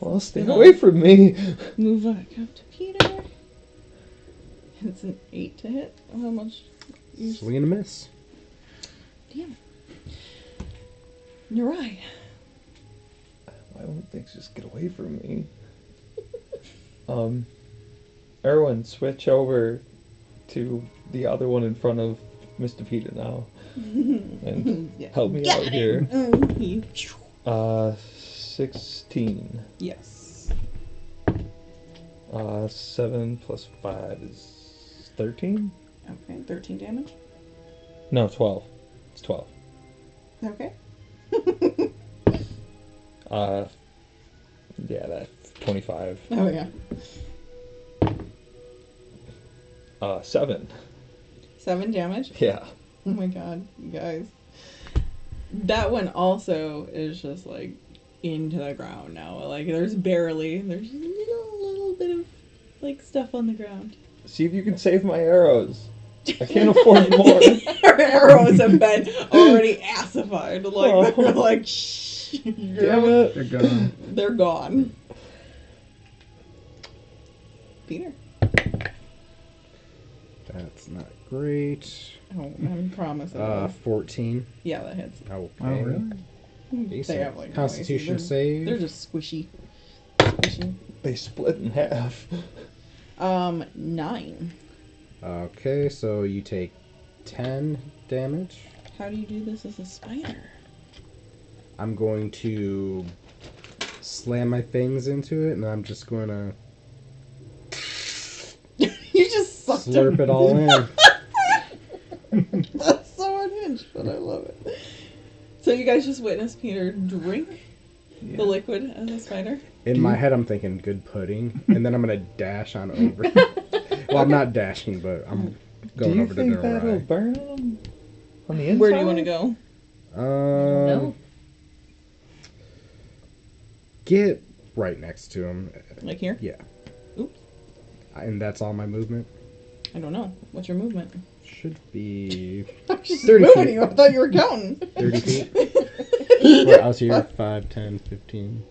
Well, stay away from me. Move back up to Peter. It's an 8 to hit. How much? Swing and a miss. Damn. You're right. Why won't things just get away from me? Erwin, switch over to the other one in front of Mr. Peter now. And Yeah. help me out here. He- 16. Yes. 7 plus 5 is 13? Okay, 13 damage. No, 12. It's 12. Okay. Yeah, that's 25. Oh, yeah. 7. 7 damage. Yeah. Oh my god, you guys. That one also is just like into the ground now. Like there's just a little bit of like stuff on the ground. See if you can save my arrows. I can't afford more. Her arrows have been already assified. Like they're like shh. Damn it. They're gone. They're gone. Peter. That's not great. Oh, I promise. 14. Yeah, that hits. Okay. Oh, really? They Decent. have like Constitution noise. save. They're just squishy. Squishy. They split in half. 9. Okay, so you take 10 damage. How do you do this as a spider? I'm going to slam my fangs into it, and I'm just going to You just sucked slurp it all in. That's so unhinged, but I love it. So you guys just witnessed Peter drink the liquid as a spider? In my head, I'm thinking good pudding, and then I'm going to dash on over. Well, I'm not dashing, but I'm Do going you over to think the that'll right. burn them on the inside? Where do you want to go? No. Get right next to him. Like here? Yeah. Oops. And that's all my movement. I don't know. What's your movement? Should be I'm just 30 moving feet. you. I thought you were counting. 30 feet. Well, I was here 5, 10, 15,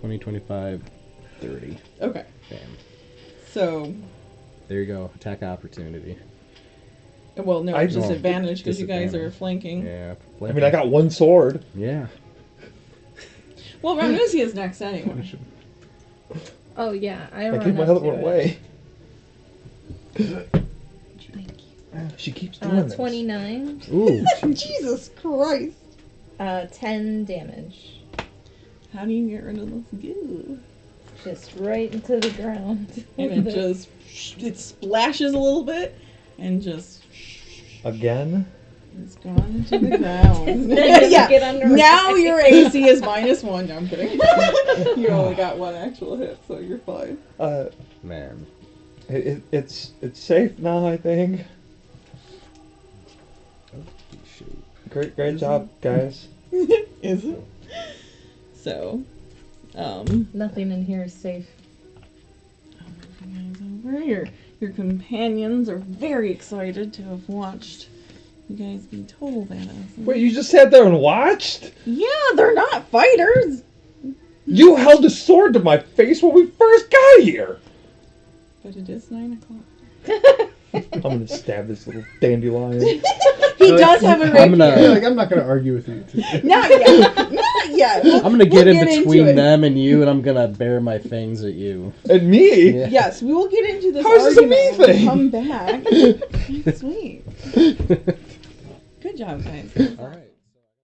20, 25, 30. Okay. Bam. So, There you go. Attack opportunity. well, no, I it's just- disadvantage because you guys are disadvantage. flanking. Yeah. I mean, I got one sword. Yeah. Well, Ramnusi is next anyway. Oh yeah, I I run gave my up other to one it. away. Thank you. She keeps doing this. 29. Ooh. Jesus Christ. 10 damage. How do you get rid of this goo? Just right into the ground. And it just, it splashes a little bit and just Again? it's gone into the ground. Then Yeah. get under Now my- your AC is -1. No, I'm kidding. You only got one actual hit, so you're fine. Man. It's safe now, I think. Shoot. Great job, guys. Is it? So, Nothing in here is safe. over here. Your companions are very excited to have watched you guys be total badasses. Wait, you just sat there and watched? Yeah, they're not fighters. You held a sword to my face when we first got here. But it is 9:00. I'm gonna stab this little dandelion. He does have a I'm rapier. gonna- Yeah, like, I'm not gonna argue with you. Not yet. Not Yeah, I'm gonna get in into between it. them and you, and I'm gonna bare my fangs at you. And me? Yeah. Yes, we will get into this How is this a argument me when we thing? come back. Sweet. Good job, guys. All right.